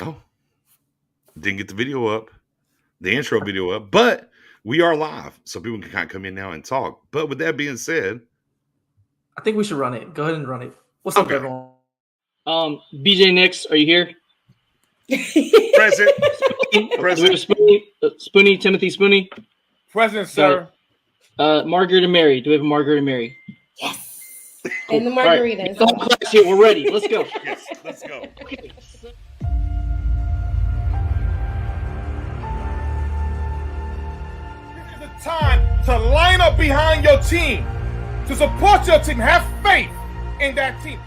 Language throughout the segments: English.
Oh, didn't get the video up, the intro video up, but we are live, so people can kind of come in now and talk. But with that being said, I think we should run it. Go ahead and run it. What's up, Okay. everyone? BJ Nix, are you here? present, Do we have present. Spoonie, Timothy Spoonie? Present, sir. Margaret and Mary. Do we have a Margaret and Mary? Yes. Cool. And the All right. margaritas. All class here. We're ready. Let's go. Yes, let's go. Okay. This is the time to line up behind your team, to support your team. Have faith in that team.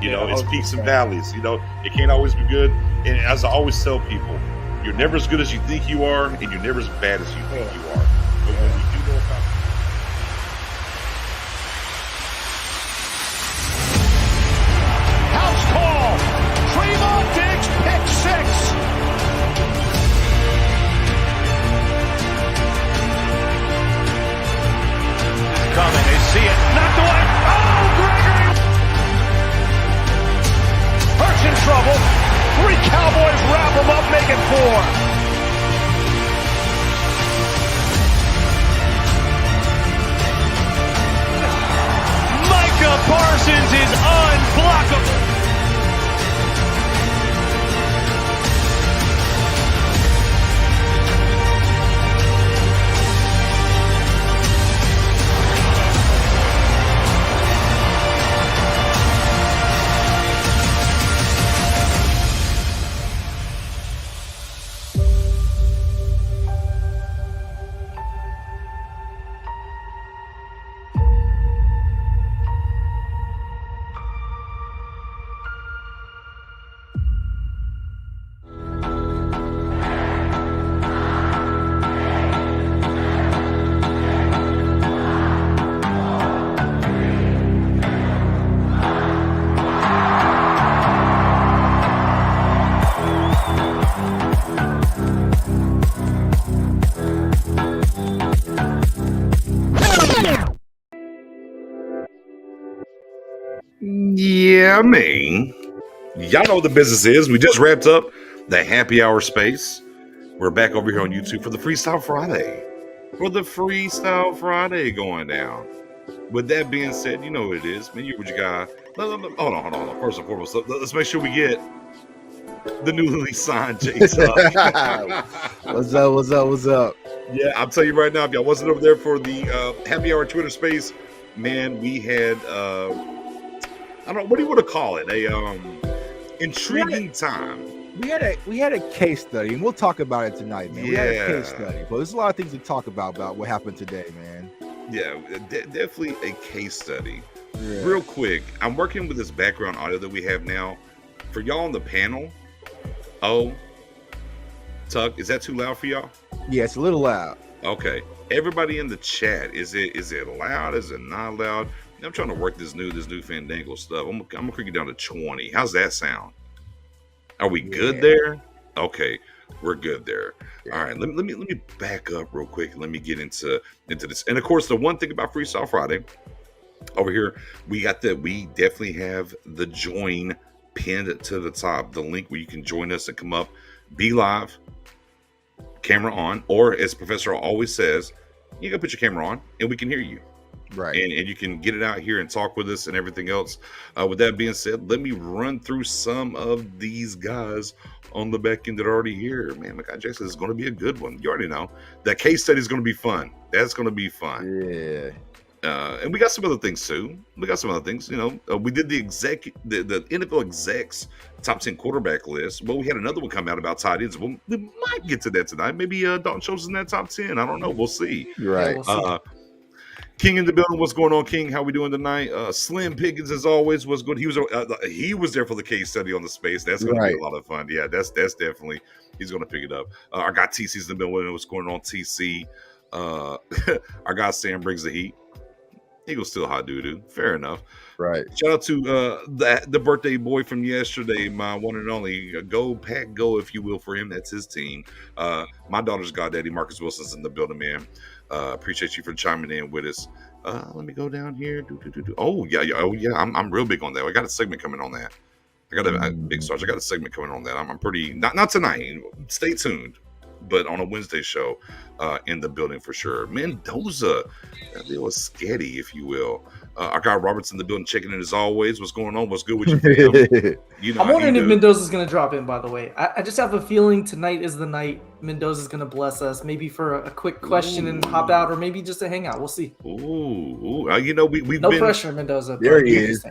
You know, it's peaks and valleys. You know, it can't always be good. And as I always tell people, you're never as good as you think you are, and you're never as bad as you think you are. But when we do know about House call. Trevon Diggs, pick six. It's coming. They see it. Knocked away. Oh, Gregory. Hurts in trouble. 3 Cowboys wrap him up, make it 4. Micah Parsons is unblockable. Yeah, man. Y'all know what the business is. We just wrapped up the happy hour space. We're back over here on YouTube for the Freestyle Friday. Going down. With that being said, you know what it is. Man, what you got? Hold on. First and foremost, let's make sure we get the newly signed Jason. What's up? Yeah, I'll tell you right now, if y'all wasn't over there for the happy hour Twitter space, man, we had I don't know, what do you want to call it? Intriguing time. We had a case study, and we'll talk about it tonight, man. We had a case study, but there's a lot of things to talk about what happened today, man. Yeah, definitely a case study. Yeah. Real quick, I'm working with this background audio that we have now. For y'all on the panel, Tuck, is that too loud for y'all? Yeah, it's a little loud. Okay. Everybody in the chat, is it loud? Is it not loud? I'm trying to work this new Fandango stuff. I'm gonna kick it down to 20. How's that sound? Are we good there? Okay, we're good there. All right, let me back up real quick. Let me get into this. And of course, the one thing about Freestyle Friday over here, we definitely have the join pinned to the top, the link where you can join us and come up, be live, camera on, or as Professor always says, you gotta put your camera on and we can hear you. Right. And you can get it out here and talk with us and everything else. With that being said, let me run through some of these guys on the back end that are already here. Man, Makai Jackson is going to be a good one. You already know. That case study is going to be fun. That's going to be fun. Yeah. And we got some other things too. We did the NFL execs top 10 quarterback list. Well, we had another one come out about tight ends. We might get to that tonight. Maybe Dalton Schultz in that top 10. I don't know. We'll see. Right. Yeah, we'll see. King in the building. What's going on, King? How we doing tonight? Slim Pickens, as always, was good. He was there for the case study on the space. That's going to be a lot of fun. Yeah, that's definitely, he's going to pick it up. Our guy TC's in the building. What's going on, TC? Our guy Sam brings the heat. Eagles still hot doo-doo. Fair enough. Right. Shout out to the birthday boy from yesterday, my one and only. Go Pack Go, if you will, for him. That's his team. My daughter's goddaddy, Marcus Wilson's in the building, man. Appreciate you for chiming in with us. Let me go down here. Oh yeah. I'm real big on that. I got a segment coming on that. I got a big Sarge. I got a segment coming on that. I'm pretty not tonight. Stay tuned, but on a Wednesday show, in the building for sure. Mendoza, a little sketty, if you will. Our guy Robert's in the building, checking in as always. What's going on? What's good with you, fam? You know, I'm wondering if Mendoza's going to drop in, by the way. I just have a feeling tonight is the night Mendoza's going to bless us, maybe for a quick question and hop out, or maybe just a hangout. We'll see. Ooh. You know, we've no been, pressure, Mendoza. There he is.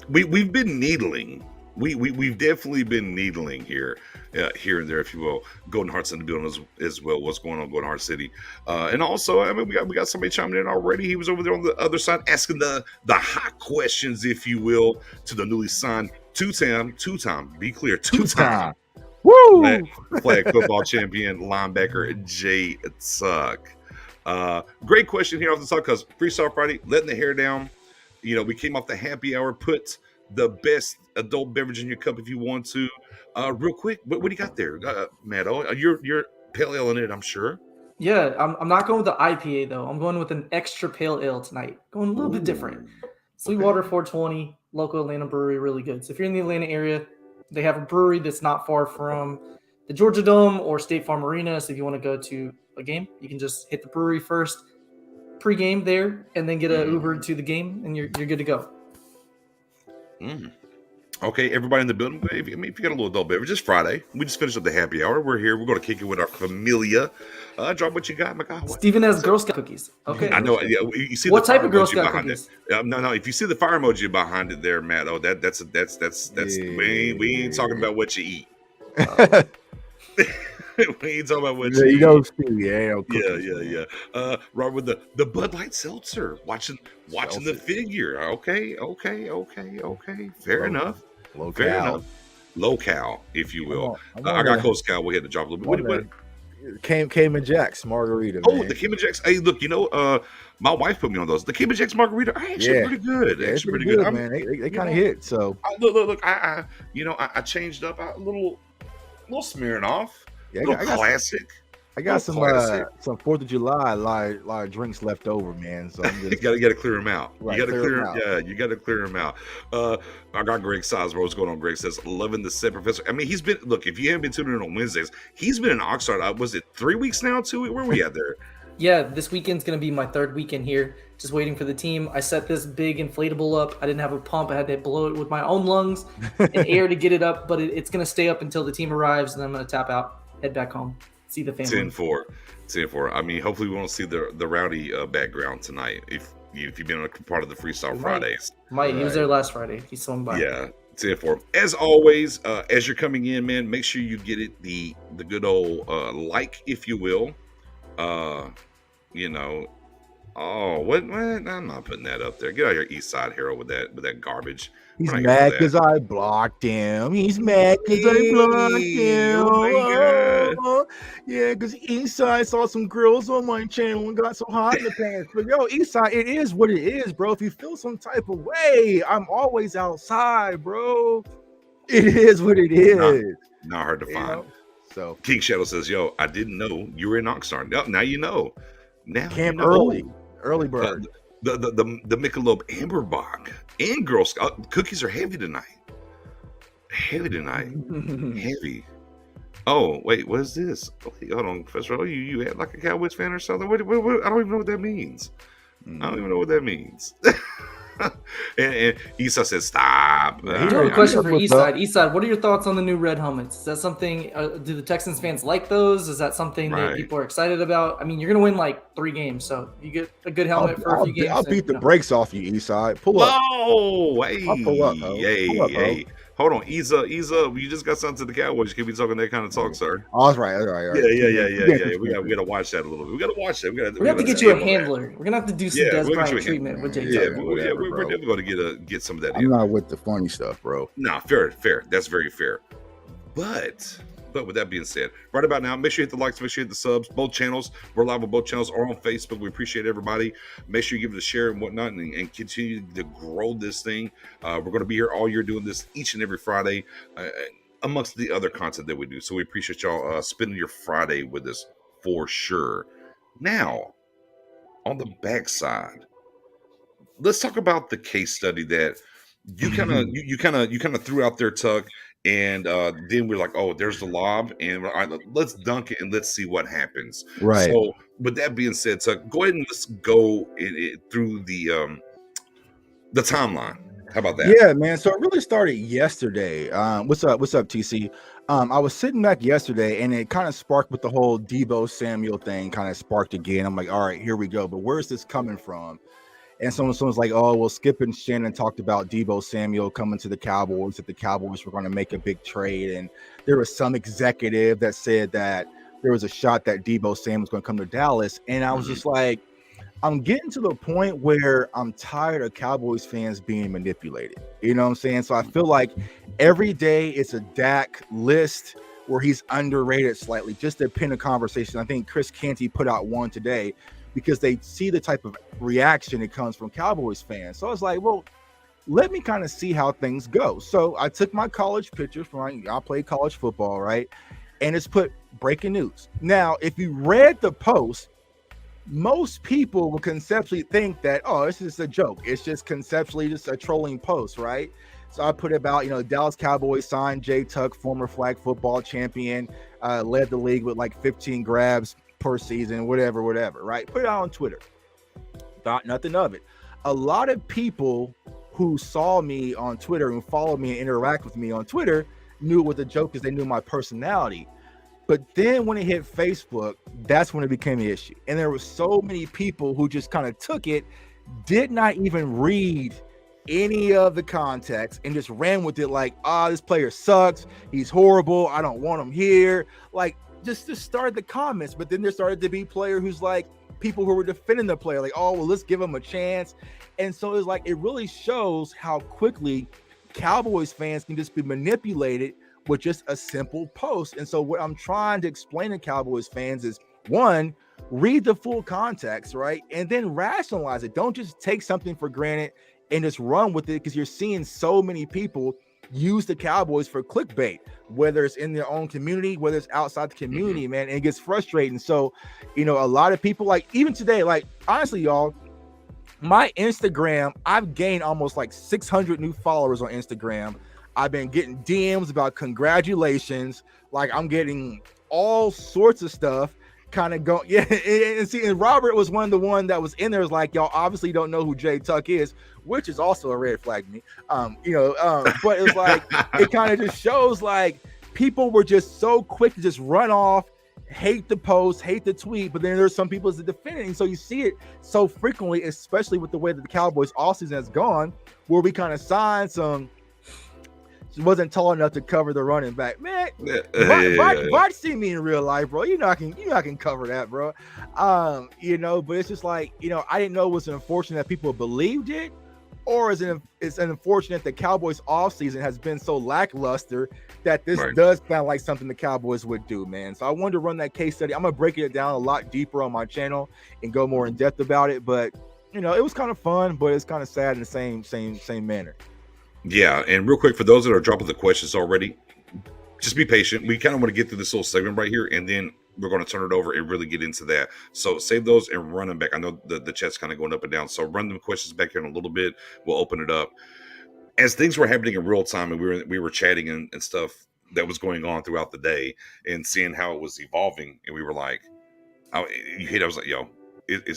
We've been needling. We've definitely been needling here and there, if you will. Golden Heart's in the building as well. What's going on, Golden Heart City? And also, I mean, we got somebody chiming in already. He was over there on the other side asking the hot questions, if you will, to the newly signed two-time, be clear, two-time Woo! flag football champion linebacker Jay Tuck. Great question here off the top, because Freestyle Friday, letting the hair down. You know, we came off the happy hour, put the best adult beverage in your cup if you want to. Real quick, what do you got there, Matto? You're pale ale in it, I'm sure. Yeah, I'm not going with the IPA though. I'm going with an extra pale ale tonight. Going a little bit different. Sweetwater 420, local Atlanta brewery, really good. So if you're in the Atlanta area, they have a brewery that's not far from the Georgia Dome or State Farm Arena. So if you want to go to a game, you can just hit the brewery first, pre-game there, and then get an Uber to the game, and you're good to go. Okay, everybody in the building. If you got a little adult beverage, it's Friday. We just finished up the happy hour. We're here. We're going to kick it with our familia. Drop what you got, my guy. Steven has Girl Scout cookies. Okay, I know. Yeah, you see what the type of Girl emoji Scout behind cookies? it. No. If you see the fire emoji behind it, there, Matt. Oh, that's we ain't talking about what you eat. We ain't talking about what you eat. Yeah. Right with the Bud Light Seltzer. Watching the figure. Okay. Fair enough. Low cal, if you will. I got Coast Cal. We had to drop a little bit. What? Cayman Jack's margarita. Oh, man. the Cayman Jacks. Hey, look, you know, my wife put me on those. The Cayman Jacks margarita are actually pretty good. Yeah, actually pretty good, man. They kind of hit. So look. I changed up a little smearing off. Yeah, I got classic. I got some classic. some 4th of July lot of drinks left over, man. So I'm just, you got to clear them out. Right, You got to clear 'em out. Yeah, you got to clear them out. I got Greg Sizemore. What's going on? Greg says, loving the set, Professor. I mean, he's been, look, if you haven't been tuning in on Wednesdays, he's been in Oxnard. Was it 3 weeks now, 2 weeks? Where were we at there? Yeah, this weekend's going to be my 3rd weekend here. Just waiting for the team. I set this big inflatable up. I didn't have a pump. I had to blow it with my own lungs and air to get it up, but it's going to stay up until the team arrives, and then I'm going to tap out, head back home, see the family. 10-4. I mean, hopefully we won't see the rowdy background tonight if you've been a part of the Freestyle Fridays. He was there last Friday. He swung by. Yeah, 10-4. As always, as you're coming in, man, make sure you get it the good old like, if you will. You know, oh, what? I'm not putting that up there. Get out of your East Side Harold with that garbage. he's mad because I blocked him. He's mad because I blocked him. Oh yeah, because Eastside saw some girls on my channel and got so hot in the pants. But yo, Eastside, it is what it is, bro. If you feel some type of way, I'm always outside, bro. It is what it is. Not hard to find. Know? So King Shadow says, "Yo, I didn't know you were in Oxnard. Now you know. Now camp you know. early bird. The Michelob Amberbach and Girl Scout cookies are heavy tonight. Heavy. Oh wait, what is this? Wait, hold on, Professor. Oh, you act like a Cowboys fan or something? What? I don't even know what that means. I don't even know what that means. and Issa says, "Stop." I have a question for Eastside. Eastside, what are your thoughts on the new red helmets? Is that something? Do the Texans fans like those? Is that something that people are excited about? I mean, you're gonna win like 3 games, so you get a good helmet for a few games. I'll beat the brakes off you, Eastside. Pull up. Oh, hey, I'll pull up, bro. Hey. Hold on, Isa, you just got something to the Cowboys. You can't be talking that kind of talk, sir. Oh, that's right. Yeah. We gotta watch that a little bit. We gotta watch that. We have to get you a handler. We're gonna have to do some Des Bryant treatment with Jay. We're definitely gonna get some of that. I'm not with the funny stuff, bro. Nah, fair. That's very fair. But with that being said, right about now, make sure you hit the likes, make sure you hit the subs. Both channels, we're live on both channels or on Facebook. We appreciate everybody. Make sure you give it a share and whatnot, and continue to grow this thing. We're going to be here all year doing this each and every Friday, amongst the other content that we do. So we appreciate y'all spending your Friday with us for sure. Now, on the backside let's talk about the case study that you kind of you kind of threw out there, Tuck, and then we're like, oh, there's the lob, and all right, let's dunk it and let's see what happens. Right. So, with that being said, Tuck, go ahead and let's go through the timeline. How about that? Yeah, man. So it really started yesterday. What's up, TC? I was sitting back yesterday, and it kind of sparked with the whole Deebo Samuel thing. Kind of sparked again. I'm like, all right, here we go. But where's this coming from? And someone's like, oh, well, Skip and Shannon talked about Deebo Samuel coming to the Cowboys, that the Cowboys were going to make a big trade. And there was some executive that said that there was a shot that Deebo Samuel was going to come to Dallas. And I was just like, I'm getting to the point where I'm tired of Cowboys fans being manipulated. You know what I'm saying? So I feel like every day it's a Dak list where he's underrated slightly, just to pin a conversation. I think Chris Canty put out one today because they see the type of reaction that comes from Cowboys fans. So I was like, well, let me kind of see how things go. So I took my college pictures from, I played college football, right? And it's put breaking news. Now, if you read the post, most people will conceptually think that, oh, this is a joke. It's just conceptually just a trolling post, right? So I put about, Dallas Cowboys signed Jay Tuck, former flag football champion, led the league with like 15 grabs per season, whatever, right? Put it out on Twitter. Thought nothing of it. A lot of people who saw me on Twitter and followed me and interact with me on Twitter knew it was a joke because they knew my personality. But then when it hit Facebook, that's when it became an issue. And there were so many people who just kind of took it, did not even read any of the context, and just ran with it like, this player sucks. He's horrible. I don't want him here. Like, just started the comments. But then there started to be player who's like, people who were defending the player, like, oh, well, let's give him a chance. And so it's like, it really shows how quickly Cowboys fans can just be manipulated with just a simple post. And so what I'm trying to explain to Cowboys fans is, one, read the full context, right? And then rationalize it. Don't just take something for granted and just run with it, because you're seeing so many people use the Cowboys for clickbait, whether it's in their own community, whether it's outside the community, man, and it gets frustrating. So, a lot of people, like, even today, like, honestly, y'all, my Instagram, I've gained almost like 600 new followers on Instagram. I've been getting DMs about congratulations. Like, I'm getting all sorts of stuff kind of go. Yeah. And Robert was one that was in there, was like, y'all obviously don't know who Jay Tuck is, which is also a red flag to me. But it was like, it kind of just shows like people were just so quick to just run off, hate the post, hate the tweet. But then there's some people that defend it. And so you see it so frequently, especially with the way that the Cowboys offseason has gone, where we kind of signed some, wasn't tall enough to cover the running back, man. Bart see me in real life, bro. I can cover that, bro. But it's just like, I didn't know it was unfortunate that people believed it, or it's unfortunate that Cowboys offseason has been so lackluster that this does sound like something the Cowboys would do, man. So I wanted to run that case study. I'm gonna break it down a lot deeper on my channel and go more in depth about it. But it was kind of fun, but it's kind of sad in the same manner. Yeah, and real quick, for those that are dropping the questions already, just be patient. We kind of want to get through this little segment right here, and then we're going to turn it over and really get into that. So save those and run them back. I know the chat's kind of going up and down, so run them questions back here in a little bit. We'll open it up. As things were happening in real time, and we were chatting and stuff that was going on throughout the day and seeing how it was evolving, and we were like, I was like, yo,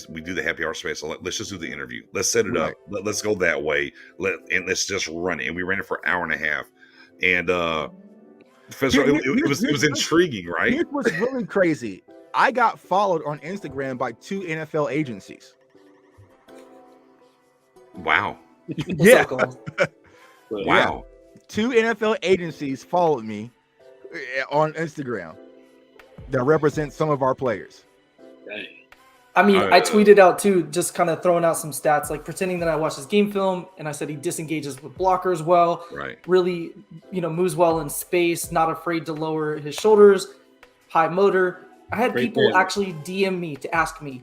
we do the happy hour space. So let's just do the interview. Let's set it up. Let's go that way. Let's just run it. And we ran it for an hour and a half. And it was intriguing, right? Here's what's really crazy. I got followed on Instagram by 2 NFL agencies. Wow. Yeah. Wow. 2 NFL agencies followed me on Instagram that represent some of our players. Dang. I mean, I tweeted out too, just kind of throwing out some stats, like pretending that I watched his game film, and I said he disengages with blockers well, right? Really, moves well in space, not afraid to lower his shoulders, high motor. I had people actually DM me to ask me,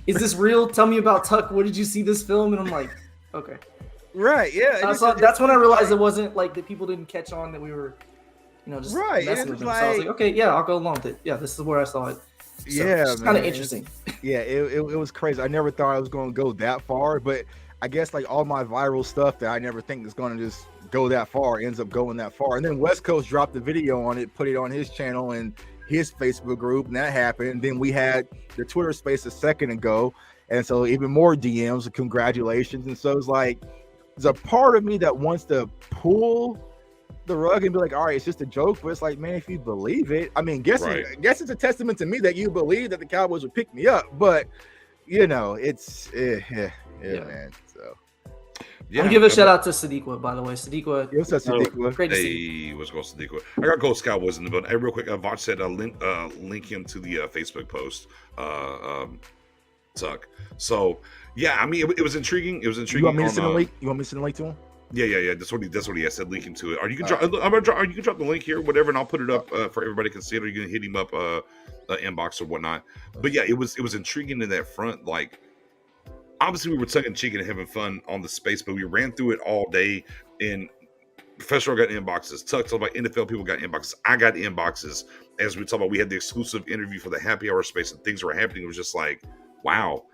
"Is this real? Tell me about Tuck. Where did you see this film?" And I'm like, "Okay, right, yeah." That's when I realized it wasn't like that. People didn't catch on that we were, just messing with him. So I was like, "Okay, yeah, I'll go along with it. Yeah, this is where I saw it." Yeah, it's kind of man. interesting. Yeah, it was crazy. I never thought I was going to go that far, but I guess like all my viral stuff that I never think is going to just go that far ends up going that far. And then West Coast dropped the video on it, put it on his channel and his Facebook group, and that happened. And then we had the Twitter space a second ago, and so even more DMs of congratulations. And so it's like there's a part of me that wants to pull the rug and be like, all right, it's just a joke, but it's like, man, if you believe it, I mean, guess it's a testament to me that you believe that the Cowboys would pick me up, but you know, it's man. So I'm gonna give a shout out to Sadiqa, by the way. Sadiqa, what's up, Sadiqa? Great to see. Hey, what's going on, Sadiqa? I got Ghost Cowboys in the building. Hey, real quick, Vach said link him to the Facebook post. Tuck. So yeah, I mean, it was intriguing. It was intriguing. You want me to send a link? You want me to send a link to him? Yeah. That's what he had said. Link him to it. You can drop the link here, whatever, and I'll put it up for everybody to see it. Or you can hit him up inbox or whatnot. But yeah, it was intriguing in that front. Like, obviously we were tongue in cheek and having fun on the space, but we ran through it all day. And Professor got inboxes. Tuck talked about NFL people got inboxes. I got inboxes as we talked about. We had the exclusive interview for the happy hour space, and things were happening. It was just like, wow.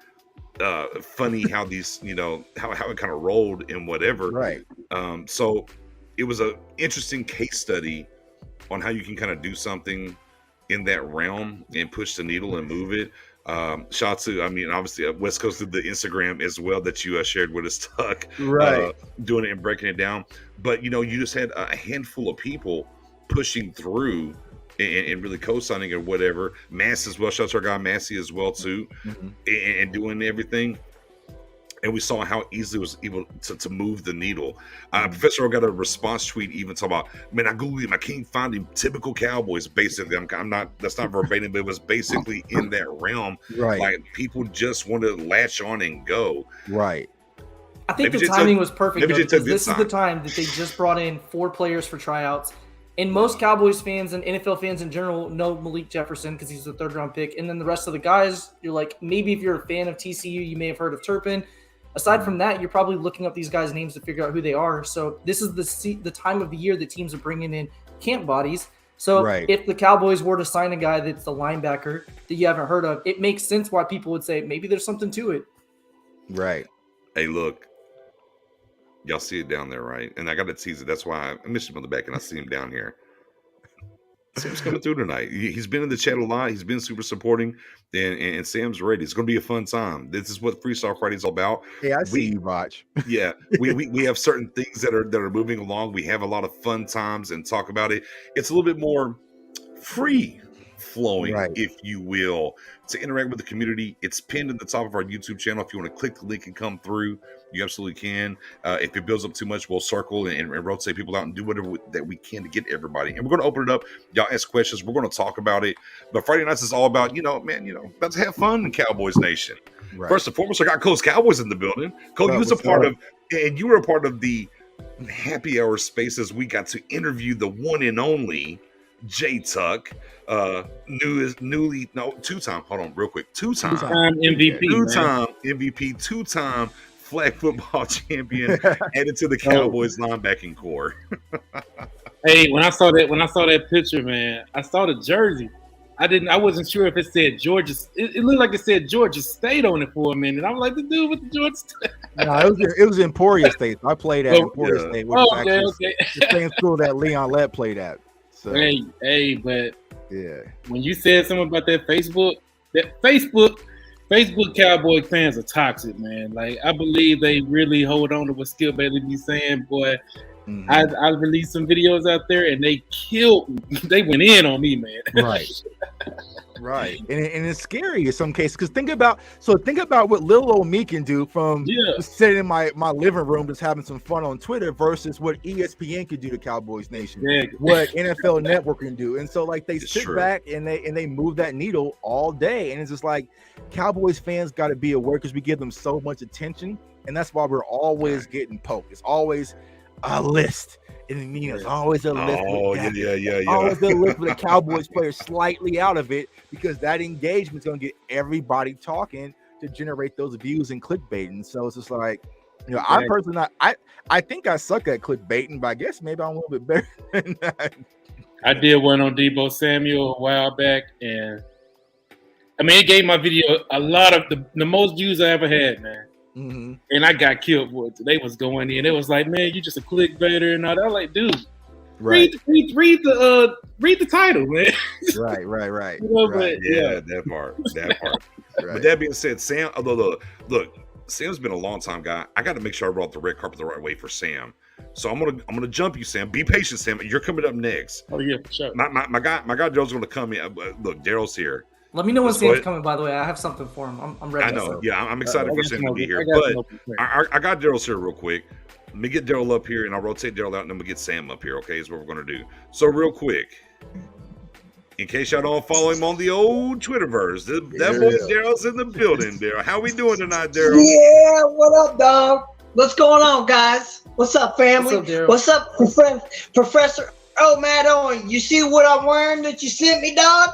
Funny how these, how it kind of rolled and whatever. Right. So it was a interesting case study on how you can kind of do something in that realm and push the needle and move it. Shout out to, I mean, obviously West Coast did the Instagram as well that you shared with us, Tuck. Right. Doing it and breaking it down. But, you just had a handful of people pushing through and really co-signing or whatever. Mass as well. Shout out to our guy Massey as well too, and doing everything. And we saw how easily it was able to move the needle. Professor O got a response tweet even talking about, man, I googled him, I can't find him. Typical Cowboys, basically. I'm not. That's not verbatim, but it was basically in that realm. Right. Like people just want to latch on and go. Right. I think the timing was perfect. Because this is the time that they just brought in 4 players for tryouts. And most Cowboys fans and NFL fans in general know Malik Jefferson because he's a 3rd-round pick. And then the rest of the guys, you're like, maybe if you're a fan of TCU, you may have heard of Turpin. Aside from that, you're probably looking up these guys' names to figure out who they are. So this is the time of the year that teams are bringing in camp bodies. So if the Cowboys were to sign a guy that's a linebacker that you haven't heard of, it makes sense why people would say maybe there's something to it. Right. Hey, look. Y'all see it down there, right? And I got to tease it. That's why I missed him on the back, and I see him down here. Sam's coming through tonight. He's been in the chat a lot. He's been super supporting, and Sam's ready. It's going to be a fun time. This is what Freestyle Friday is all about. Hey, I see you, Botch. Yeah, we have certain things that are moving along. We have a lot of fun times and talk about it. It's a little bit more free flowing, if you will, to interact with the community. It's pinned at the top of our YouTube channel. If you want to click the link and come through, you absolutely can. If it builds up too much, we'll circle and rotate people out and do whatever that we can to get everybody. And we're going to open it up. Y'all ask questions. We're going to talk about it. But Friday nights is all about, about to have fun in Cowboys Nation. Right. First and foremost, I got Coach Cowboys in the building. Coach, you was a part of, and you were a part of the happy hour spaces. We got to interview the one and only J Tuck, two-time. Hold on, real quick. Two-time MVP, two-time MVP, two-time flag football champion, added to the Cowboys linebacking core. Hey, when I saw that picture, man, I saw the jersey. I wasn't sure if it said Georgia. It looked like it said Georgia State on it for a minute. I was like, the dude with the Georgia State. No, it was Emporia State. I played at Emporia State, which is the same school that Leon Lett played at. So, but yeah, when you said something about that Facebook Cowboy fans are toxic, man. Like, I believe they really hold on to what Skip Bailey be saying, boy. Mm-hmm. I released some videos out there and they killed me. They went in on me, man. Right. And it's scary in some cases because think about what little old me can do from sitting in my living room just having some fun on Twitter versus what ESPN could do to Cowboys Nation, what NFL Network can do. And so like they sit back and they move that needle all day. And it's just like Cowboys fans got to be aware because we give them so much attention. And that's why we're always getting poked. It's always a list. And it's always a list. Always a list with a Cowboys player slightly out of it because that engagement's going to get everybody talking to generate those views and clickbaiting. So it's just like, I personally, I think I suck at clickbaiting, but I guess maybe I'm a little bit better than that. I did one on Deebo Samuel a while back, and I mean, it gave my video a lot of the most views I ever had, man. Mm-hmm. And I got killed for it. They was going in. It was like, man, you just a clickbaiter and all that. I'm like, dude, Right. read the title, man. Right. You know, Right. but, Yeah, that part. But that being said, Sam, look, Sam's been a long time guy. I got to make sure I brought the red carpet the right way for Sam. So I'm gonna jump you, Sam. Be patient, Sam. You're coming up next. Oh yeah, for sure. My guy Daryl's gonna come in. Look, Daryl's here. Let me know when Let's go Sam's ahead. coming, by the way. I have something for him. I'm ready. I know. So. Yeah, I'm excited for Sam to be here. I got But I got Daryl's here real quick. Let me get Daryl up here, and I'll rotate Daryl out, and then we'll get Sam up here. Okay, is what we're gonna do. So real quick, in case y'all don't follow him on the old Twitterverse, that boy Daryl's in the building. Daryl, how we doing tonight, Daryl? Yeah, what up, dog? What's going on, guys? What's up, family? What's up, Professor? Oh, Matt Owen, you see what I'm wearing that you sent me, dog?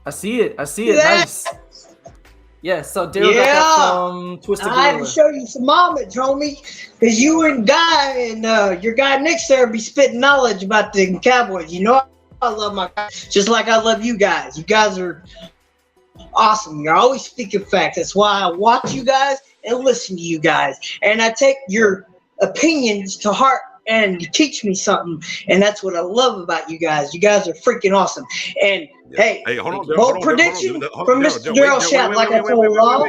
I see it. Yeah. Nice. Yeah, so Daryl got that from Twisted I had to Gorilla. show you some homage, homie, because you and Guy and your guy Nick's there be spitting knowledge about the Cowboys. You know, I love my guys, just like I love you guys. You guys are awesome. You're always speaking facts. That's why I watch you guys and listen to you guys. And I take your opinions to heart and you teach me something. And that's what I love about you guys. You guys are freaking awesome. And hey, hold on, bold prediction from Mr. Daryl Schapp, like I told Law.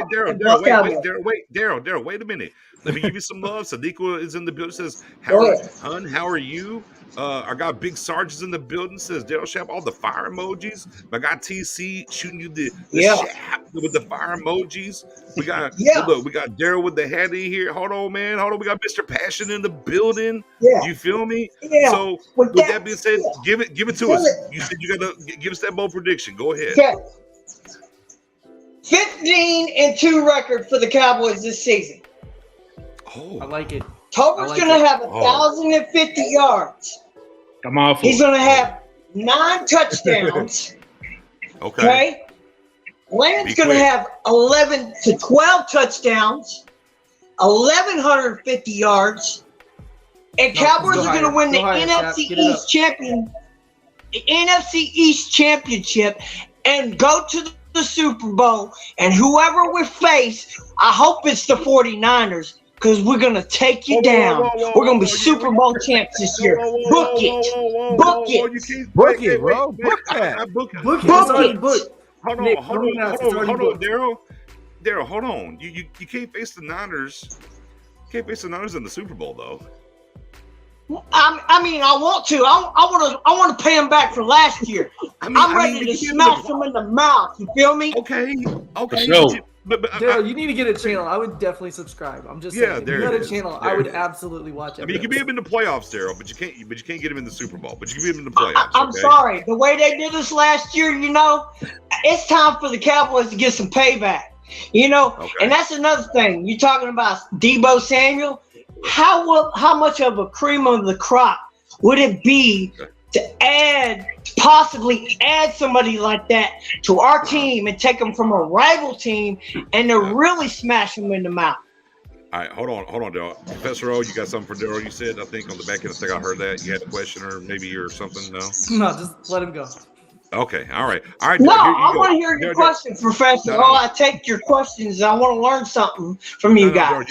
Daryl, wait a minute. Let me give you some love. Sadiqa is in the building. Says, Hun, how are you? I got Big Sarge is in the building. Says Daryl Schapp, all the fire emojis. I got TC shooting you the Schapp with the fire emojis. We got look, we got Daryl with the hat in here. Hold on, man. Hold on. We got Mr. Passion in the building. Yeah. You feel me? Yeah. So with that being said, give it to us. You said you gotta give us that bold prediction. Go ahead. Okay. 15-2 record for the Cowboys this season. Oh, I like it. Tober's gonna have 1,050 yards. Come on, he's gonna have 9 touchdowns. Okay. Lamb's gonna have 11 to 12 touchdowns, 1,150 yards, and Cowboys are gonna win the NFC East championship and go to the Super Bowl. And whoever we face, I hope it's the 49ers. Because we're going to take you down. We're going to be Super Bowl champs this year. Book it. Book it. Book it, bro. Book that. Book it. Hold on, Daryl. Daryl, hold on. You can't face the Niners. You can't face the Niners in the Super Bowl, though. I mean, I want to. I want to pay them back for last year. I'm ready to smash them in the mouth. You feel me? Okay. But Daryl, you need to get a channel. I would definitely subscribe. I'm just saying. If you had a channel, I would absolutely watch it. I mean, you can beat him in the playoffs, Daryl, but you can't get him in the Super Bowl. But you can beat him in the playoffs. I'm sorry. The way they did us last year, it's time for the Cowboys to get some payback. And that's another thing. You're talking about Deebo Samuel. How much of a cream of the crop would it be to possibly add somebody like that to our team and take them from a rival team and to really smash them in the mouth? All right, hold on, Daryl. Professor O, you got something for Daryl? You said, I think on the back end, I think I heard that. You had a question or something? No, just let him go. Okay, all right. No, I want to hear your questions, Professor. I take your questions. I want to learn something from you guys.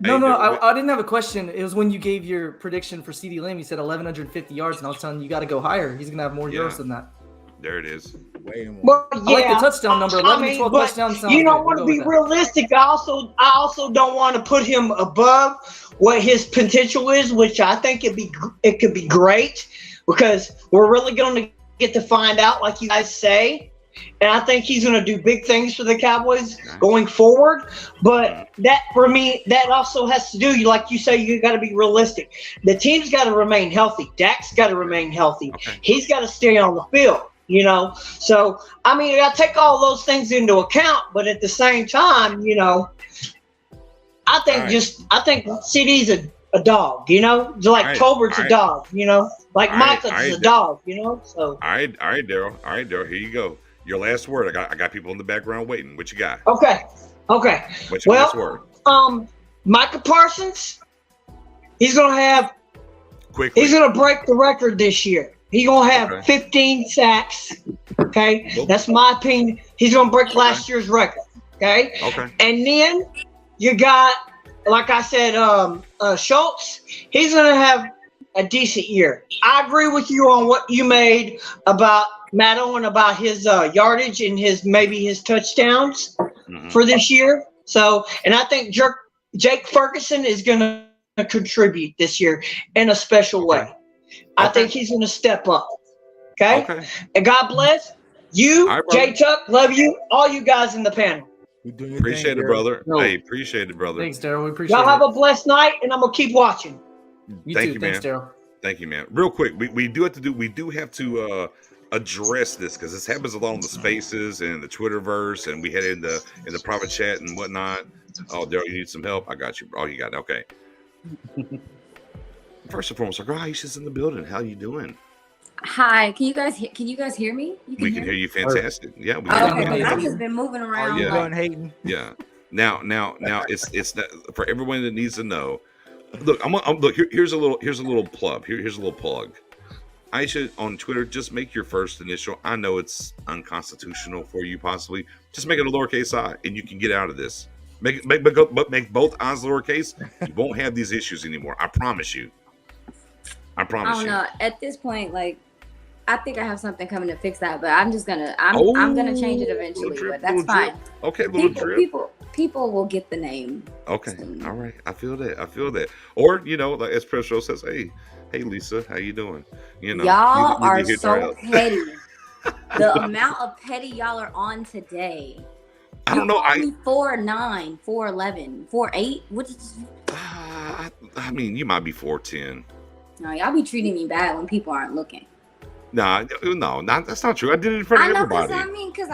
I didn't have a question. It was when you gave your prediction for CeeDee Lamb. You said 1,150 yards, and I was telling you got to go higher. He's going to have more yards than that. There it is. Way more. I like the touchdown number. 11 to 12 touchdowns. You don't want to be realistic. I also don't want to put him above what his potential is, which I think it could be great because we're really going to get to find out, like you guys say. And I think he's going to do big things for the Cowboys going forward. But that, for me, that also has to do, like you say, you got to be realistic. The team's got to remain healthy. Dak's got to remain healthy. He's got to stay on the field, So, I mean, I take all those things into account. But at the same time, I think CeeDee's a dog, Just like Tolbert's a dog, Like Michael's is a dog, So. All right, Daryl. Here you go. Your last word. I got people in the background waiting. What you got? Okay. What's your last word? Micah Parsons, he's gonna break the record this year. He's gonna have 15 sacks. Okay, that's my opinion. He's going to break last year's record. Okay. Okay. And then you got, like I said, Schultz. He's going to have a decent year. I agree with you on what you made about Matt Owen, about his yardage and maybe his touchdowns for this year. So, and I think Jake Ferguson is going to contribute this year in a special way. I think he's going to step up. Okay? And God bless you, right, J Tuck. Love you, all you guys in the panel. Appreciate it, brother. Hey, appreciate it, brother. Thanks, Daryl. We appreciate Y'all have a blessed night, and I'm gonna keep watching. Thank you, man. Thanks, Daryl. Thank you, man. Real quick, we do have to address this because this happens a lot on the spaces and the Twitterverse, and we had in the private chat and whatnot. Oh, Daryl, you need some help? I got you. Oh, you got it. Okay. First and foremost, our girl Aisha's in the building. How you doing? Hi, can you guys hear me? We can hear you fantastic. Yeah, we okay, I've just been moving around. Are you done hating? Yeah. Now it's not, for everyone that needs to know. Look, here's a little plug. Here's a little plug. Aisha on Twitter, just make your first initial. I know it's unconstitutional for you possibly. Just make it a lowercase I, and you can get out of this. Make both I's lowercase. You won't have these issues anymore. I promise you. I promise you. I don't know. At this point, like, I think I have something coming to fix that, but I'm gonna change it eventually. But that's fine. Okay, people will get the name. Okay, all right. I feel that. Or like as Presto says, hey Lisa, how you doing? Y'all are so petty. The amount of petty y'all are on today. I don't know. 4'9", 4'11", 4'8". What is? I mean, you might be 4'10". No, y'all be treating me bad when people aren't looking. No, that's not true. I did it in front of everybody. I mean, because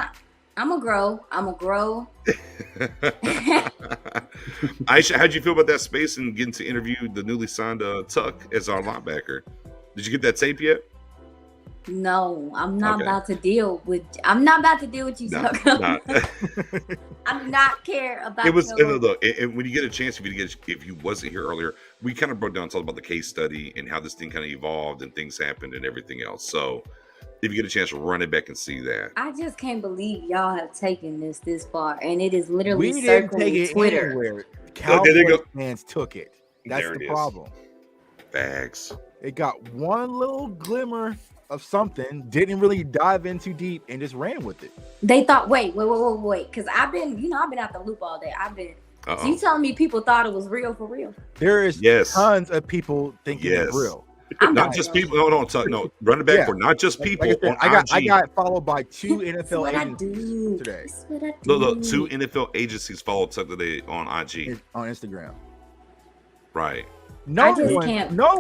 I'm a grow. Aisha, how'd you feel about that space and getting to interview the newly signed Tuck as our linebacker? Did you get that tape yet? No, I'm not about to deal with you, Tuck. I do not care about it. Look, and when you get a chance, if you wasn't here earlier, we kind of broke down and talked about the case study and how this thing kind of evolved and things happened and everything else. So if you get a chance to run it back and see that. I just can't believe y'all have taken this far, and it is literally we didn't take it Twitter. Anywhere. Cowboys fans took it. That's the problem. Facts. It got one little glimmer of something, didn't really dive in too deep, and just ran with it. They thought, wait, because I've been out the loop all day. So you telling me people thought it was real for real? There is tons of people thinking it's real. Not just people. No, run it back for not just people. Like I got followed by 2 NFL agencies today. Look, 2 NFL agencies followed Tuck today on IG. On Instagram. Right. No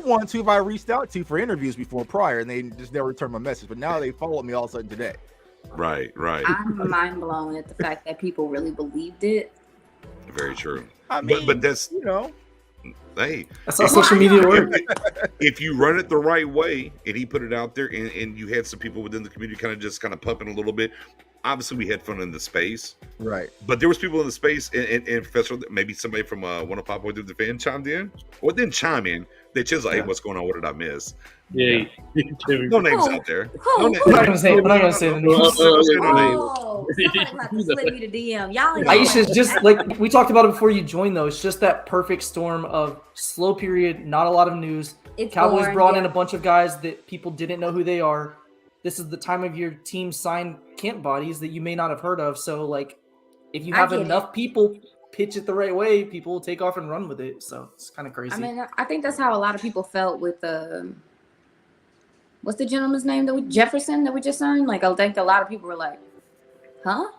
one who I reached out to for interviews prior, and they just never returned my message. But now they followed me all of a sudden today. Right. I'm mind blown at the fact that people really believed it. Very true. I mean, but that's hey, that's how social media works. If you run it the right way, and he put it out there, and you had some people within the community kind of pumping a little bit. Obviously, we had fun in the space, right? But there was people in the space, and Professor, maybe somebody from one of Pop Boy the fan chimed in, or didn't chime in. They just like, hey, what's going on? What did I miss? Yeah, no names out there. We're not gonna say the names. Aisha's just like we talked about it before you joined, though. It's just that perfect storm of slow period, not a lot of news. Cowboys brought in a bunch of guys that people didn't know who they are. This is the time of year teams sign camp bodies that you may not have heard of. So, like, if you have enough people pitch it the right way, people will take off and run with it. So it's kind of crazy. I mean, I think that's how a lot of people felt with what's the gentleman's name Jefferson that we just signed? Like, I think a lot of people were like, "Huh?"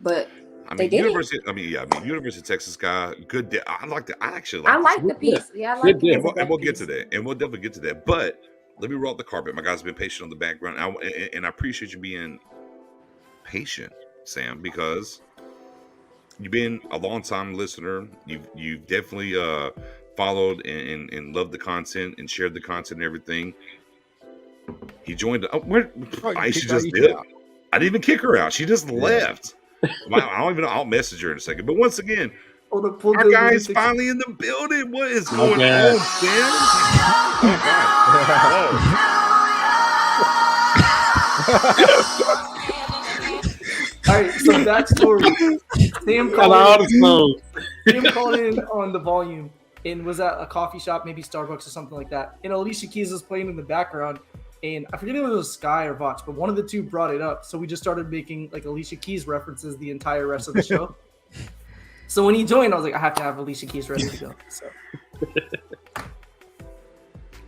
But they did University of Texas guy, good. I like that. I like the piece. Yeah, I like it. And we'll get to that. And we'll definitely get to that. But let me roll out the carpet. My guy's been patient on the background. And I appreciate you being patient, Sam, because you've been a long-time listener. You've definitely followed and loved the content and shared the content and everything. He joined. She just did. I didn't even kick her out. She just left. I don't even know. I'll message her in a second. But once again, our guy's finally in the building. What is going on, Sam? Oh, God. right, so backstory. Sam called in on the volume and was at a coffee shop, maybe Starbucks or something like that. And Alicia Keys was playing in the background. And I forget if it was Sky or Vox, but one of the two brought it up. So we just started making like Alicia Keys references the entire rest of the show. So when he joined, I was like, I have to have Alicia Keys ready to go. So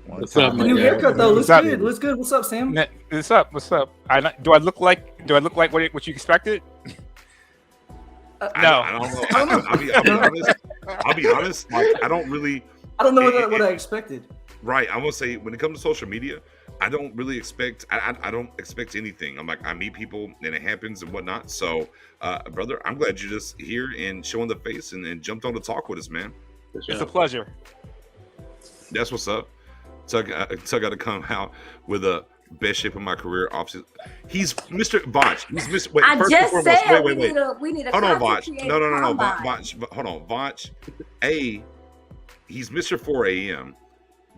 What's up, the new haircut though looks good. Looks good. What's up, Sam? What's up? What's up? Do I look like what you expected? No, I don't know. I'll be honest. Like, I don't know what I expected. Right. I will say when it comes to social media, I don't really expect. I don't expect anything. I'm like, I meet people and it happens and whatnot. So, brother, I'm glad you're just here and showing the face and jumped on to talk with us, man. It's a pleasure. That's what's up. So I got to come out with a best shape of my career. Opposite. He's Mr. Vach. He's Mr. Wait, I first just and foremost, said wait. we need a hold on, Vach. content No. combine. Vach. Hold on, Vach. A, he's Mr. 4 a.m.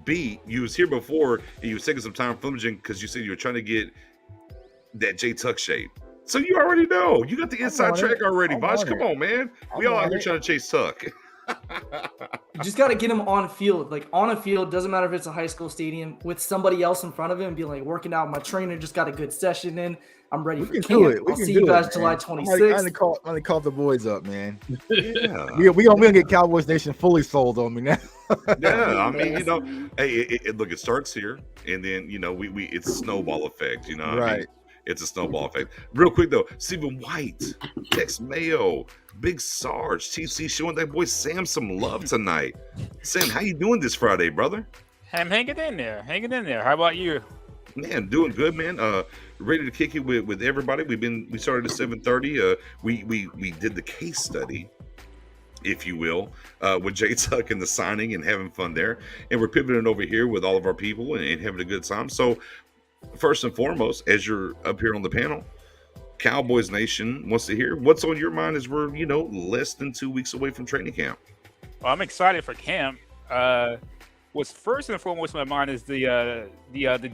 B, you was here before and you was taking some time flimaging because you said you were trying to get that J Tuck shape. So you already know. You got the inside track already, Vach. Come on, man. We all out here trying to chase Tuck. You just got to get him on field. Like on a field, doesn't matter if it's a high school stadium, with somebody else in front of him, be like working out. My trainer just got a good session in. I'm ready for camp. I'll see you guys July 26th. I'm gonna call the boys up, man. Yeah. we gonna get Cowboys Nation fully sold on me now. Yeah, I mean, hey, look, it starts here, and then we it's a snowball effect, Right. I mean, it's a snowball effect. Real quick though, Stephen White, Tex Mayo, Big Sarge, TC showing that boy Sam some love tonight. Sam, how you doing this Friday, brother? I'm hanging in there. How about you? Man, doing good, man. Ready to kick it with everybody. We started at 7:30. We did the case study, if you will, with J Tuck and the signing and having fun there. And we're pivoting over here with all of our people and having a good time. So first and foremost, as you're up here on the panel, Cowboys Nation wants to hear what's on your mind as we're, less than 2 weeks away from training camp. Well, I'm excited for camp. What's first and foremost in my mind is the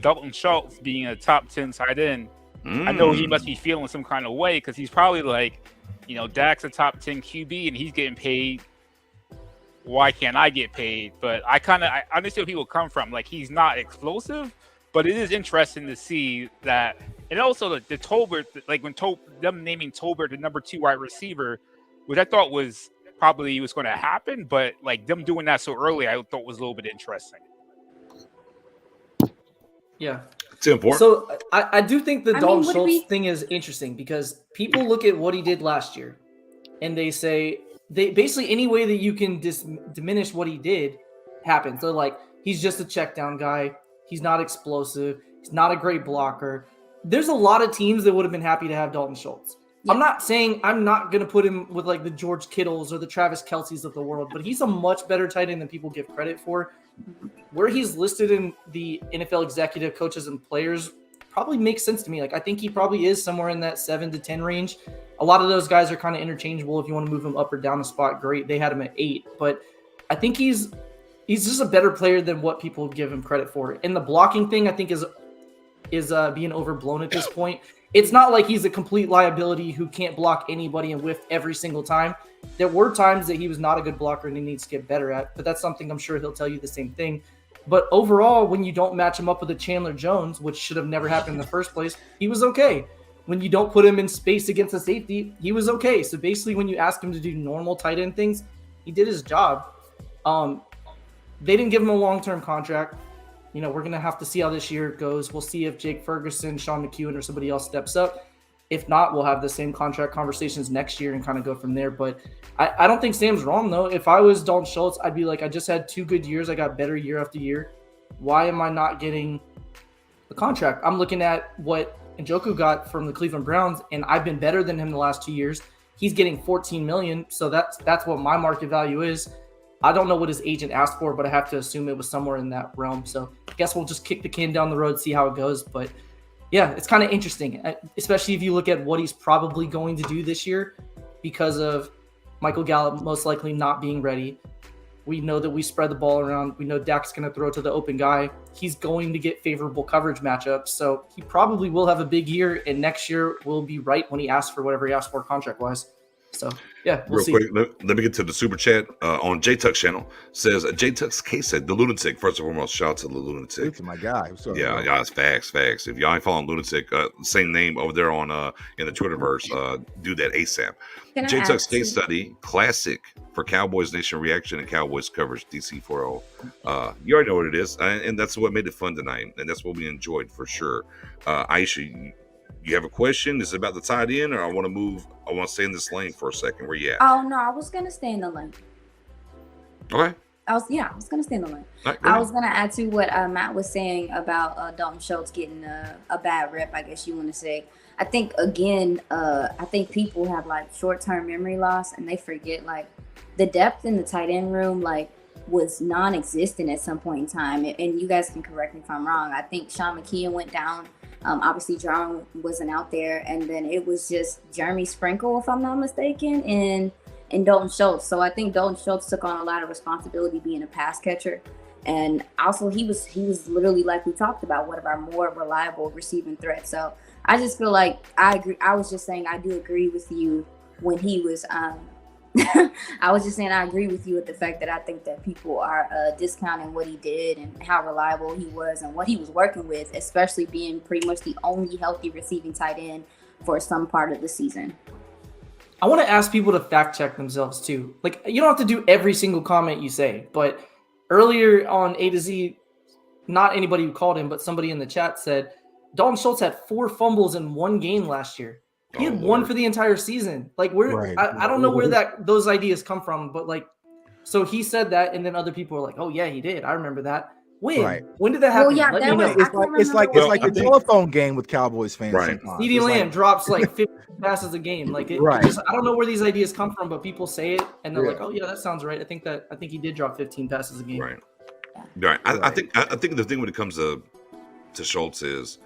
Dalton Schultz being a top 10 tight end. I know he must be feeling some kind of way because he's probably like, Dak's a top 10 QB and he's getting paid. Why can't I get paid? But I understand where people come from. Like, he's not explosive, but it is interesting to see that. And also the Tolbert, like when them naming Tolbert the number 2 wide receiver, which I thought was probably was going to happen, but like them doing that so early, I thought was a little bit interesting. Yeah. It's important. So I do think the Dalton Schultz thing is interesting because people look at what he did last year and they say basically any way that you can diminish what he did happens. So like, he's just a check down guy. He's not explosive. He's not a great blocker. There's a lot of teams that would have been happy to have Dalton Schultz. Yeah. I'm not saying I'm not going to put him with like the George Kittles or the Travis Kelce's of the world, but he's a much better tight end than people give credit for. Where he's listed in the NFL executive coaches and players probably makes sense to me. Like, I think he probably is somewhere in that 7 to 10 range. A lot of those guys are kind of interchangeable. If you want to move him up or down a spot, great. They had him at 8, but I think he's just a better player than what people give him credit for. And the blocking thing, I think, is being overblown at this point. It's not like he's a complete liability who can't block anybody and whiff every single time. There were times that he was not a good blocker and he needs to get better at, but that's something I'm sure he'll tell you the same thing. But overall, when you don't match him up with a Chandler Jones, which should have never happened in the first place, he was okay. When you don't put him in space against a safety, he was okay. So basically, when you ask him to do normal tight end things, he did his job. They didn't give him a long-term contract. We're going to have to see how this year goes. We'll see if Jake Ferguson, Sean McEwen, or somebody else steps up. If not, we'll have the same contract conversations next year and kind of go from there. But I don't think Sam's wrong, though. If I was Dalton Schultz, I'd be like, I just had 2 good years. I got better year after year. Why am I not getting the contract? I'm looking at what Njoku got from the Cleveland Browns, and I've been better than him the last 2 years. He's getting $14 million, so that's what my market value is. I don't know what his agent asked for, but I have to assume it was somewhere in that realm. So I guess we'll just kick the can down the road, see how it goes. But yeah, it's kind of interesting, especially if you look at what he's probably going to do this year because of Michael Gallup most likely not being ready. We know that we spread the ball around. We know Dak's going to throw to the open guy. He's going to get favorable coverage matchups. So he probably will have a big year, and next year will be right when he asks for whatever he asks for contract-wise. So, yeah, we'll see. Real quick, let me get to the super chat on J-Tuck's channel. Says, J-Tuck's case said, the Lunatic. First and foremost, shout out to the Lunatic. It's my guy. Yeah, it's facts. If y'all ain't following Lunatic, same name over there on in the Twitterverse, do that ASAP. J-Tuck's case study, classic for Cowboys Nation reaction and Cowboys coverage, DC 4.0. You already know what it is, and that's what made it fun tonight, and that's what we enjoyed for sure. Aisha, you have a question? Is it about the tight end, or I want to stay in this lane for a second? Where you at? Oh no, I was gonna stay in the lane. Okay. I was gonna stay in the lane. Right, I was gonna add to what Matt was saying about Dalton Schultz getting a bad rep, I guess you want to say. I think again, I think people have like short-term memory loss, and they forget like the depth in the tight end room like was non-existent at some point in time. And you guys can correct me if I'm wrong. I think Sean McKeon went down. Obviously, John wasn't out there, and then it was just Jeremy Sprinkle, if I'm not mistaken, and Dalton Schultz. So I think Dalton Schultz took on a lot of responsibility being a pass catcher, and also he was literally, like we talked about, one of our more reliable receiving threats. So I just feel like I agree. I was just saying I do agree with you when he was. I was just saying I agree with you with the fact that I think that people are discounting what he did and how reliable he was and what he was working with, especially being pretty much the only healthy receiving tight end for some part of the season. I want to ask people to fact check themselves too. Like, you don't have to do every single comment you say, but earlier on A to Z, not anybody who called him, but somebody in the chat said Dalton Schultz had 4 fumbles in one game last year. He had one for the entire season. Like, I don't know where those ideas come from, but like, so he said that, and then other people were like, "Oh yeah, he did. I remember that." When did that happen? Well, yeah, Let me know. It's like a telephone game with Cowboys fans. Right. CeeDee Lamb drops like 50 passes a game. Like, I don't know where these ideas come from, but people say it, and they're like, "Oh yeah, that sounds right." I think he did drop 15 passes a game. Right. I think the thing when it comes to Schultz is,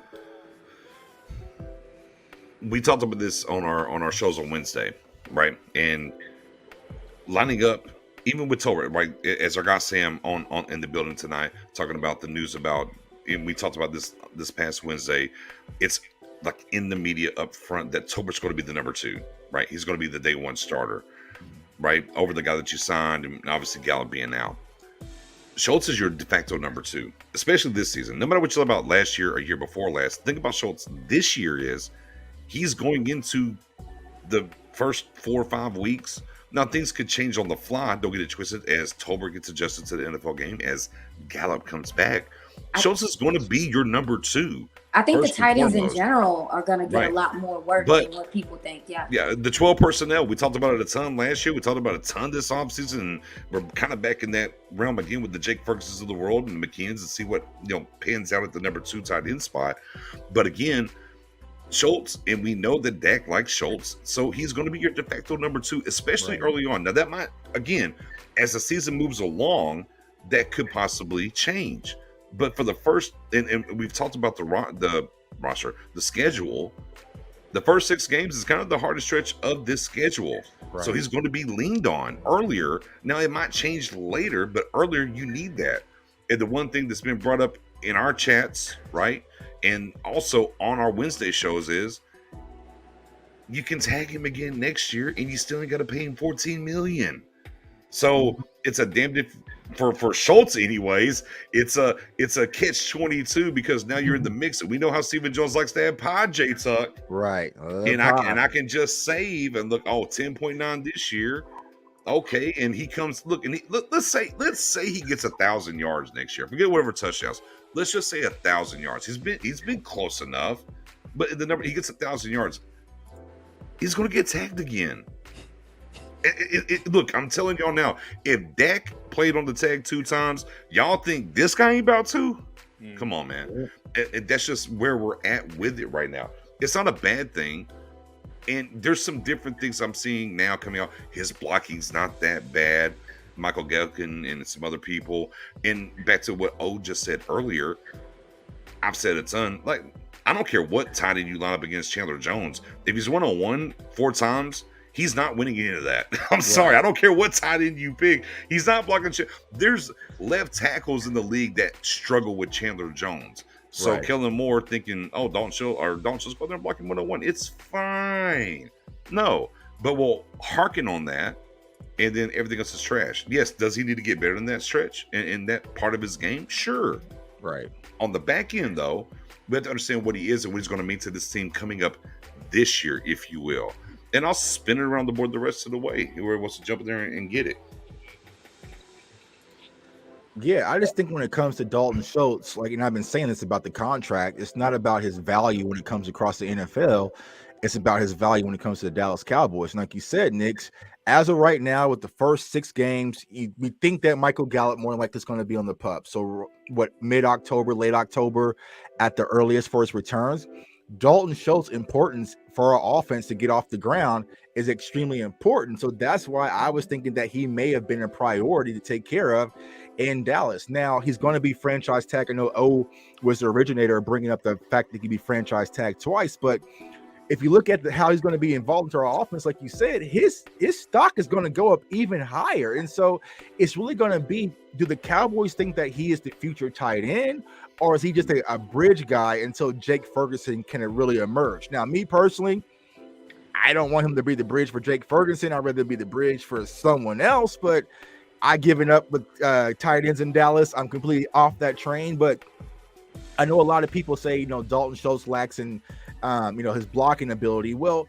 we talked about this on our shows on Wednesday, right? And lining up, even with Tolbert, right? As our guy Sam on in the building tonight, talking about the news about, and we talked about this past Wednesday. It's like in the media up front that Tolbert's going to be the number 2, right? He's going to be the day 1 starter, right? Over the guy that you signed, and obviously Gallup being out. Schultz is your de facto number 2, especially this season. No matter what you thought about last year or year before last, the thing about Schultz this year is, he's going into the first 4 or 5 weeks. Now, things could change on the fly. Don't get it twisted as Tolbert gets adjusted to the NFL game, as Gallup comes back. Schultz is going to be your number 2. I think the tight ends in general are going to get a lot more work than what people think. Yeah, the 12 personnel, we talked about it a ton last year. We talked about it a ton this offseason, and we're kind of back in that realm again with the Jake Fergusons of the world and the McKeons, and see what pans out at the number 2 tight end spot. But again, Schultz, and we know that Dak likes Schultz, so he's going to be your de facto number 2, especially early on. Now, that might, again, as the season moves along, that could possibly change. But for the first, and we've talked about the roster, the schedule, the first 6 games is kind of the hardest stretch of this schedule. Right. So he's going to be leaned on earlier. Now, it might change later, but earlier you need that. And the one thing that's been brought up in our chats, right, and also on our Wednesday shows is, you can tag him again next year and you still ain't got to pay him $14 million. So it's a damned if for Schultz anyways, it's a catch-22, because now you're in the mix. And we know how Stephen Jones likes to have pod, J-Tuck. Right. And I can just save and look, 10.9 this year. Okay, and he comes, look, and let's say he gets 1,000 yards next year. Forget whatever touchdowns. Let's just say 1,000 yards. He's been close enough, but the number he gets 1,000 yards, he's going to get tagged again. Look, I'm telling y'all now, if Dak played on the tag 2 times, y'all think this guy ain't about to? Come on, man. That's just where we're at with it right now. It's not a bad thing. And there's some different things I'm seeing now coming out. His blocking's not that bad. Michael Gelkin and some other people. And back to what O just said earlier, I've said a ton. Like, I don't care what tight end you line up against Chandler Jones. If he's 1-on-1 4 times He's not winning any of that. I'm sorry. I don't care what tight end you pick. He's not blocking shit. There's left tackles in the league that struggle with Chandler Jones. So Kellen Moore thinking, oh, Dalton Schultz go there and block him 101. It's fine. No, but we'll hearken on that, and then everything else is trash. Yes, does he need to get better in that stretch and in that part of his game? Sure. Right. On the back end, though, we have to understand what he is and what he's going to mean to this team coming up this year, if you will. And I'll spin it around the board the rest of the way. Whoever wants to jump in there and get it. Yeah, I just think when it comes to Dalton Schultz, and I've been saying this about the contract, it's not about his value when it comes across the NFL. It's about his value when it comes to the Dallas Cowboys. And like you said, Nix, as of right now, with the first 6 games, we think that Michael Gallup more than likely is going to be on the pup. So mid-October, late October at the earliest for his returns. Dalton Schultz's importance for our offense to get off the ground is extremely important. So that's why I was thinking that he may have been a priority to take care of in Dallas. Now, he's going to be franchise tagged. I know O was the originator of bringing up the fact that he could be franchise tagged twice, but if you look at how he's going to be involved into our offense, like you said, his stock is going to go up even higher. And so it's really going to be, do the Cowboys think that he is the future tight end, or is he just a bridge guy until Jake Ferguson can really emerge? Now, me personally, I don't want him to be the bridge for Jake Ferguson. I'd rather be the bridge for someone else, but I've given up with tight ends in Dallas. I'm completely off that train, but I know a lot of people say, Dalton Schultz lacks in, his blocking ability. Well,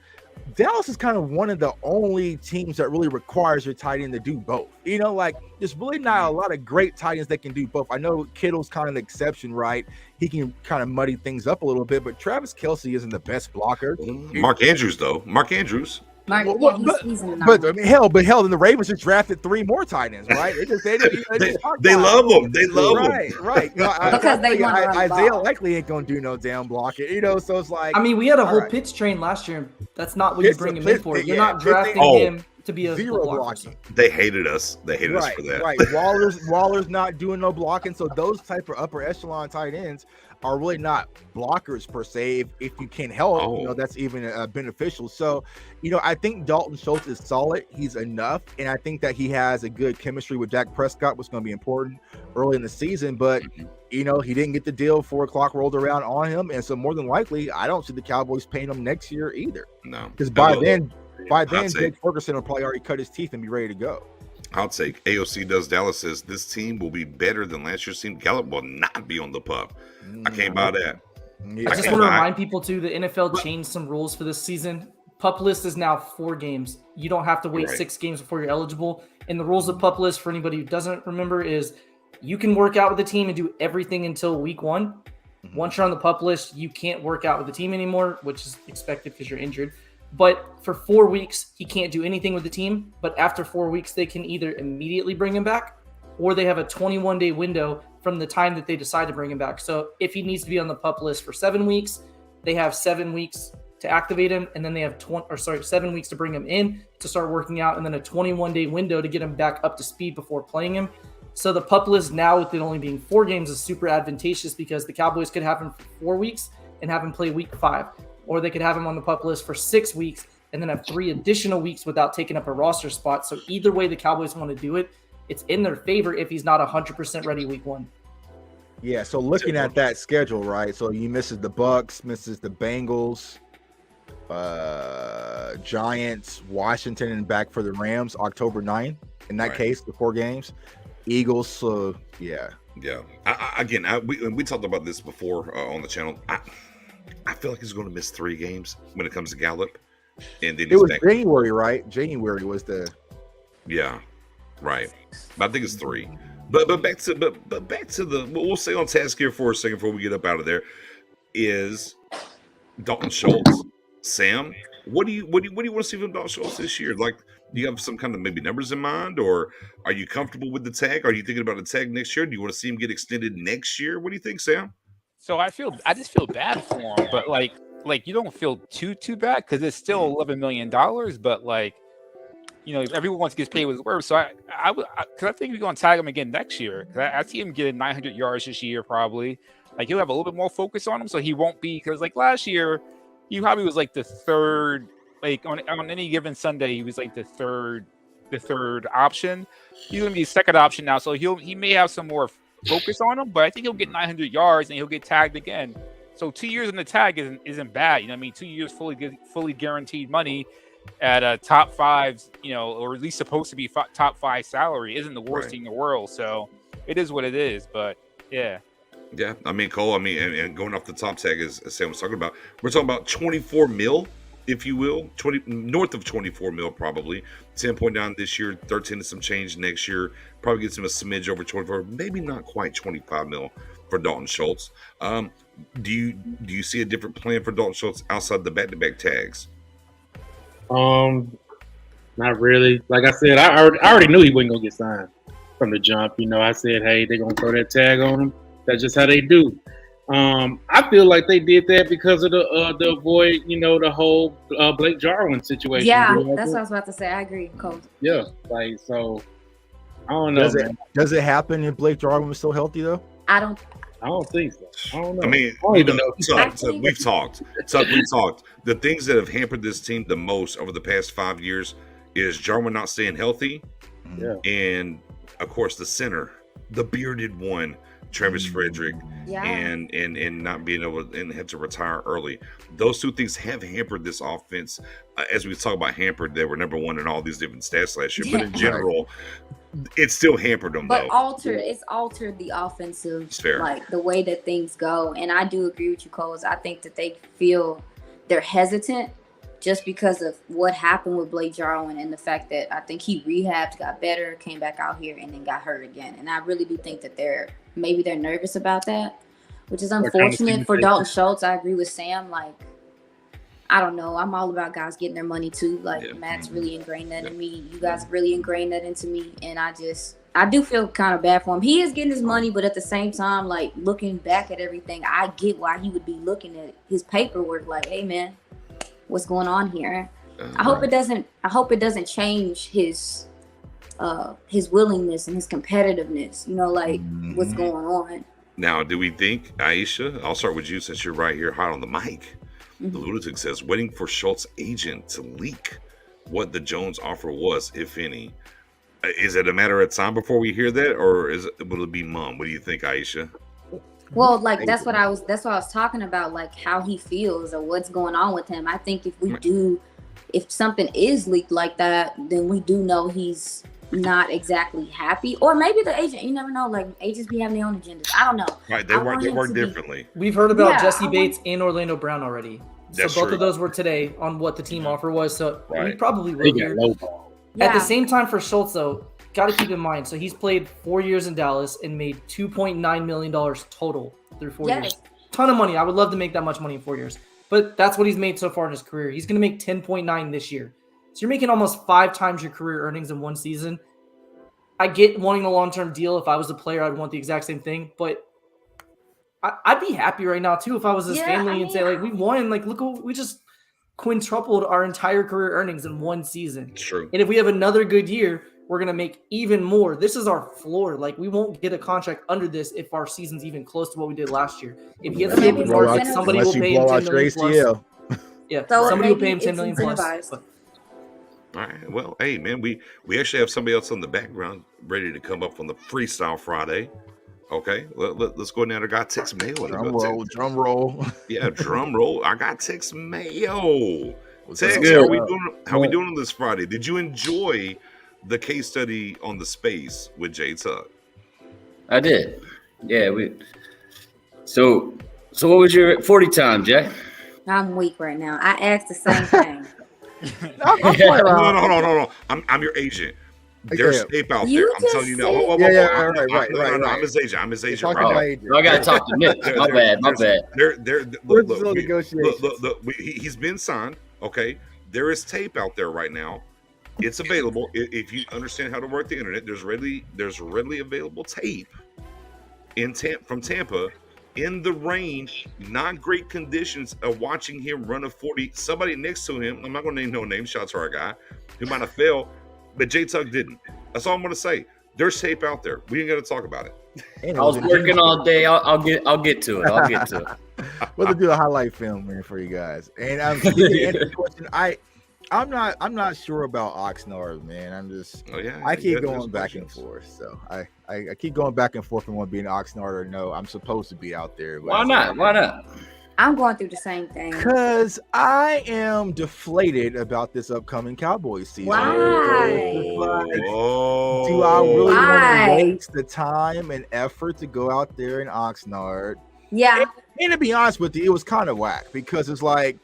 Dallas is kind of one of the only teams that really requires your tight end to do both. There's really not a lot of great tight ends that can do both. I know Kittle's kind of the exception, right? He can kind of muddy things up a little bit, but Travis Kelce isn't the best blocker. Mark Andrews, though. Mark Andrews. But then the Ravens just drafted 3 more tight ends, right? They love them. They love them. Right. Because they want to run Isaiah ball. likely ain't gonna do no down blocking, so it's like. I mean, we had a whole pitch train last year. That's not what you bring him in for. You're not drafting him to be a zero blocking. They hated us. They hated us for that. Right. Waller's not doing no blocking, so those type of upper echelon tight ends are really not blockers per se. If you can help, that's even beneficial. So, I think Dalton Schultz is solid. He's enough, and I think that he has a good chemistry with Dak Prescott, which is going to be important early in the season. But he didn't get the deal. 4 o'clock rolled around on him, and so more than likely, I don't see the Cowboys paying him next year either. No, because by then, Jake Ferguson will probably already cut his teeth and be ready to go. I'll take AOC does Dallas says this team will be better than last year's team. Gallup will not be on the pup. I can't buy that. I just want to remind people too, the NFL changed some rules for this season. Pup list is now 4 games. You don't have to wait 6 games before you're eligible. And the rules of pup list, for anybody who doesn't remember, is you can work out with the team and do everything until week 1. Once you're on the pup list, you can't work out with the team anymore, which is expected because you're injured. But for 4 weeks, he can't do anything with the team. But after 4 weeks, they can either immediately bring him back, or they have a 21-day window from the time that they decide to bring him back. So if he needs to be on the pup list for 7 weeks, they have 7 weeks to activate him, and then they have 7 weeks to bring him in to start working out, and then a 21-day window to get him back up to speed before playing him. So the pup list now, with it only being 4 games, is super advantageous because the Cowboys could have him for 4 weeks and have him play week 5. Or they could have him on the pup list for 6 weeks and then have 3 additional weeks without taking up a roster spot. So either way the Cowboys want to do it, it's in their favor if he's not 100% ready week 1. Yeah, so looking at that schedule, right? So he misses the Bucks, misses the Bengals, Giants, Washington, and back for the Rams October 9th. In that case, the 4 games. Eagles, so yeah. Yeah. We talked about this before on the channel. I feel like he's going to miss 3 games when it comes to Gallup. And then it was back. January, right? January was the. Yeah, right. But I think it's 3. But back to the we'll stay on task here for a second before we get up out of there. Is Dalton Schultz, Sam? What do you want to see from Dalton Schultz this year? Like, do you have some kind of maybe numbers in mind, or are you comfortable with the tag? Are you thinking about a tag next year? Do you want to see him get extended next year? What do you think, Sam? So I just feel bad for him, but like you don't feel too bad because it's still $11 million. But everyone wants to get paid with his worth. So I think we're going to tag him again next year. I see him getting 900 yards this year probably. Like he'll have a little bit more focus on him, so he won't be because like last year, he probably was like the 3rd like on any given Sunday, he was like the third option. He's gonna be the second option now, so he may have some more focus on him, but I think he'll get 900 yards and he'll get tagged again. So 2 years in the tag isn't bad. You know what I mean? 2 years fully guaranteed money at a top 5, you know, or at least supposed to be top 5 salary isn't the worst thing in the world. So it is what it is. But yeah. Yeah, I mean, Cole, and going off the top tag, as Sam was talking about, we're talking about 24 mil, if you will, north of 24 mil probably. 10 point down this year, 13 and some change next year. Probably gets him a smidge over 24, maybe not quite 25 mil for Dalton Schultz. Do you see a different plan for Dalton Schultz outside the back-to-back tags? Not really. Like I said, I already knew he wasn't gonna get signed from the jump. You know, I said, hey, they're gonna throw that tag on him. That's just how they do. I feel like they did that because of the avoid, you know, the whole Blake Jarwin situation. Yeah, you know, that's what I was about to say. I agree, Cole. Yeah, like so. I don't know. Does it happen if Blake Jarwin was still healthy though? I don't think so. I don't know. I mean, we've talked. The things that have hampered this team the most over the past 5 years is Jarwin not staying healthy, and of course the center, the bearded one, Travis Frederick, and not being able to, and had to retire early. Those two things have hampered this offense. As we talk about hampered, they were number one in all these different stats last year, but in general, it still hampered them. But it's altered the offensive, like the way that things go. And I do agree with you, Coles. I think that they feel they're hesitant just because of what happened with Blake Jarwin and the fact that I think he rehabbed, got better, came back out here, and then got hurt again. And I really do think that they're nervous about that, which is unfortunate for Dalton Schultz. I agree with Sam. Like, I don't know. I'm all about guys getting their money too. Like Matt's really ingrained that in me. You guys really ingrained that into me. And I do feel kind of bad for him. He is getting his money, but at the same time, like looking back at everything, I get why he would be looking at his paperwork like, hey man, what's going on here? I hope it doesn't change his willingness and his competitiveness, you know, like what's going on. Now, do we think, Aisha, I'll start with you since you're right here hot on the mic. The Lunatic says, waiting for Schultz's agent to leak what the Jones offer was, if any. Is it a matter of time before we hear that, or will it be mum? What do you think, Aisha? Well, like that's what I was talking about, like how he feels or what's going on with him. I think if something is leaked like that, then we do know he's not exactly happy, or maybe the agent, you never know, like agents be having their own agendas. I don't know. Right, they work differently. We've heard about Jesse Bates and Orlando Brown already. That's so both true. of those were today on what the team offer was. So we probably will They hear. got lowball. At the same time for Schultz though, got to keep in mind, so he's played 4 years in Dallas and made $2.9 million total through 4 years. Ton of money. I would love to make that much money in 4 years. But that's what he's made so far in his career. He's going to make 10.9 this year. So you're making almost 5 times your career earnings in one season. I get wanting a long-term deal. If I was a player, I'd want the exact same thing. But I'd be happy right now, too, if I was his family and say, like, we won. Like, look, we just quintupled our entire career earnings in one season. True. And if we have another good year, we're going to make even more. This is our floor. Like, we won't get a contract under this if our season's even close to what we did last year. If he has a good market, somebody will pay him $10 million plus. Yeah, somebody will pay him $10 million plus. All right. Well, hey, man, we actually have somebody else on the background ready to come up on the Freestyle Friday. Okay, let's go now. I got Tex Mayo. Drum roll. Yeah, drum roll. I got Tex Mayo. Tex, how we doing on this Friday? Did you enjoy the case study on the space with Jay Tuck? I did. Yeah, So what was your 40 time, Jay? I'm weak right now. I asked the same thing. No. I'm your agent. There's tape out there. I'm telling you now. Right. I'm his agent. I gotta talk to Nick. My bad. Look, he's been signed. Okay, there is tape out there right now. It's available if you understand how to work the internet. There's readily available tape from Tampa in the rain, not great conditions of watching him run a 40. Somebody next to him, I'm not going to name no names, shout out to our guy, who might have failed, but J Tuck didn't. That's all I'm going to say. There's tape out there. We ain't going to talk about it. I was working all day. I'll get to it. We'll do a highlight film, man, for you guys. And to answer the question, I'm not sure about Oxnard, man. I keep going back and forth. So I keep going back and forth on one being Oxnard or no. I'm supposed to be out there. Why not? Why not? I'm going through the same thing. Because I am deflated about this upcoming Cowboys season. Why? Do I really want to waste the time and effort to go out there in Oxnard? Yeah. And to be honest with you, it was kind of whack because it's like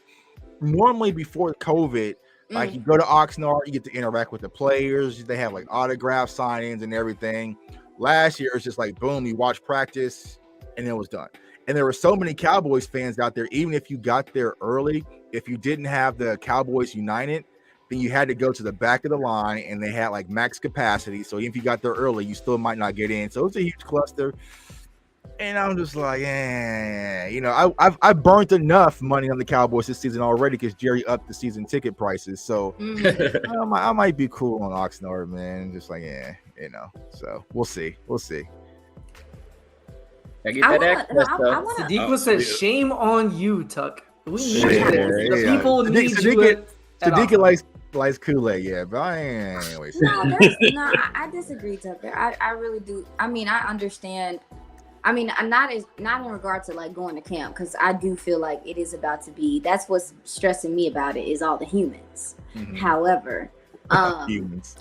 normally before COVID, like you go to Oxnard, you get to interact with the players. They have like autograph signings and everything. Last year, it's just like, boom, you watch practice and it was done. And there were so many Cowboys fans out there, even if you got there early, if you didn't have the Cowboys United, then you had to go to the back of the line and they had like max capacity. So even if you got there early, you still might not get in. So it was a huge cluster. And I'm just like, I've burnt enough money on the Cowboys this season already because Jerry upped the season ticket prices. So I might be cool on Oxnard, man. Just like, so we'll see. I get that access, though. Sadiqa says, shame on you, Tuck. We need the people need you. Sadiqa likes Kool-Aid, yeah, but anyways. No, I disagree, Tucker. I really do. I mean, I understand. I mean, not in regard to like going to camp, because I do feel like it is about to be. That's what's stressing me about it is all the humans. However, humans.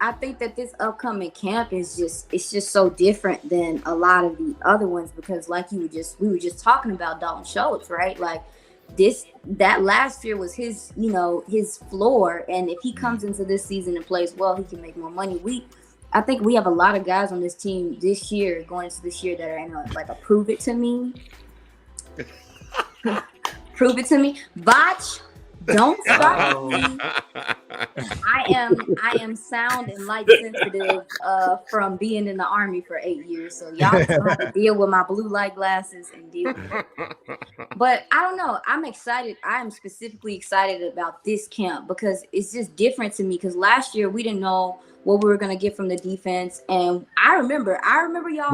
I think that this upcoming camp is just so different than a lot of the other ones because like we were just talking about Dalton Schultz, right? Like that last year was his floor, and if he comes into this season and plays well, he can make more money. I think we have a lot of guys on this team this year, going into this year, that are in a prove it to me. Prove it to me. Botch, don't stop me. I am sound and light sensitive from being in the Army for 8 years. So y'all just have to deal with my blue light glasses and deal with it. But I don't know. I'm excited. I am specifically excited about this camp because it's just different to me. Because last year we didn't know what we were gonna get from the defense, and I remember y'all.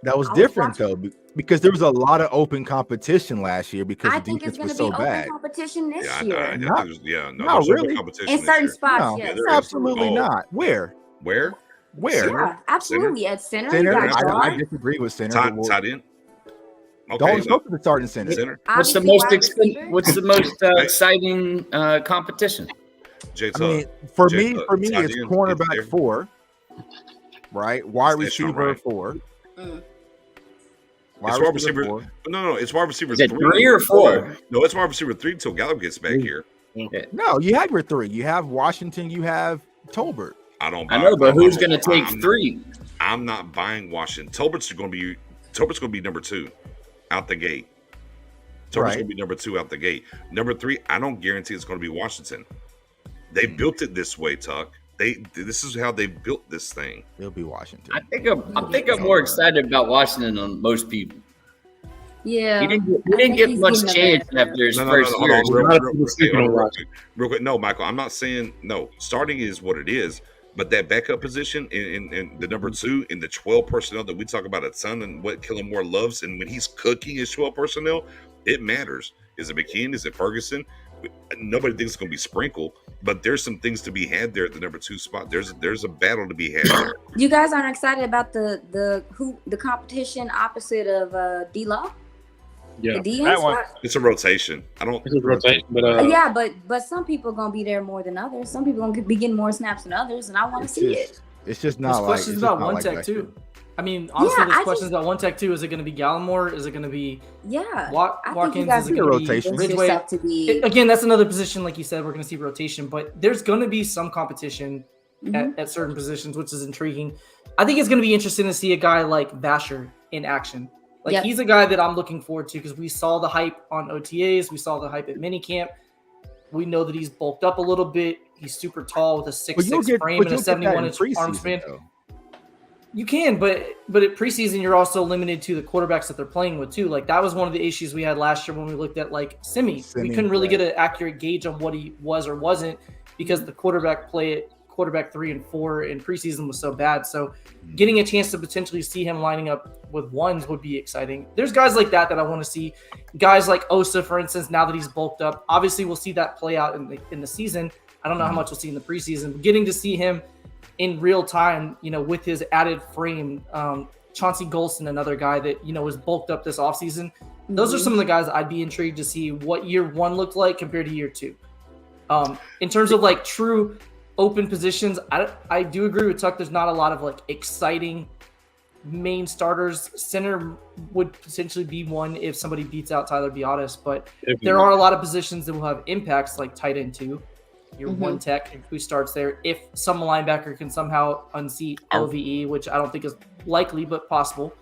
That was different though, because there was a lot of open competition last year because the defense was so bad. Open competition this year. Not really. In certain spots, yes. Absolutely not. Where? Yeah, absolutely. At center. I disagree with center. Tight end. Dalton Schultz is the starting center. What's the most exciting competition? For me, it's cornerback 4, right? Wide receiver 4. It's wide receiver 4. No, it's wide receiver 3. 3 or 4? No, it's wide receiver 3 until Gallup gets back here. No, you have your 3. You have Washington. You have Tolbert. I know, but who's going to take 3? I'm not buying Washington. Tolbert's going to be number 2 out the gate. Tolbert's going to be number 2 out the gate. Number 3, I don't guarantee it's going to be Washington. They built it this way, Tuck. This is how they built this thing. It'll be Washington. I think I'm more excited about Washington than most people. Yeah, he didn't get much chance after his first year. Real quick, no, Michael, I'm not saying no. Starting is what it is, but that backup position in the number 2 in the 12 personnel that we talk about a ton and what Kellen Moore loves, and when he's cooking his 12 personnel, it matters. Is it McKeon? Is it Ferguson? Nobody thinks it's going to be Sprinkle, but there's some things to be had there at the number 2 spot. There's a battle to be had there. You guys aren't excited about the competition opposite of D-Law? Yeah, that one. It's a rotation. It's a rotation, but yeah, but some people are gonna be there more than others. Some people are gonna be getting more snaps than others, and I want to see it. It's just not. There's questions about one tech too. I mean, honestly, there's questions about one tech too. Is it going to be Gallimore? Is it going to be Watkins? Is it going rotation? to be Ridgeway? Again, that's another position, like you said, we're going to see rotation, but there's going to be some competition at certain positions, which is intriguing. I think it's going to be interesting to see a guy like Vasher in action. Like he's a guy that I'm looking forward to because we saw the hype on OTAs, we saw the hype at minicamp. We know that he's bulked up a little bit. He's super tall with a 6'6" frame and a 71-inch arm span. You can, but at preseason, you're also limited to the quarterbacks that they're playing with too. Like that was one of the issues we had last year when we looked at like Simi. We couldn't really get an accurate gauge on what he was or wasn't because the quarterback quarterback 3 and 4 in preseason was so bad. So getting a chance to potentially see him lining up with ones would be exciting. There's guys like that I want to see. Guys like Osa, for instance, now that he's bulked up. Obviously, we'll see that play out in the season. I don't know how much we'll see in the preseason. But getting to see him in real time, with his added frame, Chauncey Golston, another guy that, was bulked up this offseason. Those are some of the guys I'd be intrigued to see what year 1 looked like compared to year 2. In terms of like true open positions, I do agree with Tuck. There's not a lot of like exciting main starters. Center would potentially be one if somebody beats out Tyler Biadasz, but there are a lot of positions that will have impacts, like tight end 2. Your one tech who starts there. If some linebacker can somehow unseat LVE, which I don't think is likely, but possible.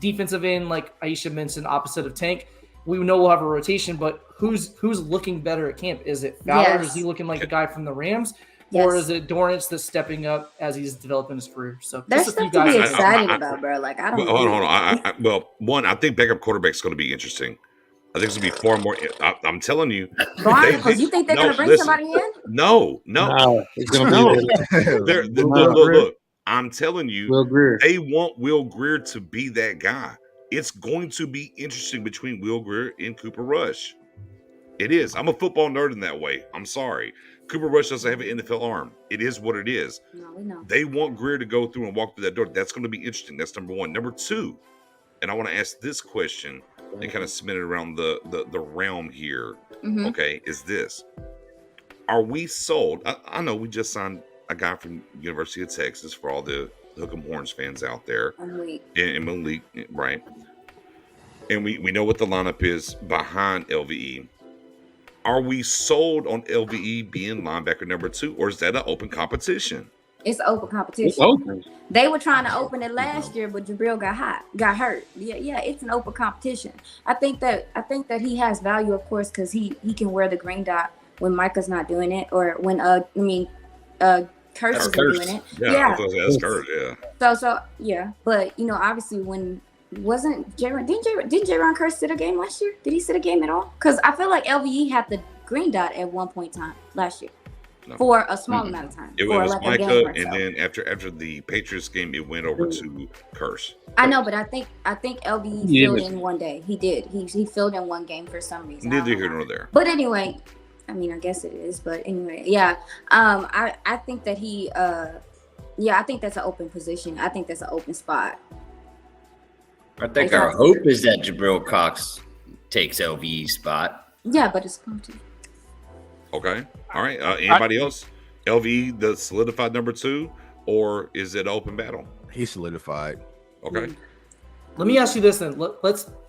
Defensive end, like Aisha mentioned, opposite of Tank. We know we'll have a rotation, but who's looking better at camp? Is it Fowler? Yes. Is he looking like the guy from the Rams? Yes. Or is it Dorrance that's stepping up as he's developing his career? So There's stuff to be excited about, bro. Like, I don't Hold on. One, I think backup quarterback is going to be interesting. I think it's going to be far more. I'm telling you. Barnacles, you think they're going to bring somebody in? No. It's going to be look. I'm telling you, Will Grier. They want Will Grier to be that guy. It's going to be interesting between Will Grier and Cooper Rush. It is. I'm a football nerd in that way. I'm sorry. Cooper Rush doesn't have an NFL arm. It is what it is. No, we know. They want Grier to go through and walk through that door. That's going to be interesting. That's number one. Number two, and I want to ask this question and kind of spin it around the realm here. Okay, is this. Are we sold? I know we just signed a guy from University of Texas for all the Hook 'em Horns fans out there. And Malik, right? And we know what the lineup is behind LVE. Are we sold on LVE being linebacker number 2, or is that an open competition? It's open competition. It's open. They were trying to open it last year, but Jabril got hurt. Yeah, it's an open competition. I think that he has value, of course, because he can wear the green dot when Micah's not doing it, or when Curse is doing it. Yeah. That's Curse. Yeah. So yeah, but obviously when didn't Jaron Curse sit a game last year? Did he sit a game at all? Because I feel like LVE had the green dot at one point in time last year. No. For a small amount of time. It was like Micah, and then after the Patriots game, it went over to Curse. I know, but I think LVE filled in one day. He did. He filled in one game for some reason. Neither here nor there. But anyway, I mean, I guess it is. But anyway, yeah. I think that I think that's an open position. I think that's an open spot. I think our hope is that Jabril Cox takes LVE's spot. Yeah, but it's going to. Okay. All right. Anybody else? LVE, the solidified number 2, or is it an open battle? He's solidified. Okay. Let me ask you this then.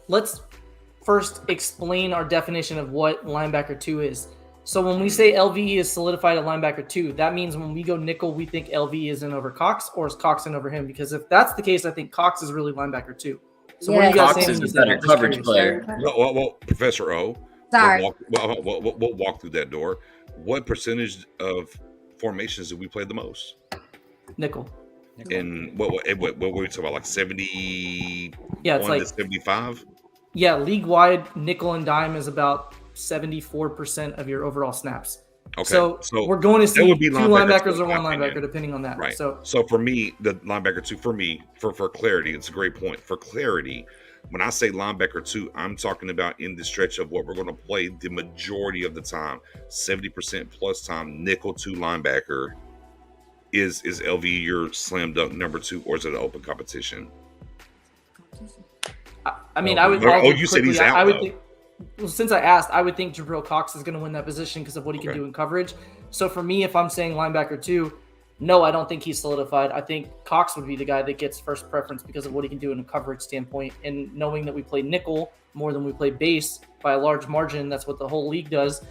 Let's first explain our definition of what linebacker 2 is. So when we say LVE is solidified at linebacker 2, that means when we go nickel, we think LVE is in over Cox, or is Cox in over him? Because if that's the case, I think Cox is really linebacker 2. So what are you guys Cox saying? is a better coverage player. Well, Professor O. Sorry. We'll walk through that door. What percentage of formations do we play the most? Nickel. And what were we talking about? Like 70? Yeah, it's like 75. Yeah, league wide, nickel and dime is about 74% of your overall snaps. Okay, so we're going to see 2 linebackers or 1 linebacker, opinion. depending on that. Right. So for me, the linebacker 2, for clarity, it's a great point. For clarity, when I say linebacker 2, I'm talking about in the stretch of what we're going to play the majority of the time, 70% plus time, nickel 2 linebacker. Is LV your slam dunk number 2, or is it an open competition? I mean, I would. You said he's out. I would think. Well, since I asked, I would think Jabril Cox is going to win that position because of what he can do in coverage. So for me, if I'm saying linebacker 2, no, I don't think he's solidified. I think Cox would be the guy that gets first preference because of what he can do in a coverage standpoint. And knowing that we play nickel more than we play base by a large margin, that's what the whole league does.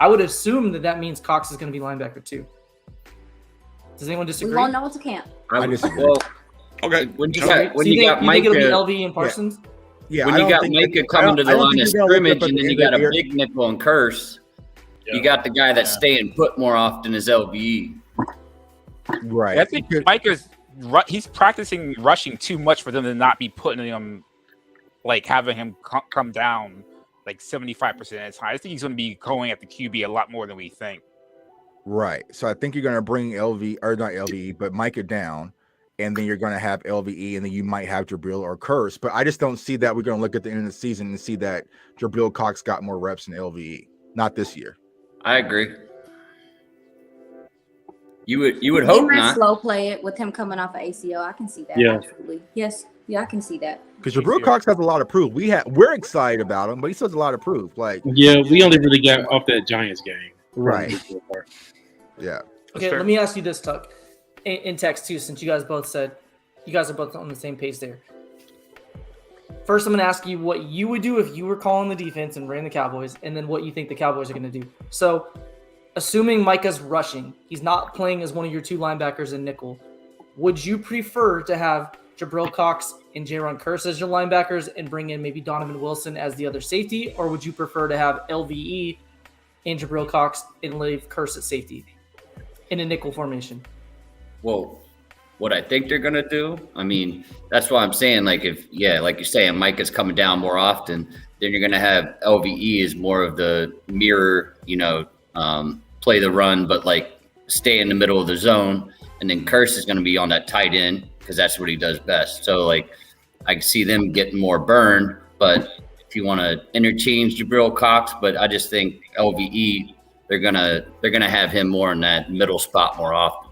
I would assume that means Cox is going to be linebacker 2. Does anyone disagree? We won't know what's a camp. I disagree. Okay. When you got Micah, it'll be LV and Parsons? Yeah, when you got Micah coming to the line of scrimmage, and then you got a big nickel and Curse, you got the guy that's staying put more often as LVE. Right. I think he's practicing rushing too much for them to not be putting him, like having him come down like 75% of the time. I think he's going to be going at the QB a lot more than we think. Right. So I think you're going to bring LV or not LVE, but Micah down, and then you're going to have LVE, and then you might have Jabril or Curse. But I just don't see that. We're going to look at the end of the season and see that Jabril Cox got more reps than LVE. Not this year. I agree. You would He hope might not. slow play it with him coming off of ACL. I can see that. Yeah. Absolutely. Yes. Yeah, I can see that. Because Jabril Cox has a lot of proof. We're excited about him, but he still has a lot of proof. Like, Yeah, we only really got off that Giants game. Right. Yeah. Okay, let me ask you this, Tuck, in text too, since you guys both said you guys are both on the same page there. First, I'm going to ask you what you would do if you were calling the defense and ran the Cowboys, and then what you think the Cowboys are going to do. So, assuming Micah's rushing, he's not playing as one of your two linebackers in nickel, would you prefer to have Jabril Cox and Jaron Curse as your linebackers and bring in maybe Donovan Wilson as the other safety, or would you prefer to have LVE and Jabril Cox and leave Curse at safety in a nickel formation? Well, what I think they're gonna do, I mean, that's why I'm saying, like, like you're saying, Micah's coming down more often, then you're gonna have LVE as more of the mirror, play the run, but like stay in the middle of the zone, and then Curse is gonna be on that tight end because that's what he does best. So like, I can see them getting more burn, but if you want to interchange Jabril Cox, but I just think LVE, they're gonna have him more in that middle spot more often.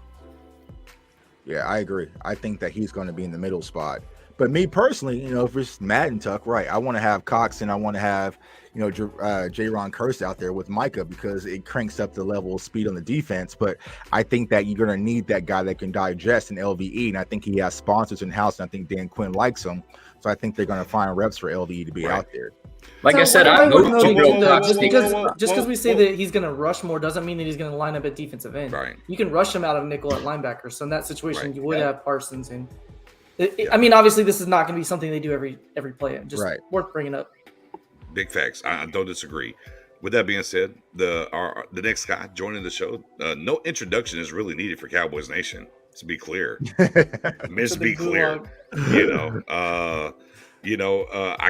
Yeah, I agree. I think that he's going to be in the middle spot. But me personally, if it's Madden Tuck, right, I want to have Cox and I want to have, Jaron Curse out there with Micah because it cranks up the level of speed on the defense. But I think that you're going to need that guy that can digest an LVE. And I think he has sponsors in-house, and I think Dan Quinn likes him. So I think they're going to find reps for LVE to be out there. Like I said, just because we say that he's going to rush more doesn't mean that he's going to line up at defensive end. Right. You can rush him out of nickel at linebacker. So in that situation, you would have Parsons. And I mean, obviously, this is not going to be something they do every play. Just worth bringing up. Big facts. I don't disagree. With that being said, the next guy joining the show, no introduction is really needed for Cowboys Nation. To be clear, to be clear, I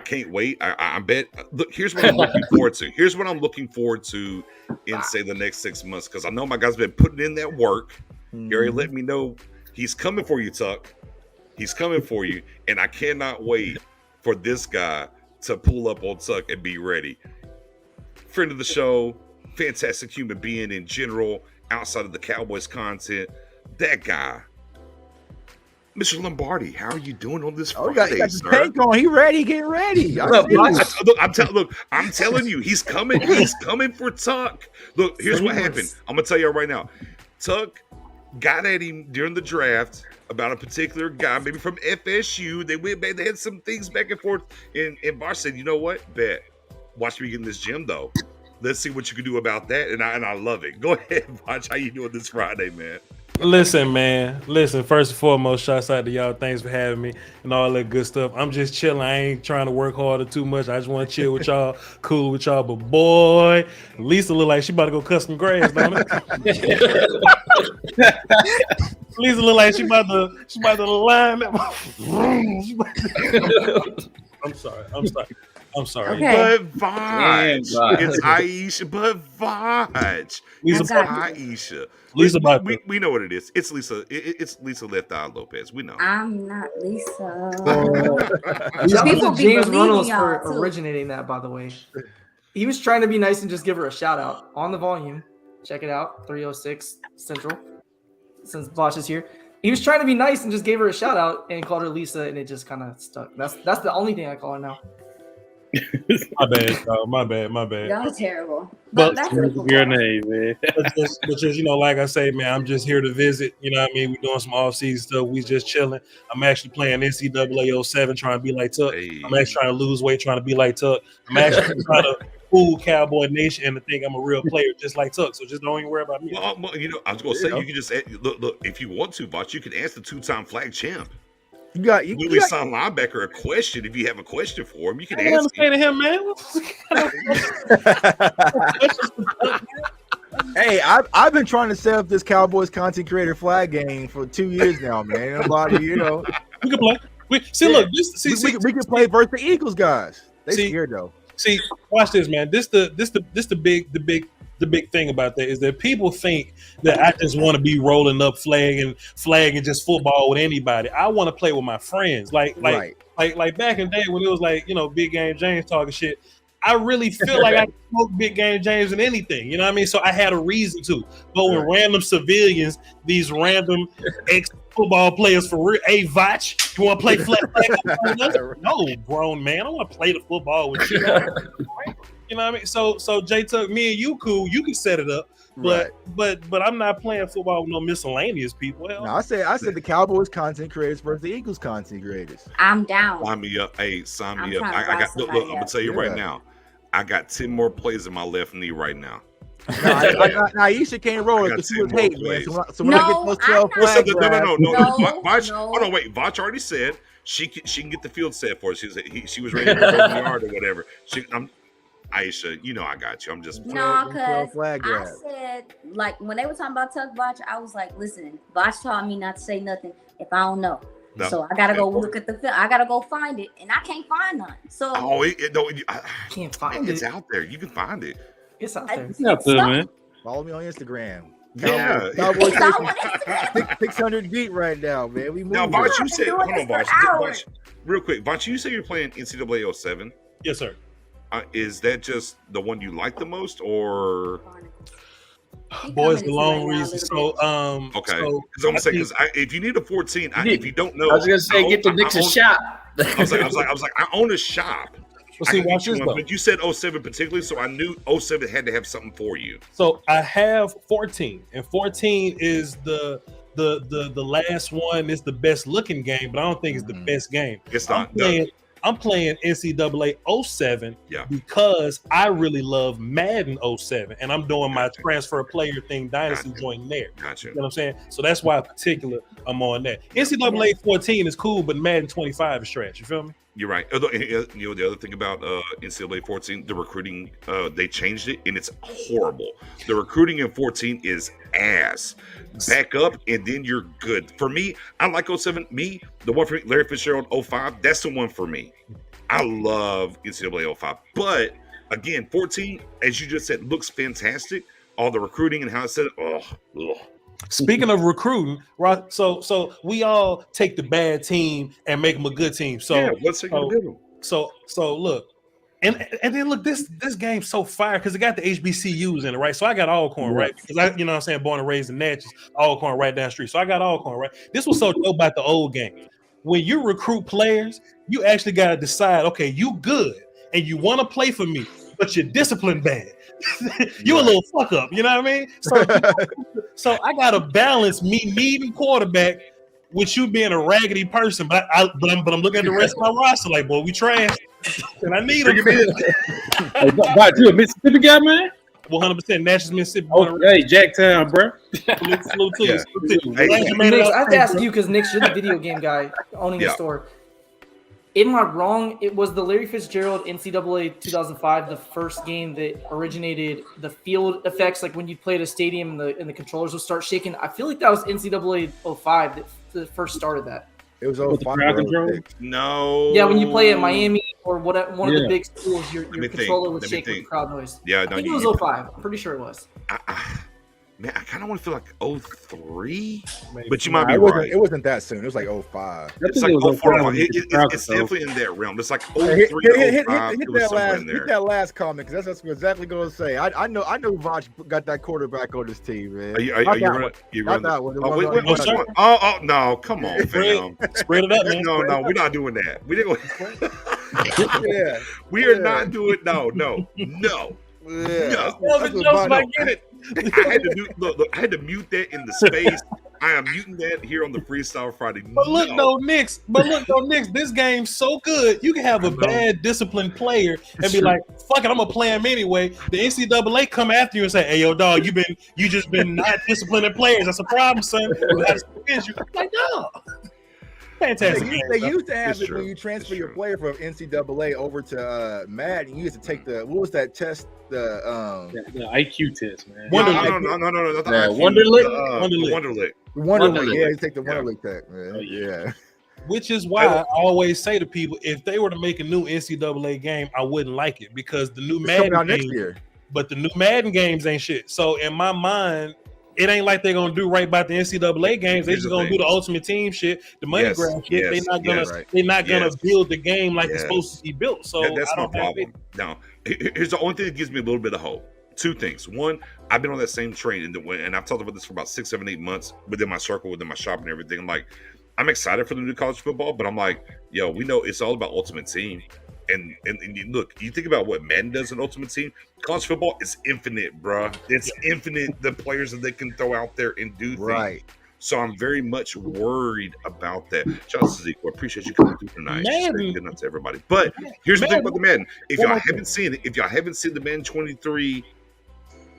can't wait. I bet. Look, here's what I'm looking forward to. Here's what I'm looking forward to in say the next 6 months, because I know my guy's been putting in that work. Gary, let me know he's coming for you, Tuck. He's coming for you, and I cannot wait for this guy to pull up on Tuck and be ready. Friend of the show, fantastic human being in general, outside of the Cowboys content. That guy, Mr. Lombardi, how are you doing on this Friday, he got the sir? tank on. He ready. Get ready. I'm telling you, he's coming. He's coming for Tuck. Look, here's what happened. I'm gonna tell you right now. Tuck got at him during the draft about a particular guy, maybe from FSU. They went back. They had some things back and forth. And Bosh said, "You know what? Bet. Watch me get in this gym, though. Let's see what you can do about that." And I love it. Go ahead, Bosh. How you doing this Friday, man? Listen, man. First and foremost, shouts out to y'all. Thanks for having me and all that good stuff. I'm just chilling. I ain't trying to work hard or too much. I just want to chill with y'all, cool with y'all. But boy, Lisa look like she about to go cut some grass, don't it? Lisa look like she about to line up. I'm sorry. Okay. But Vaj. It's Aisha, but Vaj. It's Aisha. Lisa, we know what it is. It's Lisa. It's Lisa Left Eye Lopez. We know. I'm not Lisa. Shout out to James Reynolds for originating that, by the way. He was trying to be nice and just give her a shout out on the volume. Check it out, 306 Central. Since Bosh is here, he was trying to be nice and just gave her a shout out and called her Lisa, and it just kind of stuck. That's the only thing I call her now. My bad, dog. My bad. That was terrible. But that's your name, man. But just like I say, man, I'm just here to visit. You know what I mean? We're doing some off-season stuff. We just chilling. I'm actually playing NCAA 07, trying to be like Tuck. Hey. I'm actually trying to lose weight, trying to be like Tuck. I'm actually trying to fool Cowboy Nation and to think I'm a real player just like Tuck. So just don't even worry about me. Well, I was gonna say you can just look if you want to, Bosh. You can ask the two-time flag champ. You got some linebacker a question. If you have a question for him, you can ask him. To him, man. Hey, I've been trying to set up this Cowboys content creator flag game for 2 years now, man. Nobody, we can play. We can play versus the Eagles guys. They scared though. See, watch this, man. This the big the big thing about that is that people think that I just want to be rolling up flagging just football with anybody. I want to play with my friends. Like back in the day when it was like, Big Game James talking shit. I really feel like I smoke Big Game James in anything. You know what I mean? So I had a reason to. But when random civilians, these random ex-football players for real, hey, Vach, you want to play flag? No, grown man. I want to play the football with you. You know what I mean? So J-Tuck, me and you cool. You can set it up. But I'm not playing football with no miscellaneous people. No, I said the Cowboys content creators versus the Eagles content creators. I'm down. Sign me up. Hey, sign me up. I'm gonna tell you right now. I got 10 more plays in my left knee right now. Aisha can't roll it because she was hating, man. So when I get those 12 flags, no. Oh no, wait. Vach already said she can get the field set for us. She was ready to go in the yard or whatever. Aisha, I got you. I'm just no, because I said, like, when they were talking about Tuck Vach, I was like, listen, Vach taught me not to say nothing if I don't know. No, so I gotta go look at the film. I gotta go find it, and I can't find none. So I can't find it. It's out there. You can find it. It's out there. It's out there, man. Follow me on Instagram. Yeah, Cowboys 600 deep right now, man. We now, Vach, you said, hold on, Vach, real quick, Vach, you say you're playing NCAA 07. Yes, sir. Is that just the one you like the most, or? Boys, the long reason. So, okay. Because I'm gonna say, because if you need a 14, if you don't know, I was gonna say, get the Knicks a shop. I was like, I own a shop. Well, see, watch this, but you said 07 particularly, so I knew 07 had to have something for you. So I have 14, and 14 is the last one. It's the best looking game, but I don't think it's the best game. It's not. I'm playing NCAA 07 because I really love Madden 07, and I'm doing my transfer player thing, Dynasty joint there. Gotcha. You know what I'm saying? So that's why, in particular, I'm on that. NCAA 14 is cool, but Madden 25 is trash. You feel me? You're right. The other thing about NCAA 14, the recruiting, they changed it, and it's horrible. The recruiting in 14 is ass. Back up, and then you're good. For me, I like 07. The one for Larry Fitzgerald 05, that's the one for me. I love NCAA 05. But, again, 14, as you just said, looks fantastic. All the recruiting and how it's set up. Speaking of recruiting, right? So we all take the bad team and make them a good team. So let's take a good one. So look, and then look, this game's so fire because it got the HBCUs in it, right? So I got Alcorn, right? Because I, you know what I'm saying, born and raised in Natchez, Alcorn right down the street. So I got Alcorn, right? This was so dope about the old game. When you recruit players, you actually got to decide, okay, you good and you want to play for me, but you're disciplined bad. You a little fuck up, you know what I mean? So I gotta balance me needing quarterback with you being a raggedy person, but I'm looking at the rest of my roster like, boy, we trash, and I need him. You a Mississippi guy, man? 100% Natchez, Mississippi. Oh, hey, Jacktown, bro. Salute to you. Nick, I have to ask you because Nick, you're the video game guy owning a store. Am I wrong? It was the Larry Fitzgerald NCAA 2005, the first game that originated the field effects, like when you play at a stadium and the controllers will start shaking. I feel like that was NCAA 05 that first started that. It was 05. No. Yeah, when you play at Miami or one of the big schools, your controller would shake with crowd noise. Yeah, I think it was 05. I'm pretty sure it was. Man, I kind of want to feel like 03, but you might be right. It wasn't that soon. It was like 05. It's like 04. It's definitely in that realm. It's like 03, hit 05. Hit that last comment because that's what I'm exactly going to say. I know Vach got that quarterback on his team, man. Are you running that one? Oh, no. Come on, fam. Spread it up, man. No, we're not doing that. We didn't go. We are not doing No. Yeah, I get it. I had to mute that in the space. I am muting that here on the Freestyle Friday. But look, though, Knicks, this game's so good. You can have a bad disciplined player and be like, "Fuck it, I'm gonna play him anyway." The NCAA come after you and say, "Hey, yo, dog, you just been not disciplining players. That's a problem, son. We have to suspend you." Like, no. Fantastic. They used to have it when you transfer your player from NCAA over to Madden. You used to take what was that test? The IQ test, man. No. Wonderlic. Yeah, you take the Wonderlic test, man. Yeah. Which is why I always say to people, if they were to make a new NCAA game, I wouldn't like it because the new Madden game, but the new Madden games ain't shit. So in my mind, it ain't like they're gonna do right by the NCAA games. They just gonna do the Ultimate Team shit, the money grab shit. They're not gonna build the game like it's supposed to be built. So that's my problem. Now, here's the only thing that gives me a little bit of hope. Two things. One, I've been on that same train, and I've talked about this for about 6, 7, 8 months within my circle, within my shop and everything. I'm like, I'm excited for the new college football, but I'm like, yo, we know it's all about Ultimate Team. And look, you think about what Madden does in Ultimate Team. College football is infinite, bruh. It's infinite. The players that they can throw out there and do things. So I'm very much worried about that. Shout out to Zeke. I appreciate you coming through tonight. Good enough to everybody. But here's the thing about the Madden. If y'all haven't seen the Madden 23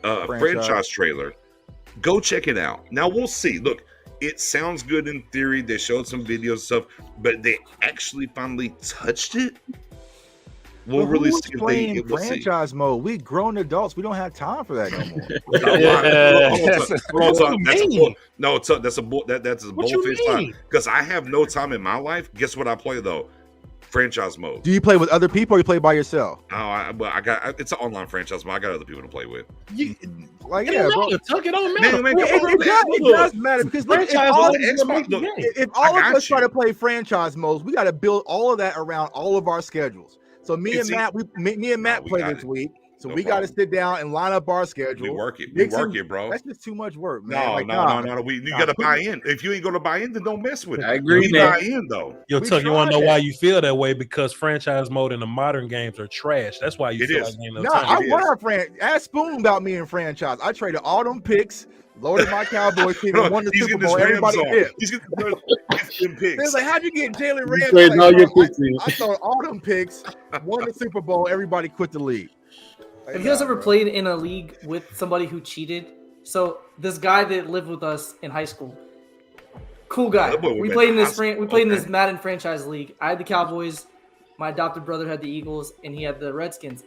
franchise trailer, go check it out. Now we'll see. Look, it sounds good in theory. They showed some videos and stuff, but they actually finally touched it. We'll really see if they franchise mode. We grown adults. We don't have time for that no more. That's a bullfish time. Because I have no time in my life. Guess what I play though? Franchise mode. Do you play with other people or you play by yourself? It's an online franchise mode. I got other people to play with. Bro. It don't matter. It does matter because if all of us try to play franchise modes, we got to build all of that around all of our schedules. So me and Matt play this week. So we got to sit down and line up our schedule. We work it, bro. That's just too much work, man. No. You got to buy in. If you ain't going to buy in, then don't mess with it. I agree, man. Buy in, though. Yo, Tuck, you want to know why you feel that way? Because franchise mode in the modern games are trash. That's why you feel like ain't no time. I want our franchise. Ask Spoon about me and franchise. I traded all them picks, loaded my Cowboys team, and won the Super Bowl. Everybody did. He's getting picks. It's like, how'd you get Jalen Ramsey? I thought all them picks, won the Super Bowl. Everybody quit the league. Have you guys ever played in a league with somebody who cheated? So this guy that lived with us in high school, cool guy. We played in this Madden franchise league. I had the Cowboys, my adopted brother had the Eagles, and he had the Redskins.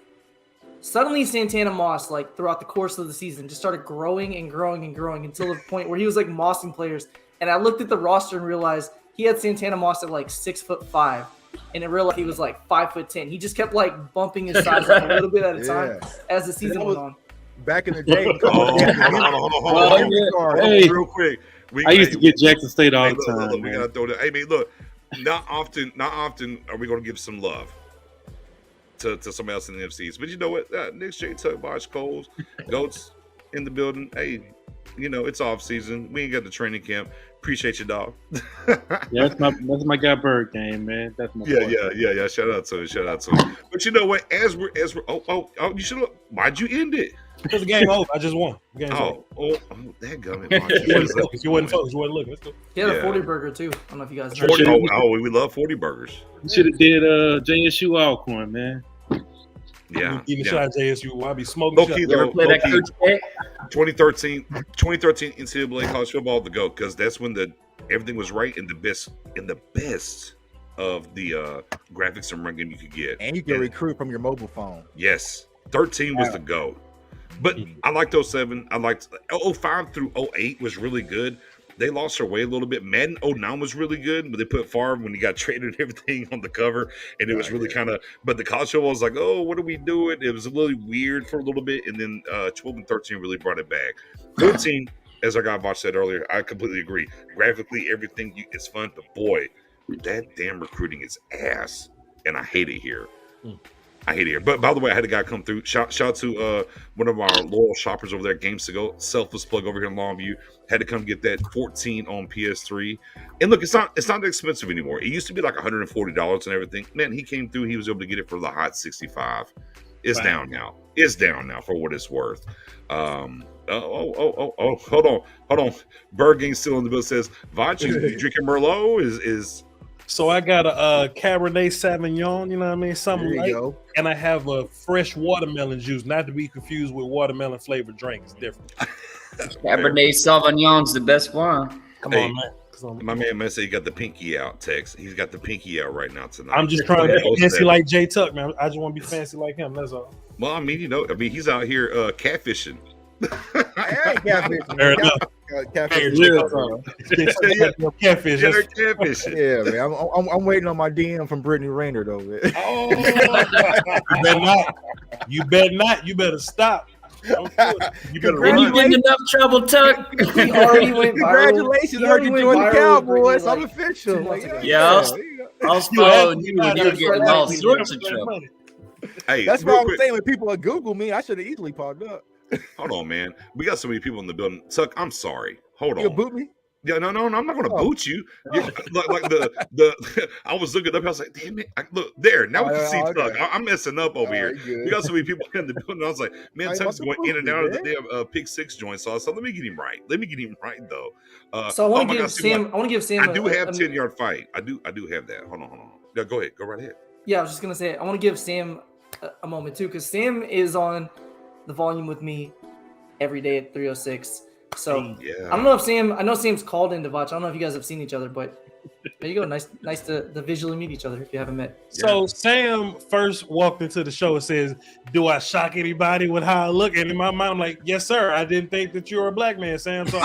Suddenly, Santana Moss, like throughout the course of the season, just started growing and growing and growing until the point where he was like mossing players. And I looked at the roster and realized he had Santana Moss at like 6'5". And in real life, he was like 5'10". He just kept like bumping his size up a little bit at a time as the season went on. Back in the day, real quick. I used to get Jackson State all the time. We gotta throw that. Hey, man, look, not often are we gonna give some love to somebody else in the NFCs. But you know what? Nick J. Tuck, Bosh Coles, Goats in the building. Hey, it's off season. We ain't got the training camp. Appreciate you, dog. That's my guy Bird game, man. That's my boy. Yeah. Shout out to him. But you know what? As we're you should have. Why'd you end it? Because the game over. I just won. That gummit. You wasn't focused. You wasn't looking. Let's go. He had a 40 burger too. I don't know if you guys know. We love 40 burgers. You should have did JSU Alcorn, man. Yeah. Eating shot JSU. I'll be smoking. 2013 NCAA college football, the GOAT, because that's when everything was right in the best of the graphics and run game you could get. And you can recruit from your mobile phone. Yes. 13 was the GOAT. But I liked 07. I liked 05 through 08 was really good. They lost their way a little bit. Madden 09 was really good, but they put Favre when he got traded and everything on the cover, and it was really kind of. But the college football was like, oh, what are we doing? It was a little weird for a little bit, and then 12 and 13 really brought it back. 14, as our guy Vosh said earlier, I completely agree. Graphically, everything is fun, but boy, that damn recruiting is ass, and I hate it here. I hate it here. But by the way, I had a guy come through. Shout to one of our loyal shoppers over there, Games to Go. Selfless plug over here in Longview. Had to come get that 14 on PS3. And look, it's not expensive anymore. It used to be like $140 and everything. Man, he came through. He was able to get it for the hot 65. It's down now. It's down now for what it's worth. Hold on. Berg still in the bill. Says Vach, you drinking Merlot is. So I got a Cabernet Sauvignon, you know what I mean? Something like, and I have a fresh watermelon juice, not to be confused with watermelon flavored drinks. Different. Cabernet Sauvignon's the best one. Come on, man. My man said he got the pinky out, Tex. He's got the pinky out right now tonight. I'm just trying to be fancy like Jay Tuck, man. I just want to be fancy like him. That's all. Well, I mean, he's out here catfishing. I ain't catfishing. Fair enough. Catfish. Yeah, man. I'm waiting on my DM from Brittany Rayner though. Man. You better not. You better stop. You better When you run. get in enough trouble, Tuck. He already went viral. Congratulations, He I heard you already joined the went viral Cowboys. like, I'm official. 2 months ago. Yeah, I was following you when you were getting all sorts of trouble. Hey, That's real why I'm quick, saying when people Google me, I should have easily popped up. hold on, man. We got so many people in the building. Tuck, I'm sorry. Hold You on. boot me? Yeah, no, I'm not gonna Oh. boot you. Like the I was looking up. I was like, damn it! Look there. Now we can see Tuck. I'm messing up over here. We got so many people in the building. I was like, man, Tuck's going in and out of the damn pick six joint. So let me get him right. Let me get him right though. So I want my to God, give see, Sam. I want to give Sam. I do have 10-yard fight. I do have that. Hold on. Yeah, go ahead. Go right ahead. Yeah, I was just gonna say I want to give Sam a moment too, because Sam is on the volume with me every day at 3:06. So Yeah. I don't know if Sam. I know Sam's called in to watch. I don't know if you guys have seen each other, but there you go. Nice to visually meet each other if you haven't met. So Sam first walked into the show and says, "Do I shock anybody with how I look?" And in my mind, I'm like, "Yes, sir. I didn't think that you were a black man, Sam." So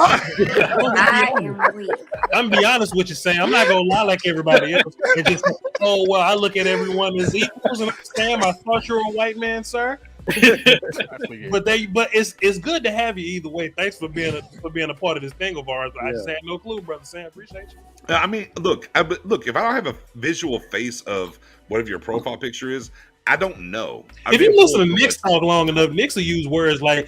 I'm be honest with you, Sam. I'm not gonna lie like everybody else and just, oh well, I look at everyone as equals. And Sam, I thought you were a white man, sir. but it's good to have you either way. Thanks for being a part of this thing of ours. I just had no clue, brother Sam. Appreciate you. I mean, look. If I don't have a visual face of whatever your profile picture is, I don't know. If you listen to Nick's talk long enough, Nick's will use words like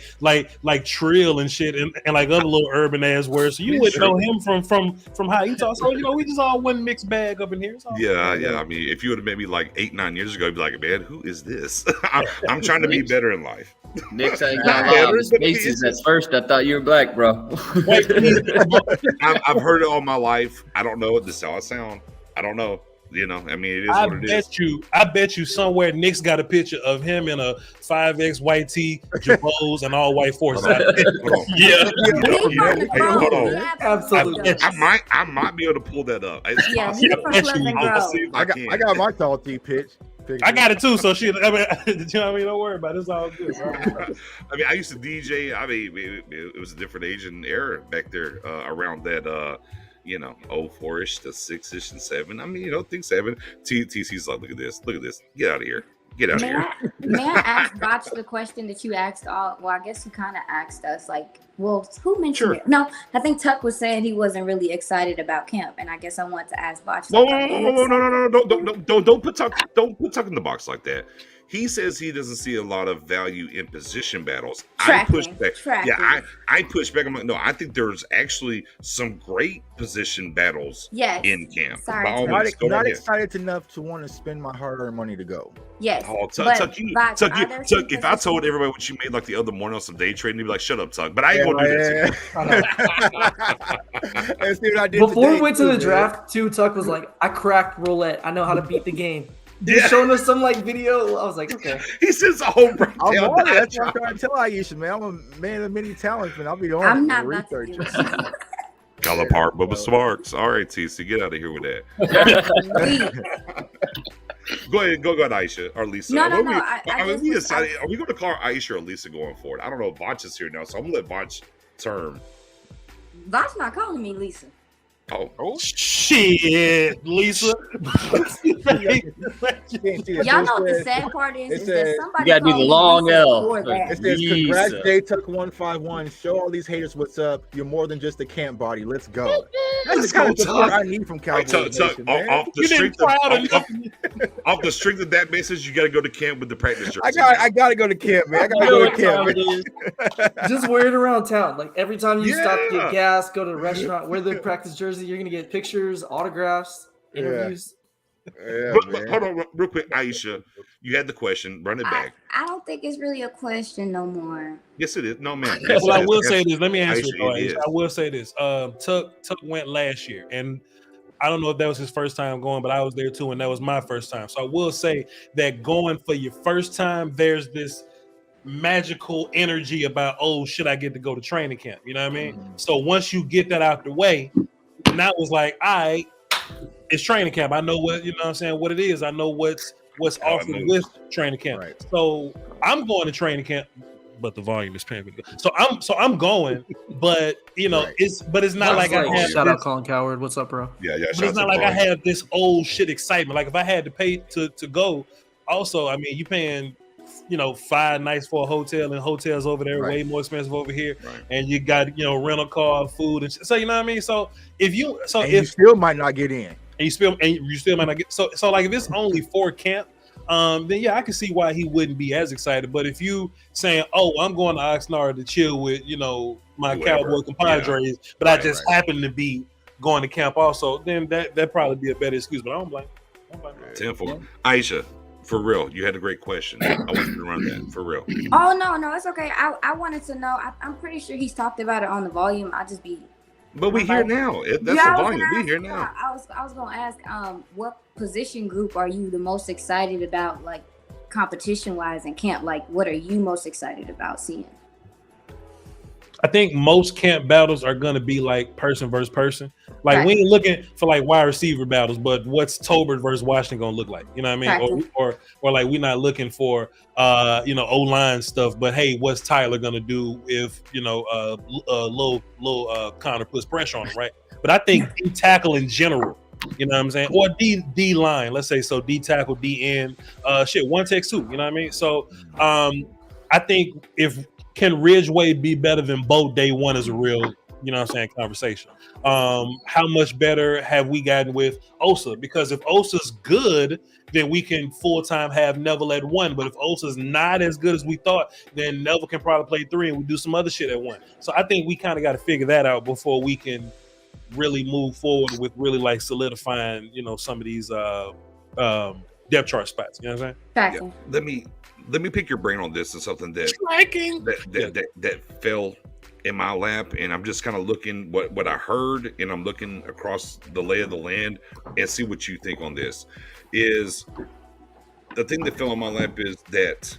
trill and shit and like other little urban ass words. So you wouldn't know him from how he talks. So we just all one mixed bag up in here. Yeah. I mean, if you would have met me like 8-9 years ago, you'd be like, man, who is this? I'm trying to be better in life. Nick's ain't gonna lie. His faces at first, I thought you were black, bro. I've heard it all my life. I don't know. This is how I sound. I don't know. You know, I mean, it is what it is. I bet you somewhere Nick's got a picture of him in a 5X white tee, Jabos, and all white forces. Yeah. Hold on. Absolutely. I might be able to pull that up. I got my tall tee pitch. I got it too. So you know what I mean? Don't worry about it. It's all good. I mean, I used to DJ. I mean, it was a different age and era back there around that. 04-ish to 6-ish and 7. I mean, think 7. TC's like, look at this. Get out of here. Get out of here. May I ask Botch the question that you asked all? Well, I guess you kind of asked us, like, well, who mentioned it? No, I think Tuck was saying he wasn't really excited about camp, and I guess I wanted to ask Botch. No, don't put Tuck in the box like that. He says he doesn't see a lot of value in position battles. I push back. Yeah, I push back. I'm like, no, I think there's actually some great position battles in camp. Not excited enough to want to spend my hard-earned money to go. Yes. Oh, Tuck, if I told everybody what you made like the other morning on some day trading, they'd be like, shut up, Tuck. But I ain't gonna do that. Before we went to the draft, Tuck was like, I cracked roulette. I know how to beat the game. He's showing us some video. I was like, okay. He says a whole breakdown. That's what I'm trying to tell Aisha, man. I'm a man of many talents, man. I'll be doing research. Color Park, Bubba Sparks. All right, TC, get out of here with that. Go ahead, Aisha or Lisa. No. Are we going to call her Aisha or Lisa going forward? I don't know. Vonch is here now, so I'm going to let Vonch term. Vonch not calling me Lisa. Oh shit, Lisa. Y'all know what the sad part is that somebody you gotta do the long L. It says, congrats, JTuck151. Show all these haters what's up. You're more than just a camp body. Let's go. That's the kind of support I need from Cowboys Nation, man. Off the strength of that message, you got to go to camp with the practice jersey. I got to go to camp, man. I got to go to camp. Just wear it around town. Like every time you stop to get gas, go to a restaurant, wear the practice jersey. You're gonna get pictures, autographs, interviews. Hold on, real quick, Aisha. You had the question. Run it back. I don't think it's really a question no more. Yes, it is. No, man. Well, I will say this. Let me answer it. Aisha. I will say this. Tuck went last year, and I don't know if that was his first time going, but I was there too, and that was my first time. So I will say that going for your first time, there's this magical energy about, oh, should I get to go to training camp? You know what I mean? Mm-hmm. So once you get that out the way, now it was like, all right, it's training camp. I know what, what it is. I know what's offered with training camp. Right. So I'm going to training camp, but the volume is paying me. So I'm going, but it's not like I have. Shout out Colin Coward. What's up, bro? Yeah. But it's not like I have this old shit excitement. Like if I had to pay to go, also, I mean, you paying 5 nights for a hotel, and hotels over there way more expensive over here, and you got rental car, food, and so you know what I mean. So if you still might not get in, and you still might not get so like if it's only for camp, then yeah, I can see why he wouldn't be as excited. But if you saying, oh, I'm going to Oxnard to chill with my Cowboy compadres, but I just happen to be going to camp also, then that probably be a better excuse. But I don't blame. 10-4. Aisha, for real, you had a great question. I want you to run that for real. Oh no, it's okay. I wanted to know. I'm pretty sure he's talked about it on the volume. I just be. But we here now. That's the volume. We here now. I was gonna ask, what position group are you the most excited about, like competition wise in camp? Like, what are you most excited about seeing? I think most camp battles are going to be like person versus person. Like we ain't looking for like wide receiver battles, but what's Tolbert versus Washington going to look like? You know what I mean? Or like we're not looking for O-line stuff, but hey, what's Tyler going to do if low Connor puts pressure on him, right? But I think D tackle in general, you know what I'm saying, or D line, let's say, so D tackle, D end, one takes two, you know what I mean? So I think if can Ridgeway be better than Boat day one is a real, conversation. How much better have we gotten with Osa? Because if Osa's good, then we can full-time have Neville at 1. But if Osa's not as good as we thought, then Neville can probably play 3 and we do some other shit at 1. So I think we kind of got to figure that out before we can really move forward with really like solidifying, some of these depth chart spots. You know what I'm saying? Yeah. Let me pick your brain on this and something that fell in my lap, and I'm just kind of looking what I heard, and I'm looking across the lay of the land and see what you think on this. Is the thing that fell in my lap is that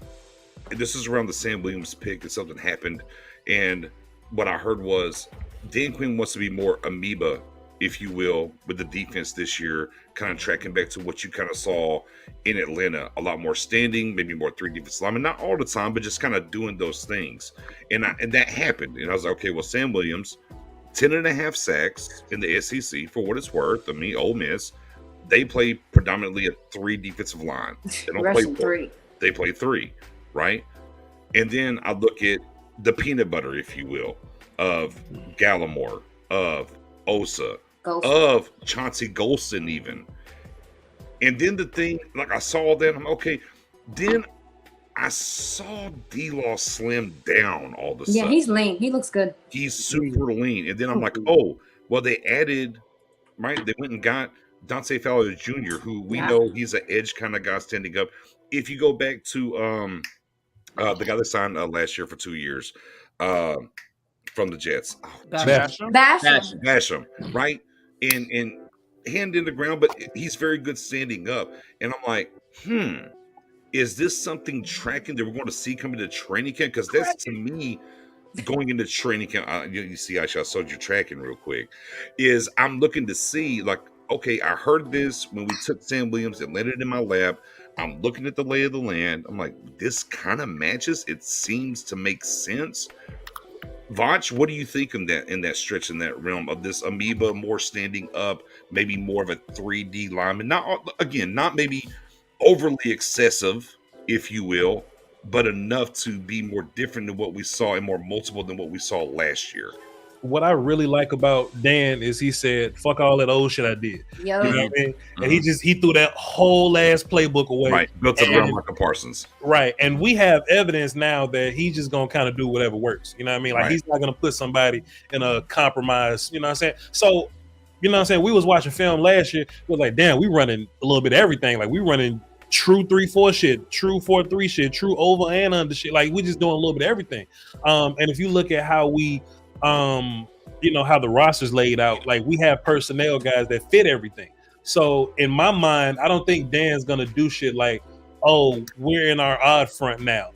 this is around the Sam Williams pick, and something happened, and what I heard was Dan Quinn wants to be more amoeba, if you will, with the defense this year, kind of tracking back to what you kind of saw in Atlanta. A lot more standing, maybe more 3 defensive linemen, not all the time, but just kind of doing those things. And that happened. And I was like, okay, well, Sam Williams, 10.5 sacks in the SEC, for what it's worth. I mean, Ole Miss, they play predominantly a 3 defensive line. They don't play 4. They play 3, right? And then I look at the peanut butter, if you will, of Gallimore, of Osa, of Chauncey Golston even. And then the thing, like I saw that, I'm okay. Then I saw D-Law slim down all of a sudden. Yeah, he's lean. He looks good. He's super lean. And then I'm like, oh, well, they added, right? They went and got Dante Fowler Jr., who we know he's an edge kind of guy standing up. If you go back to the guy that signed last year for 2 years, from the Jets. Basham, right? And hand in the ground, but he's very good standing up. And I'm like, is this something tracking that we're going to see coming to training camp? Because that's, to me, going into training camp, you see, I showed you tracking real quick, is I'm looking to see, like, okay, I heard this when we took Sam Williams and landed in my lap. I'm looking at the lay of the land. I'm like, this kind of matches. It seems to make sense. Vach, what do you think in that stretch, in that realm of this amoeba, more standing up, maybe more of a 3D lineman? Not maybe overly excessive, if you will, but enough to be more different than what we saw and more multiple than what we saw last year. What I really like about Dan is he said, fuck all that old shit I did. Yo. You know what I mean? And he threw that whole ass playbook away. Right. Built it around Michael Parsons. Right. And we have evidence now that he's just going to kind of do whatever works. You know what I mean? Like he's not going to put somebody in a compromise. You know what I'm saying? So, you know what I'm saying? We was watching film last year. We was like, damn, we running a little bit of everything. Like we running true 3-4 shit, true 4-3 shit, true over and under shit. Like we just doing a little bit of everything. And if you look at how we how the roster's laid out, like we have personnel guys that fit everything. So in my mind, I don't think Dan's gonna do shit like, oh, we're in our odd front now,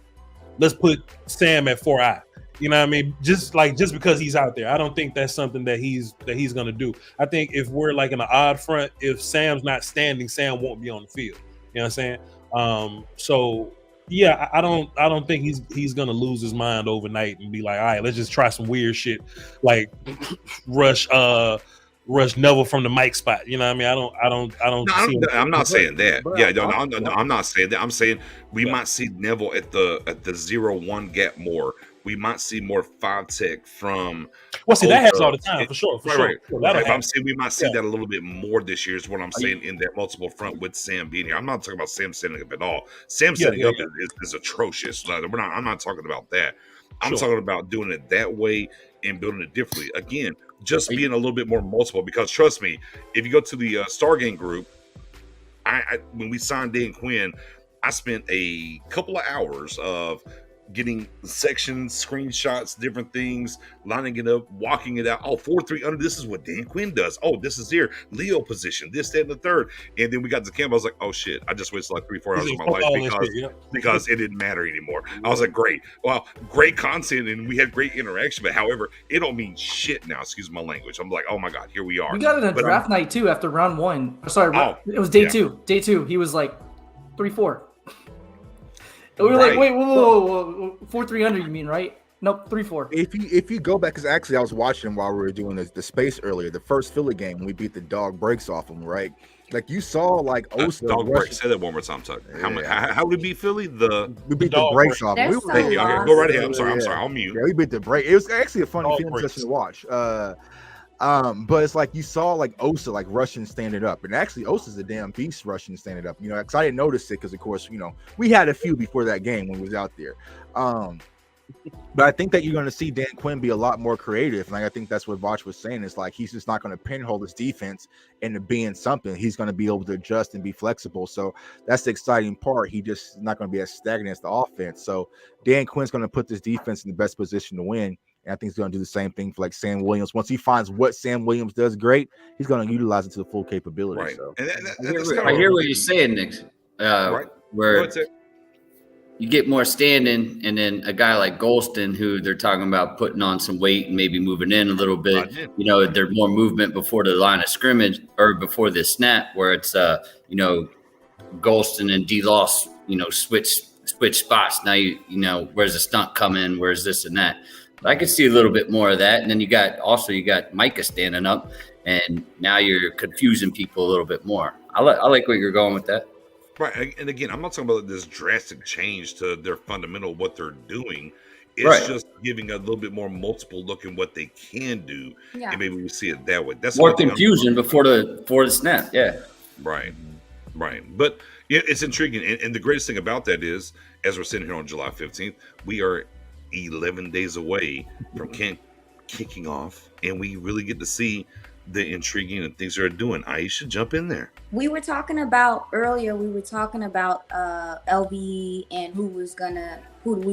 let's put Sam at 4I. You know what I mean? Just because he's out there, I don't think that's something that he's gonna do. I think if we're like in an odd front, if Sam's not standing, Sam won't be on the field. You know what I'm saying? So yeah, I don't think he's gonna lose his mind overnight and be like, all right, let's just try some weird shit, like rush rush Neville from the Mike spot. You know what I mean? I don't No, see I'm not saying that. but Yeah, no, I'm not saying that. I'm saying we might see Neville at the 0-1 gap more. We might see more 5-tech from. Well, see, that happens all the time, for sure. Right. That'll I'm saying we might see Yeah. that a little bit more this year. Is what I'm saying in that multiple front with Sam being here. I'm not talking about Sam setting up at all. Sam setting up is atrocious. I'm not talking about that. I'm talking about doing it that way and building it differently. Again, just being a little bit more multiple. Because trust me, if you go to the Stargame group, I when we signed Dan Quinn, I spent a couple of hours of getting sections, screenshots, different things, lining it up, walking it out. Oh, 4-3 under. This is what Dan Quinn does. Oh, this is here. Leo position. This, that, and the third. And then we got to camp. I was like, oh shit! I just wasted like 3-4 hours of my life because it didn't matter anymore. I was like, great. Well, great content, and we had great interaction. But however, it don't mean shit now. Excuse my language. I'm like, oh my god, here we are. We got it in a draft night too after round 1. Sorry, it was day 2. Day 2. He was like 3-4. We were like, wait, whoa, 4-3 under, you mean, right? Nope, 3-4. If you go back, because actually I was watching while we were doing the space earlier, the first Philly game when we beat the dog breaks off them, right? Like you saw, like Osa. Dog break. Say that one more time, Tuck. How did we beat Philly? We beat the brakes off. Go right ahead. I'm sorry. I'll mute. Yeah, we beat the break. It was actually a funny film session to watch. But it's like you saw like Osa like rushing standing up, and actually Osa's a damn beast rushing standing up. You know, because I didn't notice it because of course we had a few before that game when we was out there. But I think that you're going to see Dan Quinn be a lot more creative, and I think that's what Voch was saying. It's like he's just not going to pinhole his defense into being something. He's going to be able to adjust and be flexible. So that's the exciting part. He just not going to be as stagnant as the offense. So Dan Quinn's going to put this defense in the best position to win. And I think he's going to do the same thing for like Sam Williams. Once he finds what Sam Williams does great, he's going to utilize it to the full capability. Right. So. I hear what you're saying, Nick. Where you get more standing, and then a guy like Golston, who they're talking about putting on some weight and maybe moving in a little bit. There's more movement before the line of scrimmage or before the snap, where it's Golston and D-Loss, switch spots. Now where's the stunt come in? Where's this and that? I could see a little bit more of that. And then you got Micah standing up, and now you're confusing people a little bit more. I like where you're going with that. Right. And again, I'm not talking about this drastic change to their fundamental, what they're doing. It's just giving a little bit more multiple look in what they can do. Yeah. And maybe we see it that way. That's more confusion before the snap. Yeah. Right. But it's intriguing. And the greatest thing about that is, as we're sitting here on July 15th, we are 11 days away from camp kicking off, and we really get to see the intriguing and things they're doing. Aisha, jump in there. We were talking about LB and who we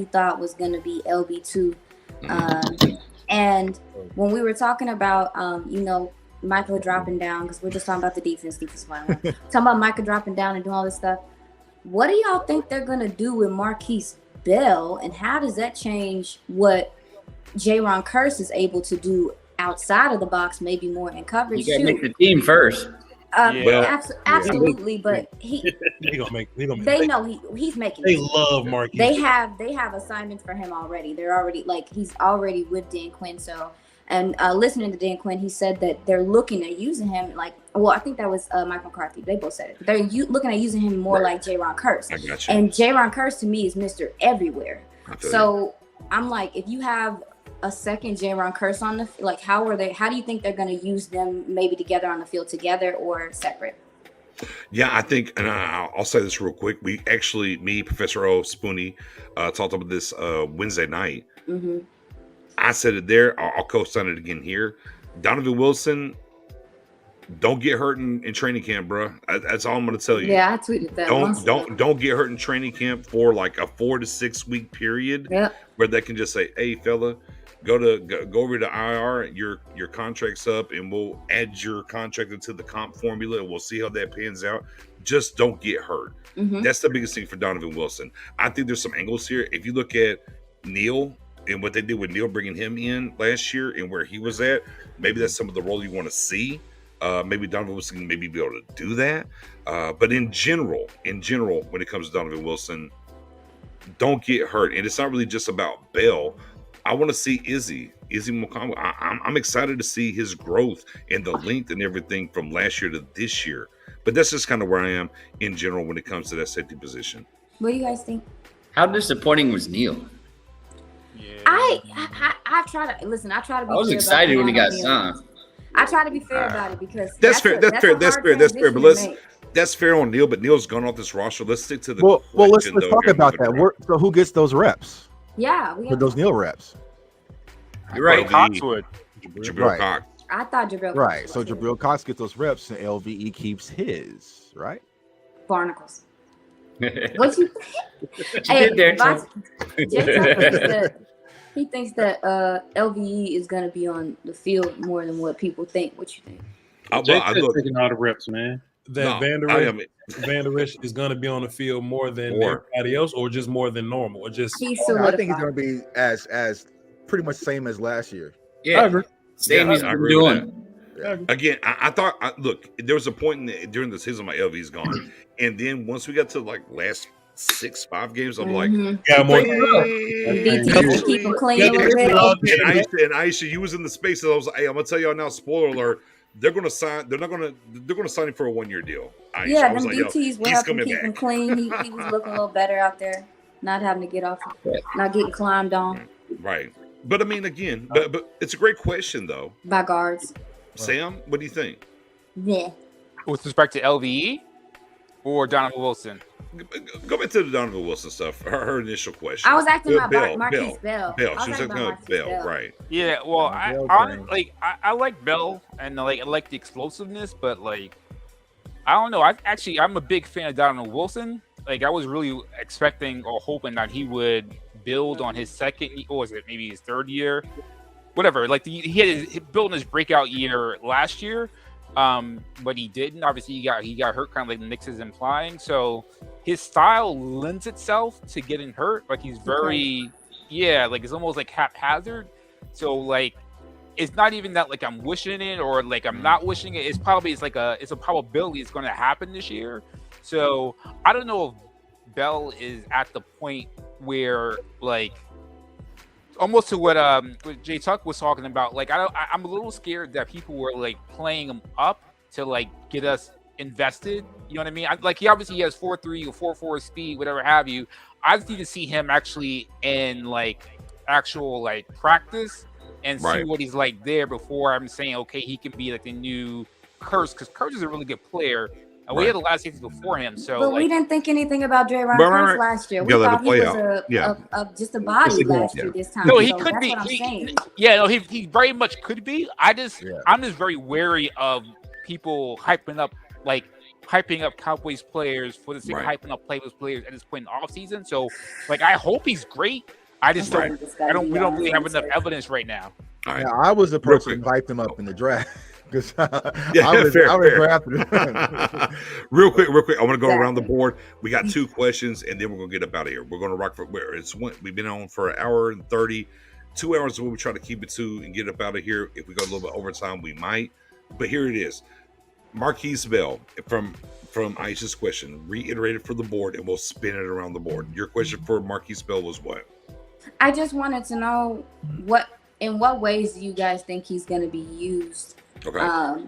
thought was gonna be LB2. And when we were talking about Michael dropping down, because we're just talking about the defense line. Talking about Michael dropping down and doing all this stuff. What do y'all think they're gonna do with Marquise Bell, and how does that change what Jaron Curse is able to do outside of the box, maybe more in coverage? You gotta make the team first. Absolutely, but he's making. They love Marquise. They have assignments for him already. They're already he's already with Dan Quinn. So, and listening to Dan Quinn, he said that they're looking at using him I think that was Mike McCarthy. They both said it. They're looking at using him more like Jaron Curse. I got you. And Jaron Curse to me is Mr. Everywhere. So I'm like, if you have a second Jaron Curse on the how do you think they're going to use them, maybe together on the field together or separate? Yeah, I think, and I'll say this real quick. We actually, me, Professor O, Spoonie, talked about this Wednesday night. Mm-hmm. I said it there. I'll co-sign it again here. Donovan Wilson, don't get hurt in training camp, bro. That's all I'm going to tell you. Yeah, I tweeted that. Don't get hurt in training camp for like a 4 to 6 week period. Yep. Where they can just say, "Hey, fella, go over to IR. Your contract's up, and we'll add your contract into the comp formula, and we'll see how that pans out. Just don't get hurt." Mm-hmm. That's the biggest thing for Donovan Wilson. I think there's some angles here. If you look at Neal and what they did with Neal bringing him in last year and where he was at, maybe that's some of the role you want to see. Maybe Donovan Wilson can maybe be able to do that. But in general, when it comes to Donovan Wilson, don't get hurt. And it's not really just about Bell. I want to see Izzy Mukambu. I'm excited to see his growth and the length and everything from last year to this year. But that's just kind of where I am in general when it comes to that safety position. What do you guys think? How disappointing was Neil? I try to listen. I try to be. I was fair excited about when he got Neil. signed. I try to be fair about it because That's fair. That's fair. But that's fair on Neil. But Neil's gone off this roster. Let's stick to the. Well, let's question, though, talk here. about that. So who gets those reps? Yeah, we With those Neil reps. You're right. Coxwood. Jabril Right. Cox. I thought Jabril. Right. So Jabril Cox gets those reps, and LVE keeps his. Right. Barnacles. What you think? You did there, Box- Tim. Jay he thinks that LVE is going to be on the field more than what people think. What you think? Jay taking all the reps, man. That Van Der Esch is going to be on the field more than everybody else, or just more than normal, or just. He's I think he's going to be as pretty much same as last year. Yeah, I agree. Same as I been agree with doing. that. Again, I thought. Look, there was a point during the season my LV's gone, and then once we got to like last 6-5 games, I'm like, Yeah, more. BT keep him clean. And Aisha, you was in the space that I was like, hey, I'm gonna tell y'all now, spoiler alert, they're gonna sign him for a 1-year deal. Aisha. Yeah, I was them like, yo, DTs will he's help him coming keep him back. clean. He was looking a little better out there, not having to get off, not getting climbed on Right. But I mean, again, but it's a great question though. by guards. Sam, what do you think? Yeah. With respect to LVE or Donovan Wilson? Go back to the Donovan Wilson stuff. Her initial question. I was acting about Bell. Marquise Bell. I She was was talking acting about Bell, right? Yeah, well, I like Bell and I like the explosiveness, but like I don't know. I'm a big fan of Donovan Wilson. Like I was really expecting or hoping that he would build on his second, or was it maybe his third year, whatever. Like he had built his breakout year last year, but he didn't. Obviously, he got hurt, kind of like the Knicks is implying. So his style lends itself to getting hurt. Like he's very, like it's almost like haphazard. So like it's not even that like I'm wishing it or like I'm not wishing it. It's a probability it's going to happen this year. So I don't know if Bell is at the point where like almost to what Jay Tuck was talking about. Like I'm a little scared that people were like playing him up to like get us invested. You know what I mean? Like he obviously has 4.3 or 4.4 speed, whatever have you. I just need to see him actually in like actual like practice and see what he's like there before I'm saying okay he can be like the new Kurtz, because Kurtz is a really good player. And we had the last safety before him, so but we didn't think anything about J-Ron Kurtz last year. We thought he was just a body last year. This time, no, he so could that's be. What I'm saying. He very much could be. I'm just very wary of people hyping up Cowboys players for the sake of hyping up players at this point in the offseason. So, like, I hope he's great. I just don't. We don't really have enough evidence right now. Right. Now, I was the person who hyped him up in the draft. Because I was drafted. Real quick. I want to go around the board. We got 2 questions, and then we're gonna get up out of here. We're gonna rock for where we've been on for 1 hour and 30. 2 hours is what we try to keep it to and get up out of here. If we go a little bit overtime, we might. But here it is. Marquise Bell from Aisha's question, reiterated for the board, and we'll spin it around the board. Your question for Marquise Bell was what? I just wanted to know in what ways do you guys think he's going to be used? Okay.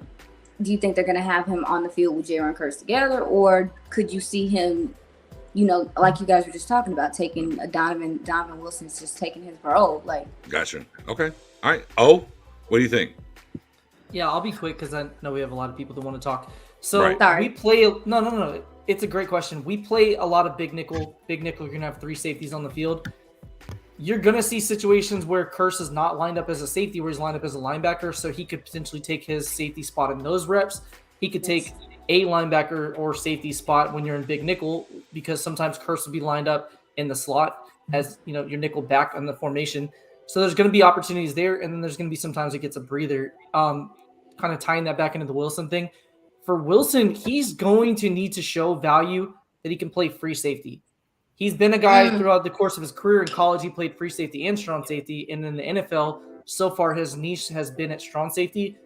Do you think they're going to have him on the field with J-Ron Kurtz together, or could you see him, like you guys were just talking about, taking a Donovan Wilson's just taking his role? Like, Gotcha. Okay. All right. Oh, what do you think? Yeah, I'll be quick because I know we have a lot of people that want to talk. So we play. No. It's a great question. We play a lot of big nickel. Big nickel. You're gonna have 3 safeties on the field. You're gonna see situations where Kurtz is not lined up as a safety, where he's lined up as a linebacker. So he could potentially take his safety spot in those reps. He could take a linebacker or safety spot when you're in big nickel, because sometimes Kurtz will be lined up in the slot as your nickel back on the formation. So there's going to be opportunities there, and then there's going to be sometimes it gets a breather. Kind of tying that back into the Wilson thing. For Wilson, he's going to need to show value that he can play free safety. He's been a guy throughout the course of his career. In college, he played free safety and strong safety. And in the NFL, so far, his niche has been at strong safety.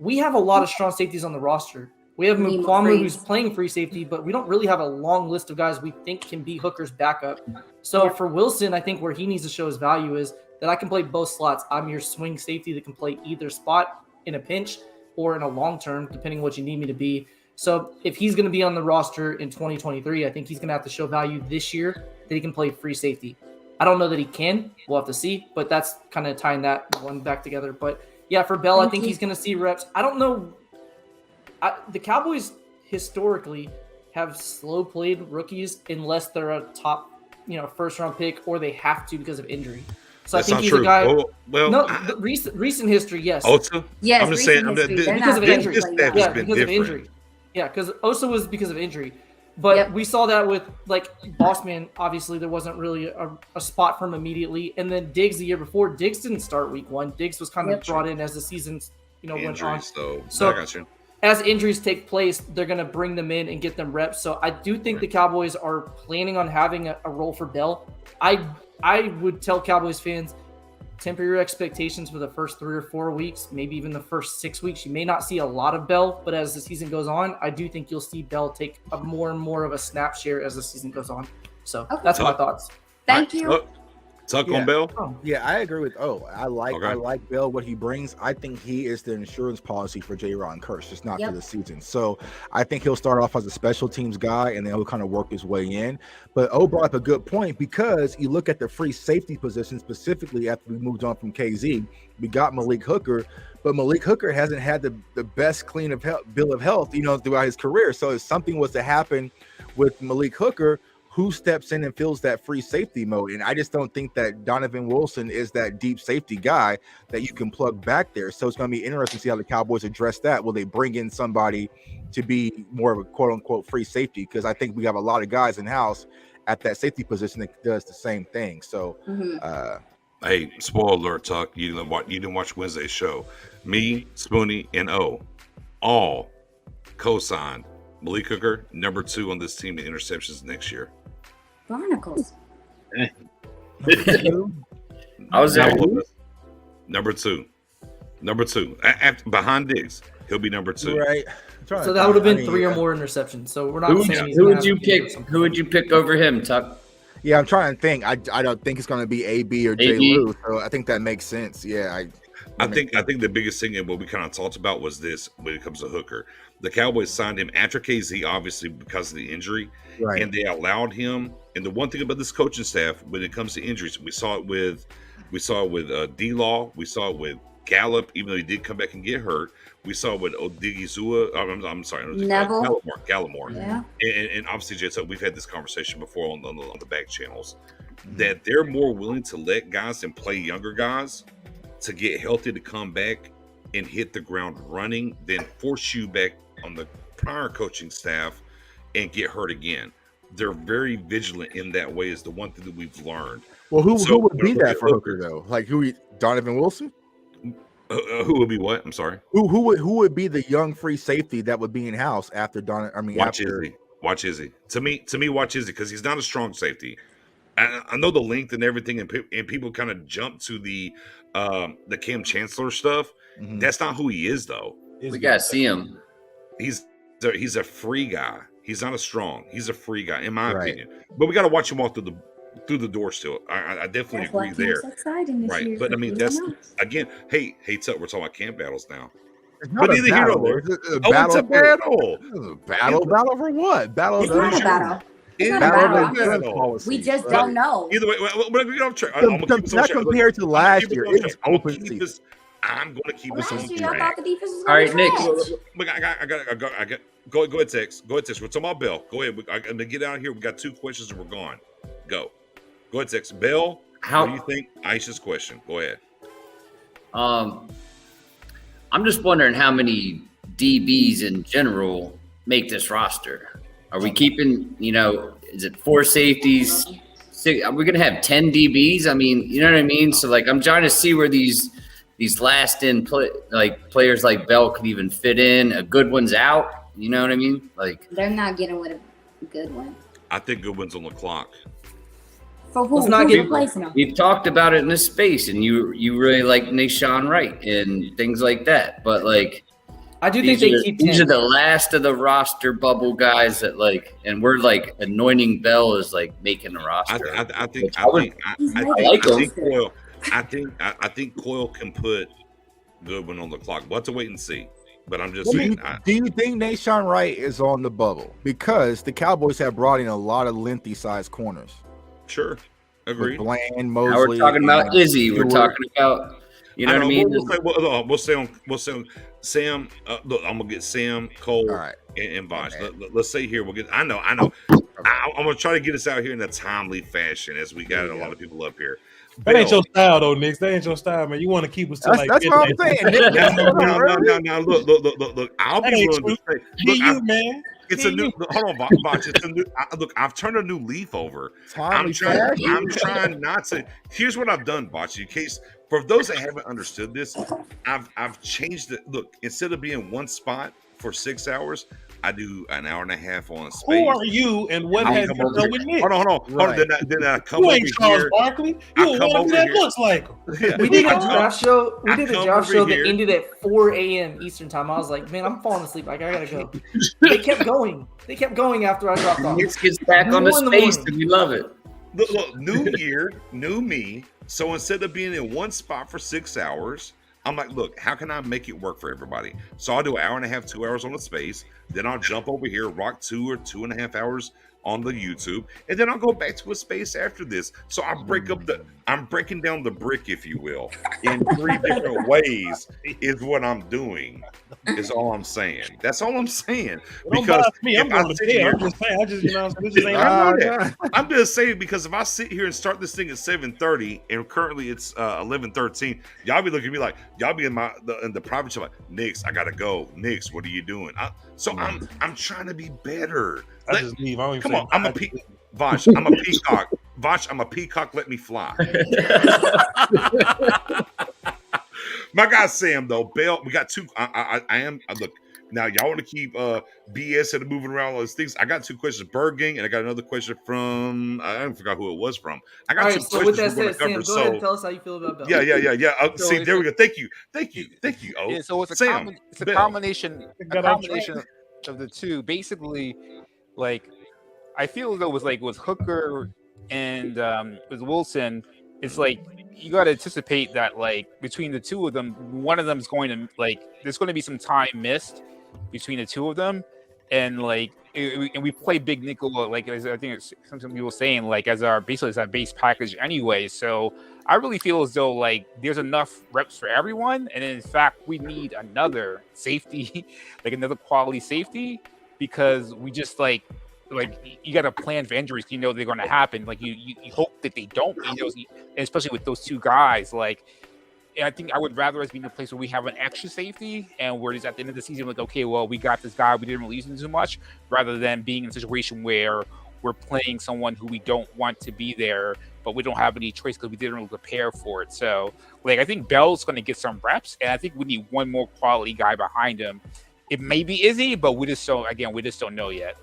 We have a lot of strong safeties on the roster. We have Mukwamu, who's playing free safety, but we don't really have a long list of guys we think can be Hooker's backup. So for Wilson, I think where he needs to show his value is that I can play both slots. I'm your swing safety that can play either spot in a pinch or in a long term, depending on what you need me to be. So if he's going to be on the roster in 2023, I think he's going to have to show value this year that he can play free safety. I don't know that he can. We'll have to see, but that's kind of tying that one back together. But yeah, for Bell, I think he's going to see reps. I don't know. The Cowboys historically have slow played rookies unless they're a top, first round pick, or they have to because of injury. So That's I think not he's true. a guy. No, recent history, yes. Osa? Yes, I'm just saying. Because of injury. This staff has been because of different. injury. Yeah, because Osa was because of injury. But we saw that with, like, Bossman. Obviously, there wasn't really a spot for him immediately. And then Diggs the year before, Diggs didn't start week 1. Diggs was kind of brought in as the season, went on. So I got you. As injuries take place, they're going to bring them in and get them reps. So I do think the Cowboys are planning on having a role for Bell. I would tell Cowboys fans, temper your expectations for the first 3 or 4 weeks, maybe even the first 6 weeks. You may not see a lot of Bell, but as the season goes on, I do think you'll see Bell take a more and more of a snap share as the season goes on. So that's my thoughts. Thank you. Tuck on Bell. Yeah, I agree with. I like Bell, what he brings. I think he is the insurance policy for J-Ron Curse, just not for the season. So I think he'll start off as a special teams guy, and then he'll kind of work his way in. But brought up a good point, because you look at the free safety position specifically after we moved on from KZ. We got Malik Hooker, but Malik Hooker hasn't had the best bill of health, throughout his career. So if something was to happen with Malik Hooker, who steps in and fills that free safety mode? And I just don't think that Donovan Wilson is that deep safety guy that you can plug back there. So it's going to be interesting to see how the Cowboys address that. Will they bring in somebody to be more of a quote unquote free safety? Because I think we have a lot of guys in house at that safety position that does the same thing. So, hey, spoiler alert, Tuck. You didn't watch Wednesday's show. Me, Spoonie, and O all co-signed Malik Hooker, number 2 on this team in interceptions next year. Barnacles. I was there. Number two. Behind Diggs, he'll be number 2. Right. So that would have been 3 or more interceptions. So we're not saying who would you pick? Who would you pick over him, Tuck? Yeah, I'm trying to think. I don't think it's going to be AB or J. Lou. So I think that makes sense. Yeah, I think the biggest thing and what we kind of talked about was this when it comes to Hooker. The Cowboys signed him after KZ, obviously because of the injury, right? And they allowed him. And the one thing about this coaching staff, when it comes to injuries, we saw it with D-Law, we saw it with Gallup, even though he did come back and get hurt. We saw it with Odigizua. I'm sorry, Gallimore. Yeah. And obviously, Jay, we've had this conversation before on the back channels, that they're more willing to let guys and play younger guys to get healthy to come back and hit the ground running than force you back on the prior coaching staff and get hurt again. They're very vigilant in that way, is the one thing that we've learned. Well, who would be that for Hooker though? Like Donovan Wilson? Who would be what? I'm sorry. Who would be the young free safety that would be in house after Donovan? Watch Izzy. To me, watch Izzy, because he's not a strong safety. I know the length and everything, and people kind of jump to the Cam Chancellor stuff. Mm-hmm. That's not who he is, though. We gotta see him. He's a free guy. He's not a strong. He's a free guy, in my opinion. But we got to watch him walk through the door still. I definitely agree there. Right, year. But I mean, that's again. Hey, Tuck, we're talking about camp battles now. It's not a battle. It's a battle. Battle for what? Battle. It's not a battle. It's not a battle. We just don't know. Either way, not compared to last year. It's open season. I'm going to keep this on track. All right, Nick. I got. Go ahead, Tex. We're talking about Bell. Go ahead. I'm going to get out of here. We got 2 questions and we're gone. Go ahead, Tex. Bell, what do you think? Aisha's question. Go ahead. I'm just wondering how many DBs in general make this roster. Are we keeping, is it 4 safeties? 6, are we going to have 10 DBs? I mean, you know what I mean? So, I'm trying to see where these last-in players like Bell could even fit in. A good one's out. You know what I mean? They're not getting with a good one. I think good one's on the clock. For who? Who's replacing them? We've talked about it in this space, and you really like Nashawn Wright and things like that. But I do think these are the last of the roster bubble guys that and we're anointing Bell as making the roster. I think I think Coyle can put Goodwin on the clock. We'll have to wait and see. But I'm just saying. Do you think Nashawn Wright is on the bubble? Because the Cowboys have brought in a lot of lengthy sized corners. Sure. Agreed. Bland, Now Mosley. we're talking about Izzy. We're talking about, you know what I mean? We'll say on Sam. Look, I'm gonna get Sam, Cole, and Vosh. Let's say here we'll get. I know. I'm gonna try to get us out here in a timely fashion as we got a lot of people up here. That ain't your style, though, Nick. That ain't your style, man. You want to keep us to that's what I'm saying. No, look. I'll be willing to say, look, man. It's a new. Hold on, Vosh. It's a new. Look, I've turned a new leaf over. I'm trying not to. Here's what I've done, Vosh. In case for those that haven't understood this, I've changed it. Look, instead of being one spot for 6 hours, I do an hour and a half on space. Who are you and what has you done with Nick? Hold on. Then I come you over ain't Charles here. Barkley. You a woman that looks like him. Yeah. We did a draft show. We did a draft show here. that ended at 4 a.m. Eastern time. I was like, man, I'm falling asleep. Like, I gotta go. They kept going. They kept going after I dropped off. Nick gets back on the space, and we love it. Look, new year, new me. So instead of being in one spot for 6 hours, I'm like, look, how can I make it work for everybody? So I'll do an hour and a half, 2 hours on the space. Then I'll jump over here, rock 2 or 2.5 hours on the YouTube, and then I'll go back to a space after this. So I'm breaking down the brick, if you will, in 3 different ways is what I'm doing. Is all I'm saying. That's all I'm saying. Because I'm just saying. I'm just saying because if I sit here and start this thing at 7:30 and currently it's 11:13, y'all be looking at me like y'all be in the private chat like, Nix, I gotta go. Nix, what are you doing? I'm trying to be better. I just leave. Come on, I'm a Vosh, I'm a peacock. Vosh, I'm a peacock. Let me fly. My guy Sam though, Bell. We got 2. Look now. Y'all want to keep BS and moving around all these things. I got 2 questions, Berging, and I got another question from I forgot who it was from. I got 2 questions. With that said, Sam, go ahead and tell us how you feel about Bell. Yeah. See, there we go. Thank you. Oh, yeah, so it's a Sam, combination of the two. Basically, like I feel as though it was Hooker and with Wilson. It's like you got to anticipate that like between the two of them, one of them is going to there's going to be some time missed between the two of them, and and we play big nickel as I think it's some people saying as our base package anyway. So I really feel as though there's enough reps for everyone, and in fact we need another safety, another quality safety, because we just you got to plan for injuries. You know they're going to happen. You hope that they don't. Especially with those 2 guys. I think I would rather us be in a place where we have an extra safety, and we're just at the end of the season okay, well, we got this guy, we didn't really use him too much, rather than being in a situation where we're playing someone who we don't want to be there, but we don't have any choice because we didn't really prepare for it. So, I think Bell's going to get some reps, and I think we need one more quality guy behind him. It may be Izzy, but we just don't know yet.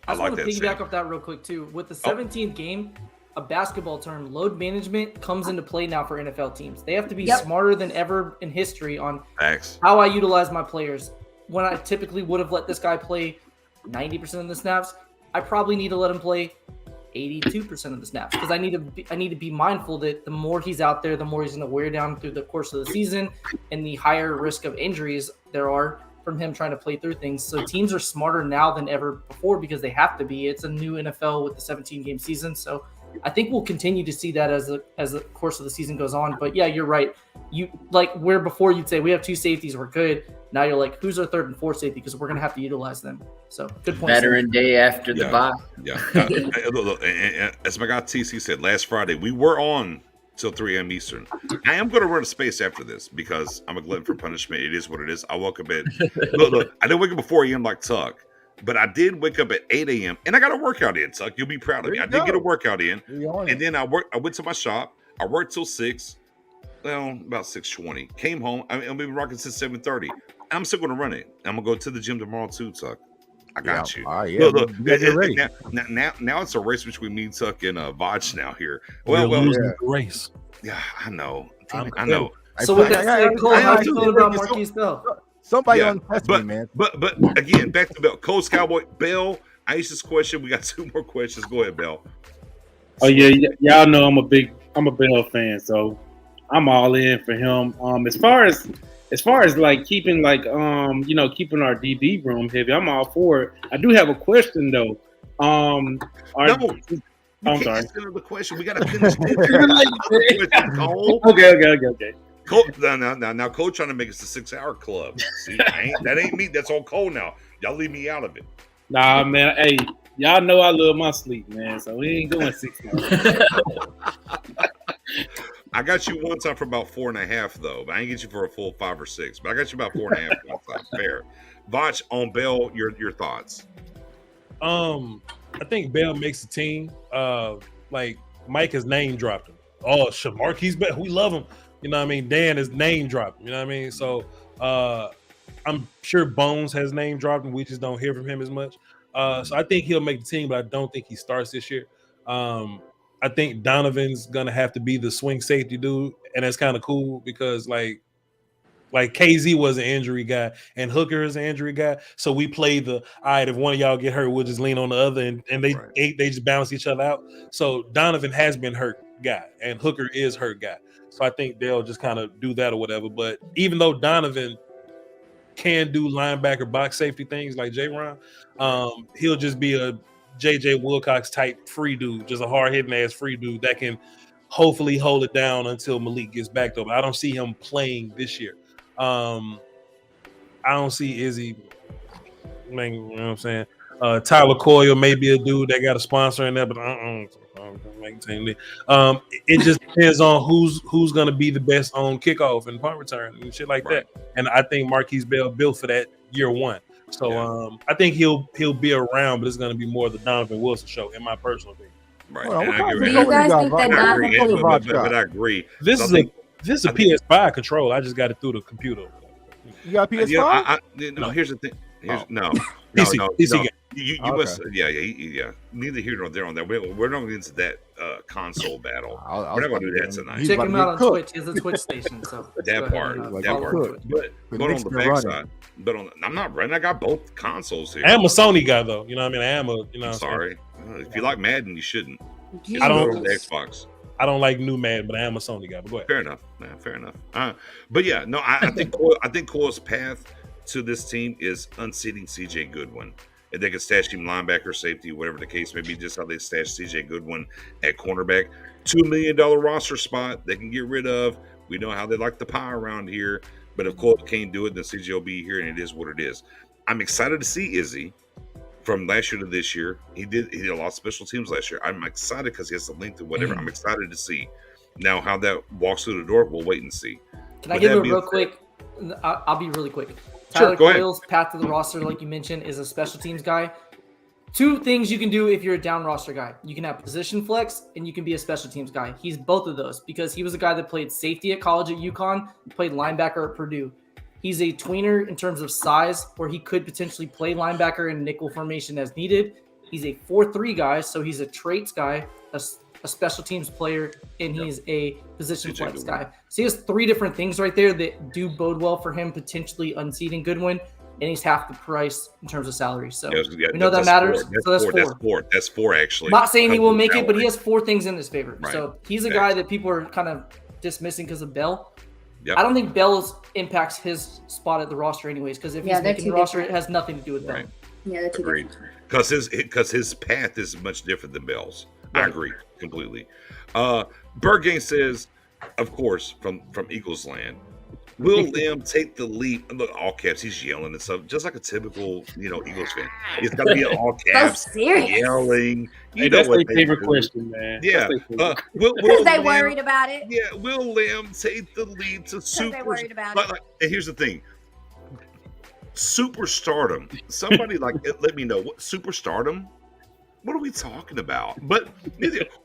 I just want to piggyback off that real quick too. With the 17th game, a basketball term, load management comes into play now for NFL teams. They have to be smarter than ever in history on how I utilize my players. When I typically would have let this guy play 90% of the snaps, I probably need to let him play 82% of the snaps, because I need to be mindful that the more he's out there, the more he's going to wear down through the course of the season, and the higher risk of injuries there are from him trying to play through things. So teams are smarter now than ever before because they have to be. It's a new NFL with the 17-game season. So I think we'll continue to see that as the course of the season goes on. But yeah, you're right. You where before you'd say we have 2 safeties, we're good. Now you're like, who's our 3rd and 4th safety? Because we're going to have to utilize them. So good point. Veteran day after the bye. Yeah. Look, as my guy TC said last Friday, we were on till 3 a.m. Eastern. I am going to run a space after this because I'm a glutton for punishment. It is what it is. I woke up at look. I didn't wake up at 4 a.m. like Tuck, but I did wake up at 8 a.m. and I got a workout in. Tuck, you'll be proud of me. I did get a workout in, and then I went to my shop. I worked till 6. Well, about 6:20. Came home. I've been rocking since 7:30. I'm still going to run it. I'm going to go to the gym tomorrow too, Tuck. I got you. Look, now it's a race between me, Tuck, and Vaj now here. Well, the race. Yeah, I know. I know. So with that said, Cole, how you feeling about Marquise Bell? Somebody untest me, man. But again, back to Bell. Colts, Cowboy, Bell. Aisha's question. We got 2 more questions. Go ahead, Bell. Oh yeah, y'all know I'm a big I'm a Bell fan, so I'm all in for him. As far as like keeping keeping our DB room heavy, I'm all for it. I do have a question though. I'm sorry. Ask another question. We got to finish this. Cole. Okay. Cole, now, Cole trying to make us a 6-hour club. See, that ain't me. That's on Cole now. Y'all leave me out of it. Nah, man. Hey, y'all know I love my sleep, man. So we ain't going 6 hours. I got you one time for about 4.5, though. But I ain't get you for a full 5 or 6. But I got you about 4.5 one time. Fair. Vach, on Bell, your thoughts? I think Bell makes the team. Like Mike has name dropped him. Oh, Shamarquis Bell, we love him. You know what I mean? Dan is name dropped. You know what I mean? So I'm sure Bones has name dropped him. We just don't hear from him as much. So I think he'll make the team, but I don't think he starts this year. I think Donovan's gonna have to be the swing safety dude, and that's kind of cool because like KZ was an injury guy and Hooker is an injury guy. So we play all right, if one of y'all get hurt, we'll just lean on the other and they just balance each other out. So Donovan has been hurt guy and Hooker is hurt guy. So I think they'll just kind of do that or whatever. But even though Donovan can do linebacker box safety things like J-Ron, he'll just be a JJ Wilcox type free dude, just a hard hitting ass free dude that can hopefully hold it down until Malik gets back though. But I don't see him playing this year. I don't see Izzy. You know what I'm saying? Tyler Coyle may be a dude that got a sponsor in there, but it just depends on who's going to be the best on kickoff and punt return and shit like that. And I think Marquise Bell built for that year one. So I think he'll be around, but it's going to be more the Donovan Wilson show, in my personal opinion. Right. Do you guys think that Donovan? But I agree. This is a PS5 control. I just got it through the computer. You got a PS5? No, here's the thing. No. PC. You must, yeah. Neither here nor there on that. We're not getting into that console battle. We're not going to do that tonight. Check him out on Twitch. He has a Twitch station. So that part. But on the backside, I'm not running. I got both consoles here. I am a Sony guy though. You know what I mean? I'm sorry. If you like Madden, you shouldn't. I don't. The Xbox. I don't like new Madden, but I am a Sony guy. But go ahead. Fair enough. Fair enough. But yeah, no, I think Cole's path to this team is unseating CJ Goodwin. And they can stash him linebacker, safety, whatever the case may be, just how they stash CJ Goodwin at cornerback. $2 million roster spot they can get rid of. We know how they like the pie around here. But if Cole can't do it, then CJ will be here, and it is what it is. I'm excited to see Izzy from last year to this year. He did a lot of special teams last year. I'm excited because he has the length of whatever. I'm excited to see. Now how that walks through the door, we'll wait and see. Can I give it real quick? I'll be really quick. Tyler Coyle's path to the roster, like you mentioned, is a special teams guy. Two things you can do if you're a down roster guy. You can have position flex, and you can be a special teams guy. He's both of those because he was a guy that played safety at college at UConn, played linebacker at Purdue. He's a tweener in terms of size, where he could potentially play linebacker in nickel formation as needed. He's a 4-3 guy, so he's a traits guy, a special teams player, and he's a position flex guy. So he has three different things right there that do bode well for him potentially unseating Goodwin, and he's half the price in terms of salary. So we know that matters. So that's four. That's four, actually. Not saying he will make it, but he has four things in his favor. Right. So he's a guy that people are kind of dismissing because of Bell. Yep. I don't think Bell impacts his spot at the roster anyways, because if he's making the roster, it has nothing to do with Bell. Yeah, that's agreed. Because his path is much different than Bell's. Right. I agree completely. Bergane says, of course, from Eagles land, will Lamb take the lead? Look, all caps, he's yelling and stuff, just like a typical, Eagles fan. It's got to be all caps, yelling. That's my favorite question, man. Yeah. Because they worried about it. Yeah, will Lamb take the lead to super? They worried about it. And here's the thing. Superstardom. Somebody let me know what superstardom. What are we talking about? But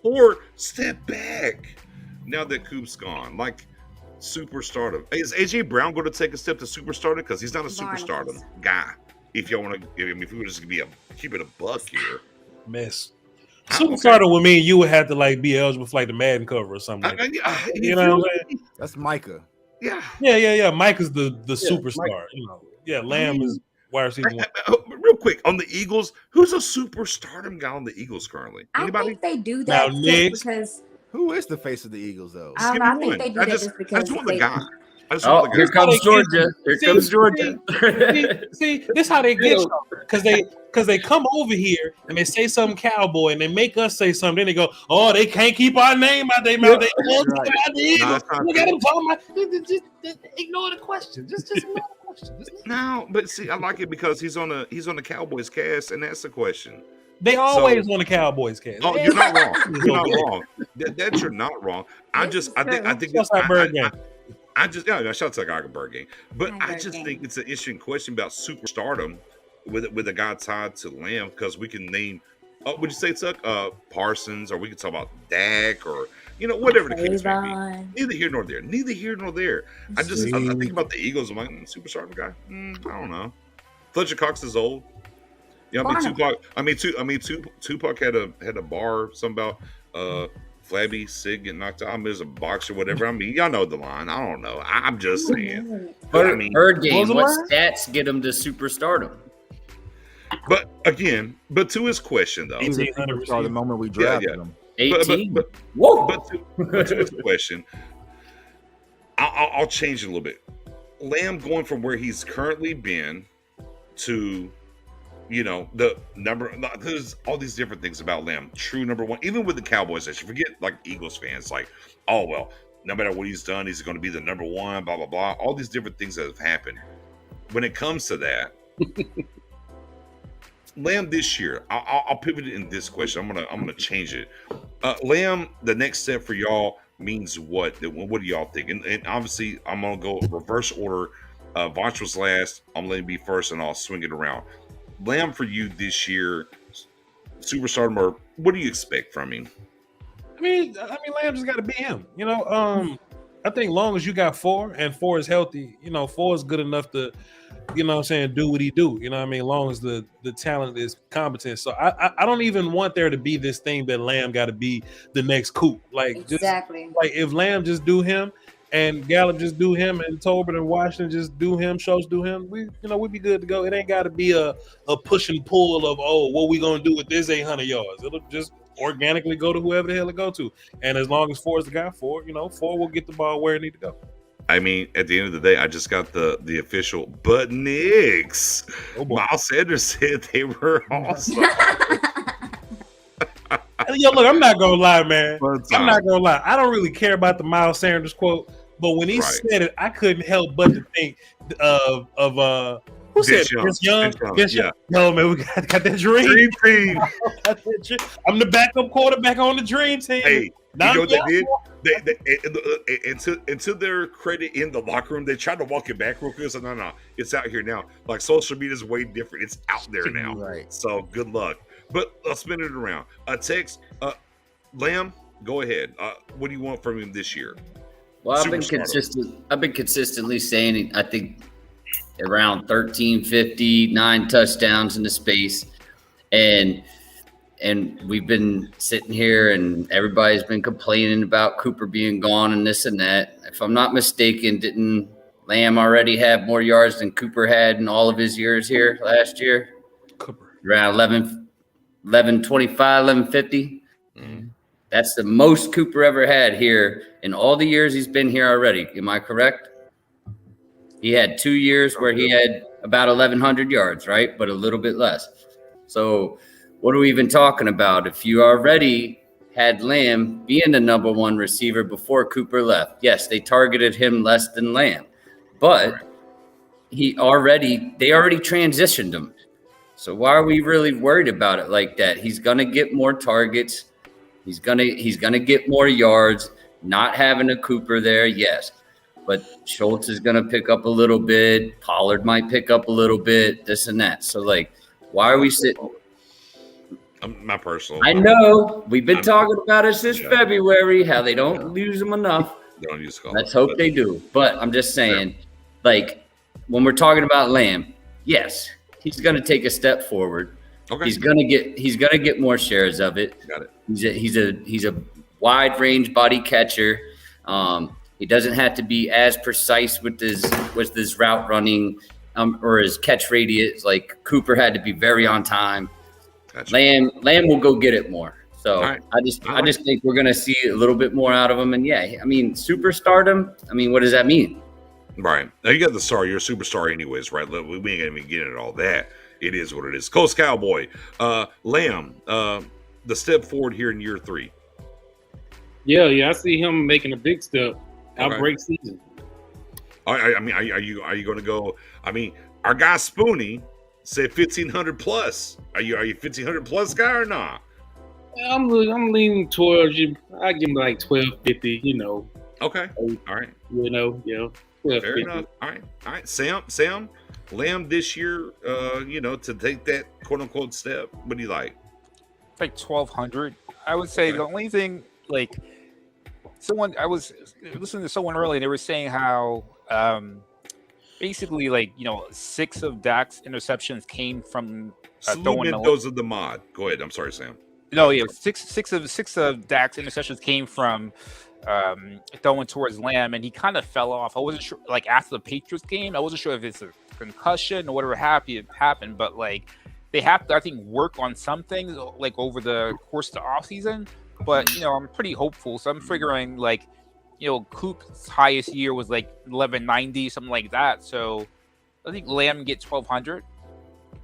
or step back now that Coop's gone. Superstardom. Is AJ Brown going to take a step to superstardom? Because he's not a superstardom guy. If y'all want to, if we were just keep it a buck here. Mess. Superstardom would mean you would have to be eligible for the Madden cover or something. You know what I'm saying? That's Micah. Yeah. Micah's the superstar. Yeah, Lamb is wide receiver one. Real quick on the Eagles, who's a superstardom guy on the Eagles currently? Anybody? I think they do that because Who is the face of the Eagles, though? I don't know. I think they do that just because I just want the they- guy. Oh, here comes Georgia. Here comes Georgia. See, this how they get you because they come over here and they say something cowboy and they make us say something. Then they go, "Oh, they can't keep our name out their mouth. They won't talk about the Eagles. Look at them talking about." Just ignore the question. Just ignore the question. No, but see, I like it because he's on the Cowboys cast, and that's the question. They always on the Cowboys cast. Oh, you're not wrong. You're not wrong. That you're not wrong. I think shout out to Goggenberg game. But I just think it's an interesting question about superstardom with a guy tied to Lamb, because we can name would you say Tuck Parsons, or we can talk about Dak, or whatever the case may be. Neither here nor there. Neither here nor there. I think about the Eagles. I'm like, superstardom guy. I don't know. Fletcher Cox is old. Tupac had a bar, something about Flabby Sig getting knocked out. I mean, there's a boxer, whatever. I mean, y'all know the line. I don't know. I'm just saying. Bird game. What stats get him to superstardom? But to his question though, the moment we drafted him. 18. But to his question, I'll change it a little bit. Lamb going from where he's currently been to the number, there's all these different things about Lamb. True number one, even with the Cowboys, I should forget, like Eagles fans, like, oh, well, no matter what he's done, he's going to be the number one, blah, blah, blah. All these different things that have happened. When it comes to that, Lamb this year, I'll pivot it in this question. I'm gonna change it. Lamb, the next step for y'all means what? What do y'all think? And obviously, I'm gonna go reverse order. Vonch was last. I'm letting him be first, and I'll swing it around. Lamb for you this year, superstardom, or what do you expect from him? I mean, Lamb just got to be him. I think long as you got 4 and 4 is healthy, 4 is good enough to, do what he do. Long as the talent is competent. So I don't even want there to be this thing that Lamb got to be the next Coop. Exactly. If Lamb just do him, and Gallup just do him, and Tolbert and Washington just do him, Schultz do him, we'd be good to go. It ain't got to be a push and pull of, what we gonna do with this 800 yards. It'll just organically go to whoever the hell it go to. And as long as 4 is the guy, 4 will get the ball where it need to go. I mean, at the end of the day, I just got the official but Knicks. Miles Sanders said they were awesome. Yo, look, I'm not gonna lie, man. I'm not gonna lie. I don't really care about the Miles Sanders quote, but when he said it, I couldn't help but to think of who said Vince Young? Yeah. No, man, we got that dream team. I'm the backup quarterback on the dream team. Hey, you know what they did? Until their credit in the locker room, they tried to walk it back real quick. So no, it's out here now. Like, social media is way different. It's out there now. Right. So good luck. But I'll spin it around. Tex, Lamb, go ahead. What do you want from him this year? Well, I've been consistently saying, I think, around 1350, 9 touchdowns in the space. And we've been sitting here and everybody's been complaining about Cooper being gone and this and that. If I'm not mistaken, didn't Lamb already have more yards than Cooper had in all of his years here last year? Cooper. Around 1125, 1150. Mm-hmm. That's the most Cooper ever had here in all the years he's been here already. Am I correct? He had 2 years where he had about 1,100 yards, right? But a little bit less. So what are we even talking about? If you already had Lamb being the number 1 receiver before Cooper left, yes, they targeted him less than Lamb, but they already transitioned him. So why are we really worried about it like that? He's gonna get more targets. He's gonna get more yards. Not having a Cooper there, yes. But Schultz is gonna pick up a little bit. Pollard might pick up a little bit. This and that. So why are we sitting? My personal. I know we've been talking about it since February. How they don't use them enough. They don't use them. Let's hope they do. But I'm just saying, when we're talking about Lamb, yes. He's going to take a step forward. Okay. He's going to get more shares of it. Got it. He's a wide range body catcher. He doesn't have to be as precise with his route running or his catch radius. Like Cooper had to be very on time. Gotcha. Lamb will go get it more. So I just think we're gonna see a little bit more out of him. And yeah, I mean, superstardom. I mean, what does that mean? Right. Now you got the star. You're a superstar anyways, right? We ain't gonna even get into all that. It is what it is. Coast Cowboy, Lamb, the step forward here in year 3. Yeah, I see him making a big step. Outbreak season. I mean, are you going to go? I mean, our guy Spoonie said 1,500 plus. Are you 1,500 plus guy or not? I'm leaning towards you. I give him like 1,250. You know. Okay. All right. You know. Yeah. Fair enough. All right. Sam, Lamb this year. To take that quote unquote step. What do you like? Like 1,200. I would say the only thing, like, I was listening to someone earlier, and they were saying how basically, like, 6 of Dak's interceptions came from throwing those of the mod. Go ahead. I'm sorry, Sam. No, yeah, six of Dak's interceptions came from throwing towards Lamb, and he kind of fell off. I wasn't sure, like, after the Patriots game, I wasn't sure if it's a concussion or whatever happened, but like they have to, I think, work on some things like over the course of the offseason. But I'm pretty hopeful, so I'm figuring like Coop's highest year was like 1190, something like that. So I think Lamb gets 1,200.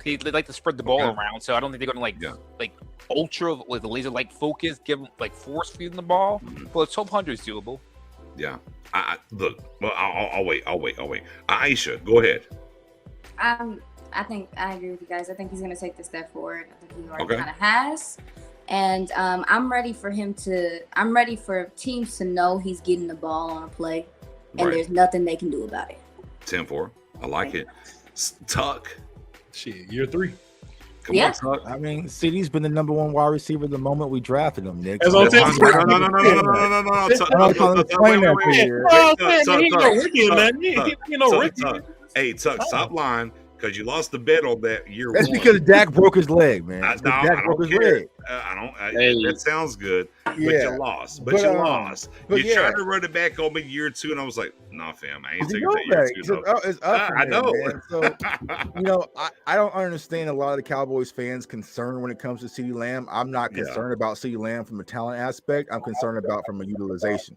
They like to spread the ball around, so I don't think they're going to like ultra with a laser light focus, give them like force feeding the ball. But 1,200 is doable. Yeah. Look. Well, I'll wait. Aisha, go ahead. I think I agree with you guys. I think he's going to take the step forward. I think he already kind of has. And I'm ready for teams to know he's getting the ball on a play, and there's nothing they can do about it. 10-4. I like it. Tuck. Shit, year 3. Come on, Tuck. I mean, CeeDee's been the number 1 wide receiver the moment we drafted him, Nick. No. Hey, Tuck, stop lying. Because you lost the bet on that year. That's because Dak broke his leg, man. Dak broke his leg. That sounds good, but you lost. But you lost. You tried to run it back on me year 2, and I was like, "Nah, fam, I ain't taking that year 2." It's up I know. Man. So, I don't understand a lot of the Cowboys fans' concern when it comes to CeeDee Lamb. I'm not concerned about CeeDee Lamb from a talent aspect. I'm concerned about from a utilization.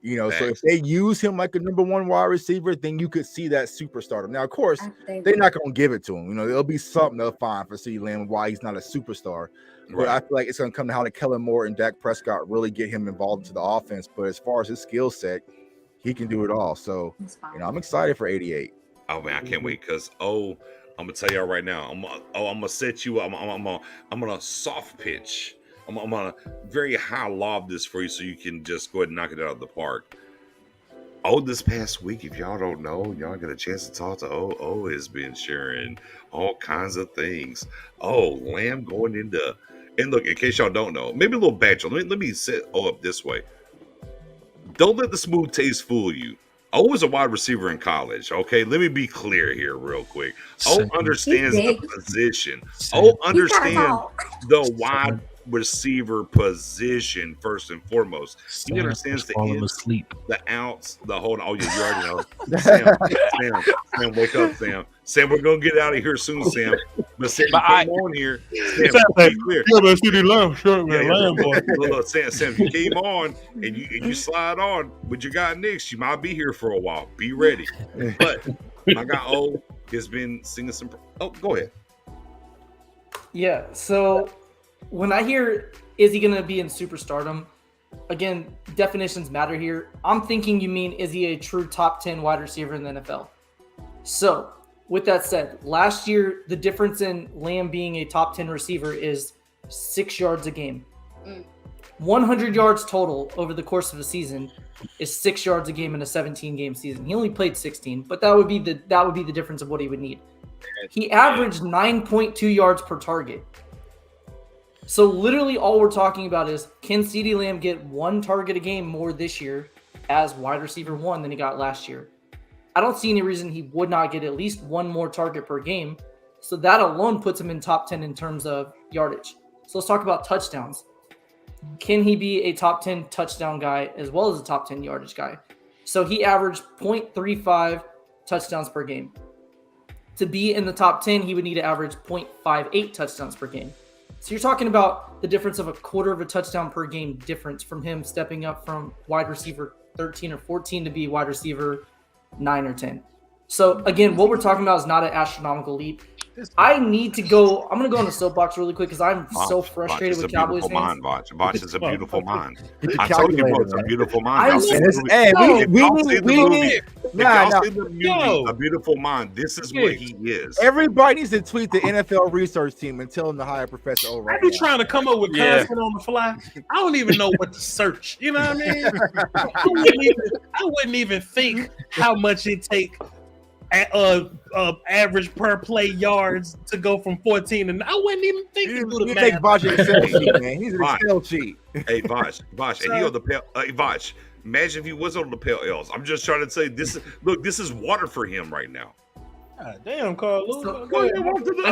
So if they use him like a number 1 wide receiver, then you could see that superstar. Now, of course, they're not going to give it to him. There'll be something they'll find for CeeDee Lamb why he's not a superstar. But I feel like it's going to come to how to Kellen Moore and Dak Prescott really get him involved into the offense. But as far as his skill set, he can do it all. So, I'm excited for 88. Oh man, I can't wait because I'm gonna tell y'all right now. I'm gonna set you up. I'm gonna soft pitch. I'm gonna very high lob this for you so you can just go ahead and knock it out of the park. This past week, if y'all don't know, y'all got a chance to talk to O has been sharing all kinds of things. Lamb going into, and look, in case y'all don't know, maybe a little backtrack. Let me set up this way. Don't let the smooth taste fool you. O was a wide receiver in college. Okay, let me be clear here real quick. O understands the position. O understands the wide receiver position first and foremost. He understands the ins, the outs, the whole. Oh yeah, you already know. Sam, wake up, Sam. Sam, we're gonna get out of here soon, Sam. But Sam, come on here. Sam, be clear. Look, Sam, you came on and you slide on with your guy Nick. You might be here for a while. Be ready. But my guy O has been singing some. Oh, go ahead. Yeah. So when I hear, is he going to be in superstardom? Again, definitions matter here. I'm thinking you mean, is he a true top 10 wide receiver in the NFL? So with that said, last year, the difference in Lamb being a top 10 receiver is 6 yards a game. 100 yards total over the course of a season is 6 yards a game in a 17-game season. He only played 16, but that would be the difference of what he would need. He averaged 9.2 yards per target. So literally all we're talking about is, can CeeDee Lamb get 1 target a game more this year as wide receiver 1 than he got last year? I don't see any reason he would not get at least 1 more target per game. So that alone puts him in top 10 in terms of yardage. So let's talk about touchdowns. Can he be a top 10 touchdown guy as well as a top 10 yardage guy? So he averaged 0.35 touchdowns per game. To be in the top 10, he would need to average 0.58 touchdowns per game. So you're talking about the difference of a quarter of a touchdown per game difference from him stepping up from wide receiver 13 or 14 to be wide receiver 9 or 10. So again, what we're talking about is not an astronomical leap. I need to go. I'm going to go on the soapbox really quick because I'm so frustrated with Cowboys fans. Botch is a beautiful mind. I told you it's a beautiful mind. A Beautiful Mind, this is what he is. Everybody needs to tweet the NFL research team and tell them to hire Professor O. I be trying to come up with content on the fly. I don't even know what to search. You know what I mean? I wouldn't even think how much it take average per play yards to go from 14, and I wouldn't even think to do the math. Bosch an Excel sheet, man. He's an Excel sheet. Hey, Bosch, and he on the pale. Hey, Bosch, imagine if he was on the pale L's. I'm just trying to say this. Look, this is water for him right now. God damn, Carl. I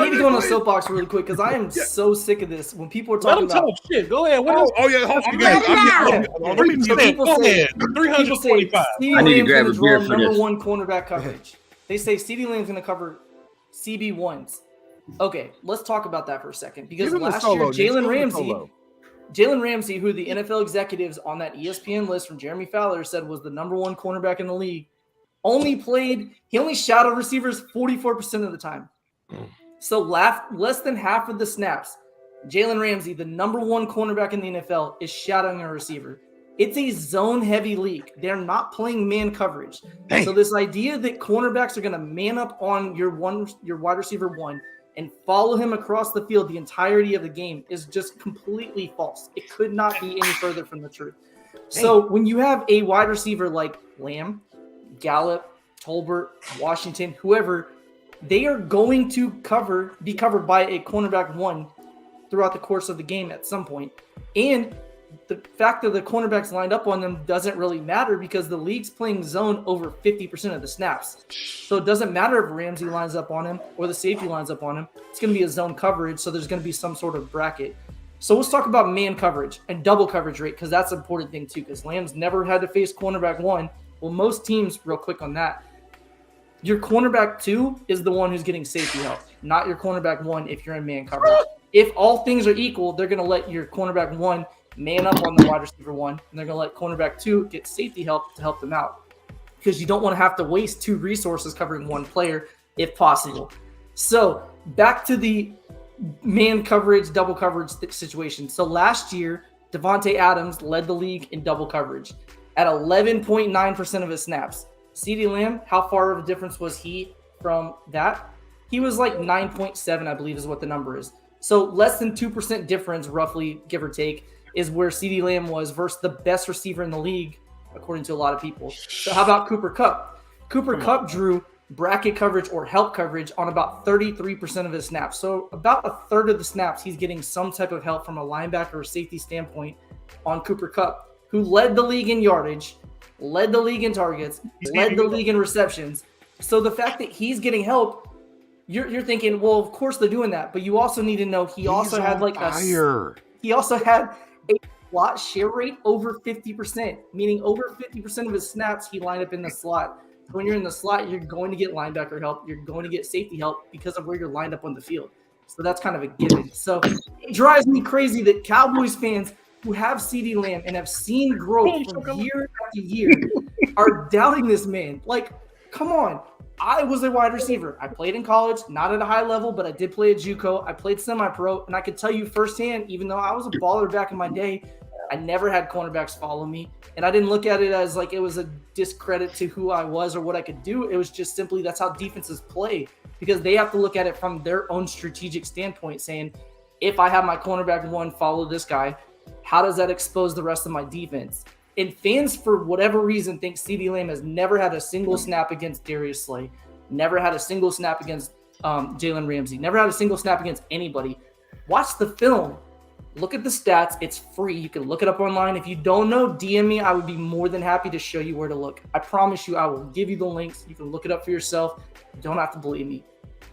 need to go on the soapbox really quick because I am so sick of this. When people are talking about shit, go ahead. What else? Oh yeah, hold on. Go ahead. 325. I need to grab a beer for number this. one cornerback coverage. They say CeeDee Lamb's going to cover CB1s. Okay, let's talk about that for a second because last year Jalen Ramsey, who the NFL executives on that ESPN list from Jeremy Fowler said was the number one cornerback in the league, only shadowed receivers 44% of the time. So less than half of the snaps, Jalen Ramsey, the number one cornerback in the NFL, is shadowing a receiver. It's a zone-heavy league. They're not playing man coverage. Dang. So this idea that cornerbacks are going to man up on your wide receiver one and follow him across the field the entirety of the game is just completely false. It could not be any further from the truth. Dang. So when you have a wide receiver like Lamb, Gallup, Tolbert, Washington, whoever, they are going to be covered by a cornerback one throughout the course of the game at some point. And the fact that the cornerbacks lined up on them doesn't really matter because the league's playing zone over 50% of the snaps. So it doesn't matter if Ramsey lines up on him or the safety lines up on him. It's going to be a zone coverage, so there's going to be some sort of bracket. So let's talk about man coverage and double coverage rate because that's an important thing too because Lamb's never had to face cornerback one. Well, most teams, real quick on that, your cornerback two is the one who's getting safety help, not your cornerback one if you're in man coverage. If all things are equal, they're going to let your cornerback one man up on the wide receiver one, and they're going to let cornerback two get safety help to help them out because you don't want to have to waste two resources covering one player if possible. So back to the man coverage, double coverage situation. So last year, Devontae Adams led the league in double coverage at 11.9% of his snaps. CeeDee Lamb, how far of a difference was he from that? He was like 9.7, I believe is what the number is. So less than 2% difference, roughly, give or take, is where CeeDee Lamb was versus the best receiver in the league, according to a lot of people. So how about Cooper Kupp? Cooper Kupp drew bracket coverage or help coverage on about 33% of his snaps. So about a third of the snaps, he's getting some type of help from a linebacker or safety standpoint on Cooper Kupp, who led the league in yardage, led the league in targets, led the league in receptions. So the fact that he's getting help, you're thinking, well, of course they're doing that. But you also need to know he also had a slot share rate over 50%, meaning over 50% of his snaps he lined up in the slot. When you're in the slot, you're going to get linebacker help. You're going to get safety help because of where you're lined up on the field. So that's kind of a given. So it drives me crazy that Cowboys fans who have CeeDee Lamb and have seen growth from year after year are doubting this man. Like, come on. I was a wide receiver. I played in college, not at a high level, but I did play at JUCO. I played semi-pro, and I could tell you firsthand, even though I was a baller back in my day, I never had cornerbacks follow me. And I didn't look at it as like it was a discredit to who I was or what I could do. It was just simply that's how defenses play because they have to look at it from their own strategic standpoint, saying, if I have my cornerback one follow this guy, how does that expose the rest of my defense? And fans, for whatever reason, think CeeDee Lamb has never had a single snap against Darius Slay, never had a single snap against Jalen Ramsey, never had a single snap against anybody. Watch the film. Look at the stats. It's free. You can look it up online. If you don't know, DM me. I would be more than happy to show you where to look. I promise you, I will give you the links. You can look it up for yourself. You don't have to believe me.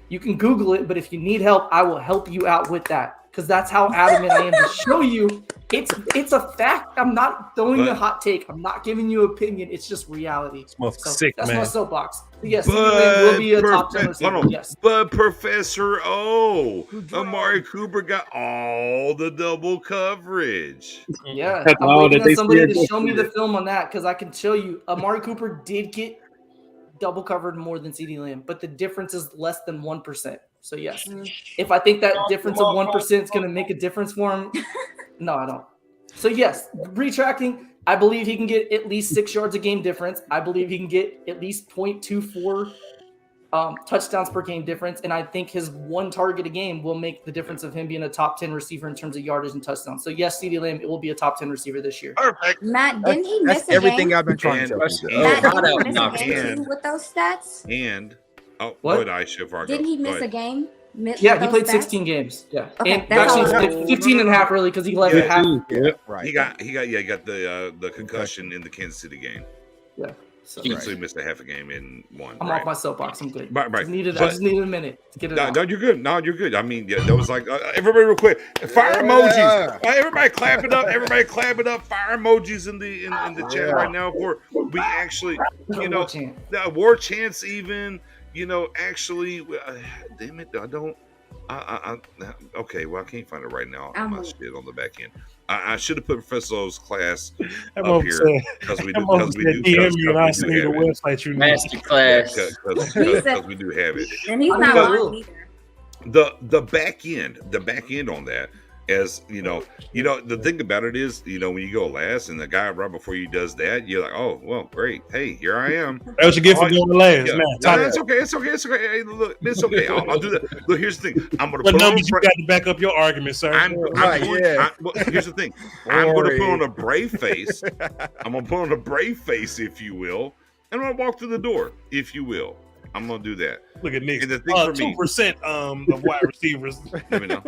You can Google it, but if you need help, I will help you out with that because that's how adamant I am to show you It's a fact. I'm not throwing a hot take. I'm not giving you opinion. It's just reality. So sick, that's man. my soapbox. Yes, CeeDee Lamb will be a top 10 receiver. Yes. But Professor O, Amari Cooper got all the double coverage. Yeah, I'm waiting on somebody to show me the film on that because I can show you Amari Cooper did get double covered more than CeeDee Lamb, but the difference is less than 1%. So yes, if I think that difference of 1% is going to make a difference for him, no, I don't. So yes, retracting, I believe he can get at least 6 yards a game difference. I believe he can get at least 0.24 touchdowns per game difference, and I think his one target a game will make the difference of him being a top 10 receiver in terms of yardage and touchdowns. So yes, CeeDee Lamb, it will be a top 10 receiver this year. Perfect. Matt, didn't he miss That's a everything game? I've been trying to tell you. Matt, didn't he miss a game too with those stats? And What? go ahead, Aisha, Fargo. Didn't he Go miss a ahead. game? Yeah, he played 16 games. Yeah, Okay, and that's all actually I know. 15 and a half really because he left at half. Right. He got the concussion in the Kansas City game. Yeah. So So he missed a half a game in one. I'm right. off my soapbox. I'm good. Right. I just needed a minute to get it out. No, you're good. No, you're good. I mean, yeah, that was like everybody real quick. Fire emojis. Everybody clap it up. Everybody clap it up. Fire emojis in the chat right now for we actually, the war chants even. Actually, damn it, I don't. Okay, well, I can't find it right now. My shit on the back end. I should have put Professor O's class up here because we do. DM you and I send you the website you need. Master class. Because we do have it. And he's not lying either. The back end on that. As the thing about it is, when you go last and the guy right before you does that, you're like, oh, well, great. Hey, here I am. That's what you get for going last, man. It's okay. Hey, look, it's okay. I'll do that. Look, here's the thing. I'm going to What put numbers you got to back up your argument, sir? Here's the thing. I'm going to put on a brave face. I'm going to put on a brave face, if you will, and I'm going to walk through the door, if you will. I'm gonna do that. Look at Nick. And the thing for me, 2% of wide receivers. Let me know.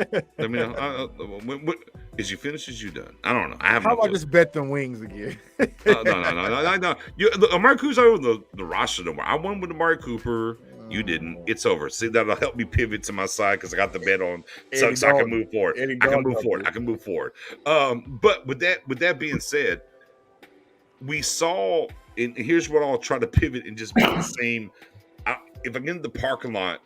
What is you finished? Is you done? I don't know. I have. How about just bet them wings again? No. Amari Cooper's over the roster no more. I won with Amari Cooper. You didn't. It's over. See, that'll help me pivot to my side because I got the bet on, so I can move forward. I can move forward. But with that being said, we saw, and here's what I'll try to pivot and just be the same. If I get in the parking lot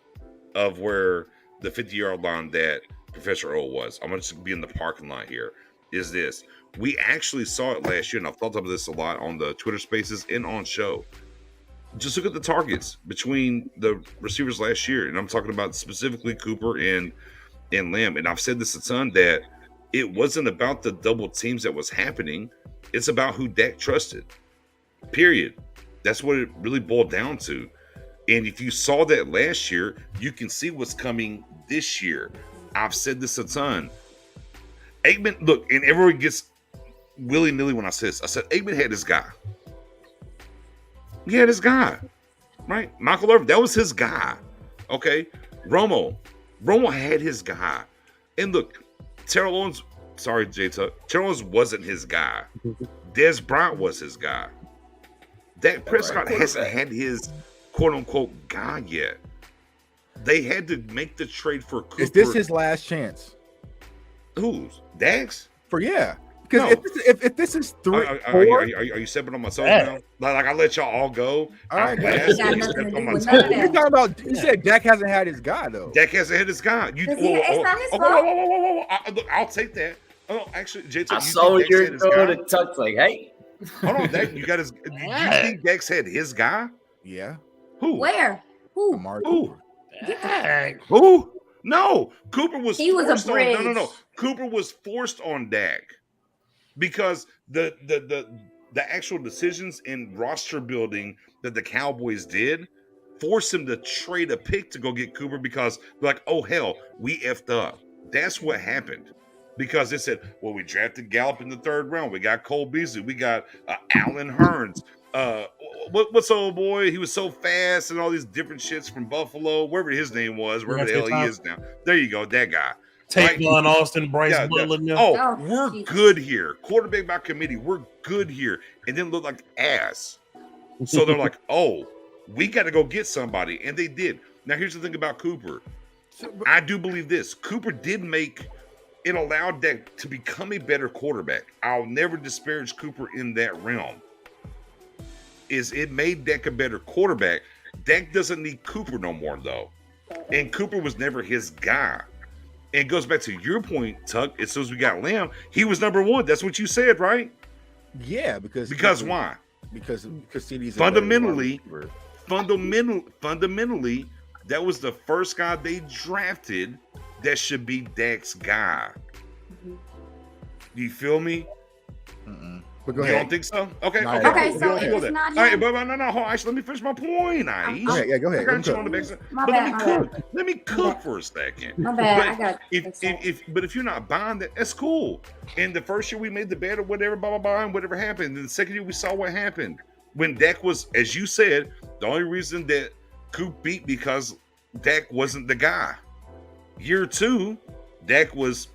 of where the 50-yard line that Professor O was, I'm going to be in the parking lot here, is this. We actually saw it last year, and I've thought about this a lot on the Twitter Spaces and on show. Just look at the targets between the receivers last year, and I'm talking about specifically Cooper and Lamb. And I've said this a ton, that it wasn't about the double teams that was happening. It's about who Dak trusted, period. That's what it really boiled down to. And if you saw that last year, you can see what's coming this year. I've said this a ton. Aikman, look, and everyone gets willy-nilly when I say this. I said Aikman had his guy. He had his guy, right? Michael Irvin, that was his guy. Okay? Romo had his guy. And look, Terrell Owens, sorry, J-Tuck, Terrell Owens wasn't his guy. Des Bryant was his guy. Dak Prescott hasn't had his quote-unquote guy yet. They had to make the trade for Cooper. Is this his last chance? Whose? Dak's? Because if this is three, are you stepping on my toes now? Like I let y'all all go. All right, you talking about? You said Dak hasn't had his guy though. Dak hasn't had his guy. It's not his fault. I'll take that. Oh, actually, JT, I saw your throw to Tuck's like, hey. Hold on, Dak, you got his. You think Dak's had his guy? Yeah. Who? Where? Who? Amari Cooper. Who? No, Cooper was. He was forced a bridge. on, no. Cooper was forced on Dak because the actual decisions in roster building that the Cowboys did forced him to trade a pick to go get Cooper because they're like, oh hell, we effed up. That's what happened. Because they said, well, we drafted Gallup in the 3rd round. We got Cole Beasley. We got Allen Hurns. What's old boy? He was so fast and all these different shits from Buffalo, wherever his name was, wherever the hell he is now. There you go, that guy. Tavon Austin, Bryce Butler. We're good here. Quarterback by committee. We're good here. And then look like ass. So they're like, oh, we got to go get somebody. And they did. Now, here's the thing about Cooper. I do believe this. Cooper did make it allowed Dak to become a better quarterback. I'll never disparage Cooper in that realm. It made Dak a better quarterback. Dak doesn't need Cooper no more, though. And Cooper was never his guy. And it goes back to your point, Tuck. As soon as we got Lamb, he was number one. That's what you said, right? Yeah, because why? Because CeeDee's fundamentally, that was the first guy they drafted that should be Dak's guy. Do you feel me? But go you ahead. don't think so? Okay. Not Okay. Okay, so if it's not All right, him- but no. Hold on. Actually, let me finish my point. Yeah, go ahead. I got you on the back. My But bad, let me cook for a second. My bad, But I got if you're not buying that, that's cool. And the first year we made the bet or whatever, blah blah blah, and whatever happened. And the second year we saw what happened when Dak was, as you said, the only reason that Coop beat because Dak wasn't the guy. Year two, Dak was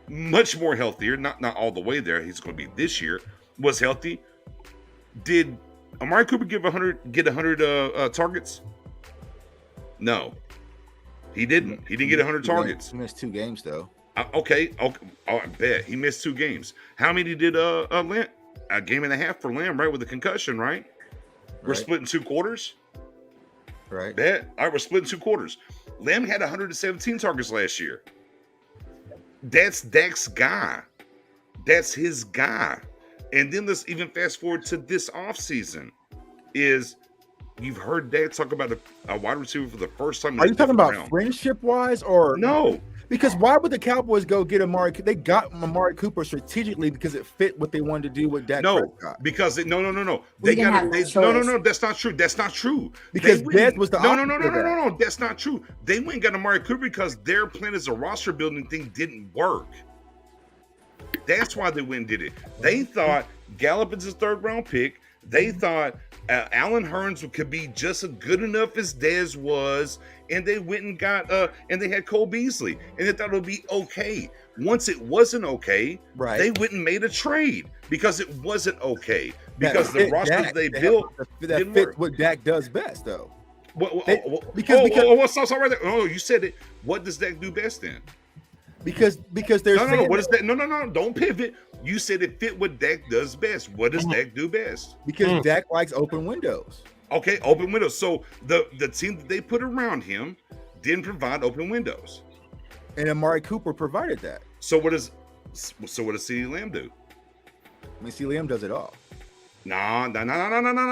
much more healthier, not all the way there. He's going to be this year. Was healthy. Did Amari Cooper get 100 targets? No, he didn't. He didn't get 100 targets. He missed 2 games though. Okay. Oh, I bet he missed 2 games. How many did Lamb? A game and a half for Lamb, right? With a concussion, right? We're splitting 2 quarters. Right. Bet. All right, we're splitting 2 quarters. Lamb had 117 targets last year. That's Dak's guy. That's his guy. And then let's even fast forward to this offseason. You've heard Dak talk about a wide receiver for the first time. Are you talking about friendship wise or no? Because why would the Cowboys go get Amari? They got Amari Cooper strategically because it fit what they wanted to do with Dak. No, Prescott. because no. We They didn't got have no. That's not true. That's not true. Because Dez was the no. That's not true. They went and got Amari Cooper because their plan as a roster building thing didn't work. That's why they went and did it. They thought Gallup is a 3rd round pick. They thought Allen Hurns could be just as good enough as Dez was, and they went and got and they had Cole Beasley, and they thought it would be okay. Once it wasn't okay, right, they went and made a trade because it wasn't okay. Because the rosters they built that fit what Dak does best, though. What's right there? Oh, you said it. What does Dak do best then? Because there's no. What is that? No. Don't pivot. You said it fit what Dak does best. What does Dak do best? Because Dak likes open windows. Okay, open windows. So the team that they put around him didn't provide open windows, and Amari Cooper provided that. So what does CeeDee Lamb do? I mean, CeeDee Lamb does it all. No.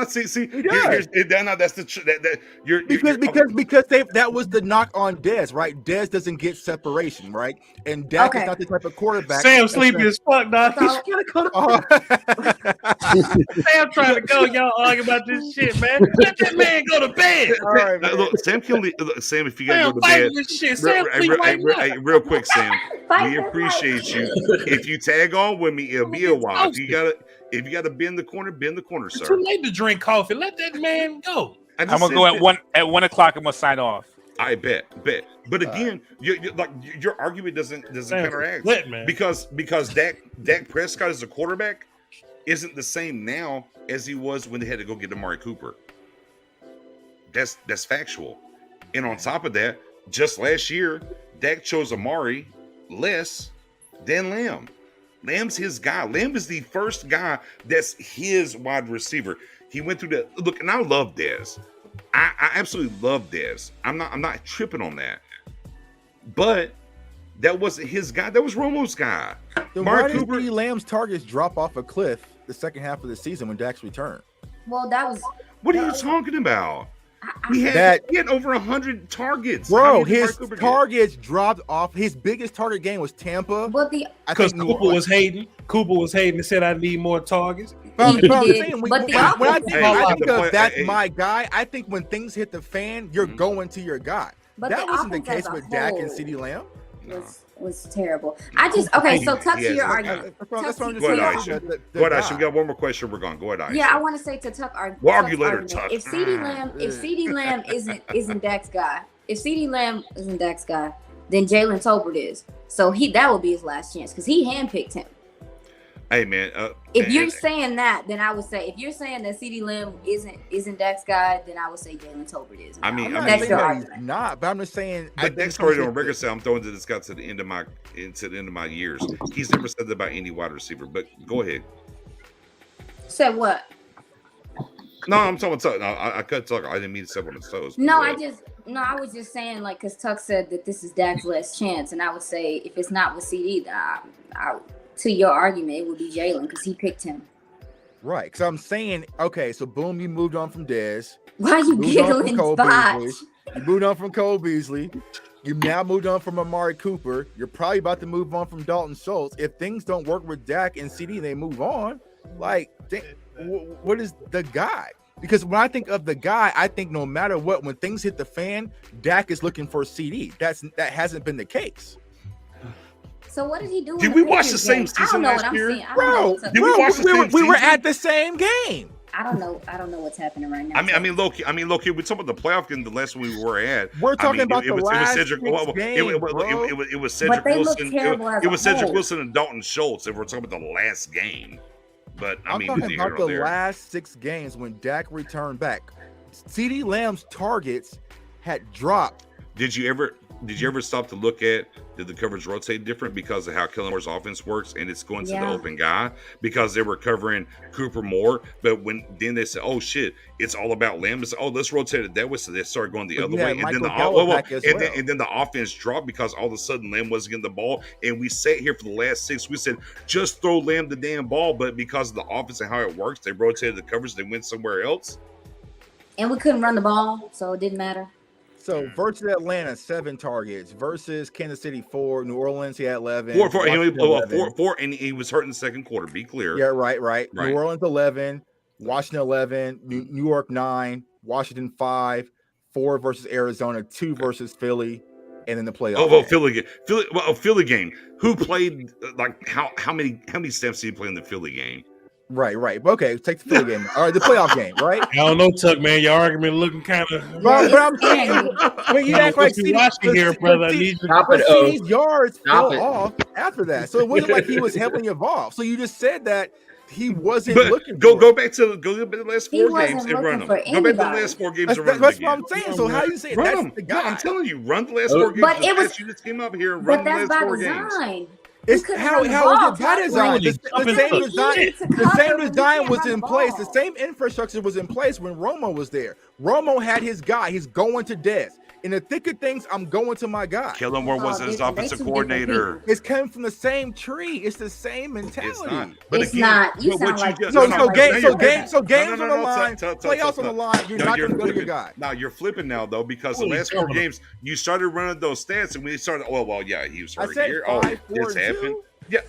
See, that's the because that was the knock on Dez, right? Dez doesn't get separation, right? And Dak is not the type of quarterback. Sam sleepy as fuck, dog. He's trying to go to Sam trying to go. Y'all arguing about this shit, man. Let that man go to bed. All right, man. Look, Sam can leave. Sam, if you gotta go to bed, real quick, Sam. We appreciate you. If you tag on with me, it'll be a while. If you gotta bend the corner, sir. It's too late to drink coffee. Let that man go. I'm gonna go at 1 o'clock. I'm gonna sign off. I bet. But again, your argument doesn't counteract, man. because Dak Prescott as a quarterback isn't the same now as he was when they had to go get Amari Cooper. That's factual. And on top of that, just last year, Dak chose Amari less than Lamb. Lamb's his guy. Lamb is the first guy that's his wide receiver. He went through that. Look, and I love Dez. I absolutely love Dez. I'm not tripping on that. But that wasn't his guy. That was Romo's guy. Then why did CeeDee Lamb's targets drop off a cliff the second half of the season when Dak's returned? Well, that was. What are you talking about? He had over 100 targets. Bro, his targets dropped off. His biggest target game was Tampa. Because Cooper was hating. And said, I need more targets. When I think of that's my guy, I think when things hit the fan, you're going to your guy. But that wasn't the case as a with Dak and whole CeeDee Lamb. Was terrible. I just so touch to your argument. Go ahead, Aisha. We got one more question. We're going. Go ahead, Aisha. Yeah, I want to say to Tuck argument. We'll argue later, Tuck. If CeeDee Lamb isn't Dak's guy, then Jalen Tolbert is. So that will be his last chance because he handpicked him. Hey man, If you're saying that, then I would say if you're saying that CeeDee Lamb isn't Dak's guy, then I would say Jalen Tolbert is. I mean, that's your he's argument. not, but I'm just saying. But Dak's already on record saying I'm throwing this guy to the end of my years. He's never said that about any wide receiver. But go ahead. Said what? No, I'm talking. I cut Tuck. I didn't mean to step on his toes. No, I was just saying like because Tuck said that this is Dak's last chance, and I would say if it's not with CD, then to your argument, it would be Jalen because he picked him. Right, because I'm saying, okay, so boom, you moved on from Dez. Why are you giggling, Spot? You moved on from Cole Beasley. You now moved on from Amari Cooper. You're probably about to move on from Dalton Schultz. If things don't work with Dak and CD, they move on. Like, what is the guy? Because when I think of the guy, I think no matter what, when things hit the fan, Dak is looking for CD. That hasn't been the case. So what did he do? Did we watch the same season last year? Bro, we were at the same game. I don't know what's happening right now. I mean, low key, we're talking about the playoff game. The last one we were at. We're talking about the last Cedric, games, it was Cedric Wilson. It was Cedric Wilson and Dalton Schultz. If we're talking about the last game, but I'm talking about the last 6 games when Dak returned back. CeeDee Lamb's targets had dropped. Did you ever stop to look at did the coverage rotate different because of how Kellen Moore's offense works and it's going to the open guy because they were covering Cooper more, but then they said, oh shit, it's all about Lamb. It's, oh, let's rotate it that way, so they started going the other way, and then the offense dropped because all of a sudden Lamb wasn't getting the ball, and we sat here for the last 6. We said just throw Lamb the damn ball, but because of the offense and how it works, they rotated the coverage. They went somewhere else, and we couldn't run the ball, so it didn't matter. So versus Atlanta, 7 targets. Versus Kansas City, 4. New Orleans, he had 11. 4, and he was hurt in the second quarter. Be clear. Yeah, right. New Orleans 11, Washington 11, New York 9, Washington 5, 4 versus Arizona, 2 versus Philly, and then the playoff. Philly game. Who played like how many snaps did he play in the Philly game? Right. Okay, take the Philly game. All right, the playoff game, right? I don't know, Tuck, man. Your argument looking kind of. But I'm saying, you act like watching here, brother. I need you. CeeDee's yards fell off after that, so it wasn't like he was heavily involved. So you just said that he wasn't looking. Go back to the last 4 games and run them. Go back to the last 4 games and run them. That's what I'm saying. So how you say that's the guy? I'm telling you, run the last 4 games. But it was you just came up here and run the last 4 games. It's how is it by design? The same design was in place. The same infrastructure was in place when Romo was there. Romo had his guy. He's going to Dez. In the thick of things, I'm going to my guy. Kellen Moore wasn't his offensive coordinator. It's coming from the same tree. It's the same mentality. It's not. But it's not. You sound like games on the line, playoffs on the line. You're not going to go to your guy. Now you're flipping now though because the last 4 games you started running those stats and we started. Oh well, yeah, he was hurt here. Oh, this happened. Yeah.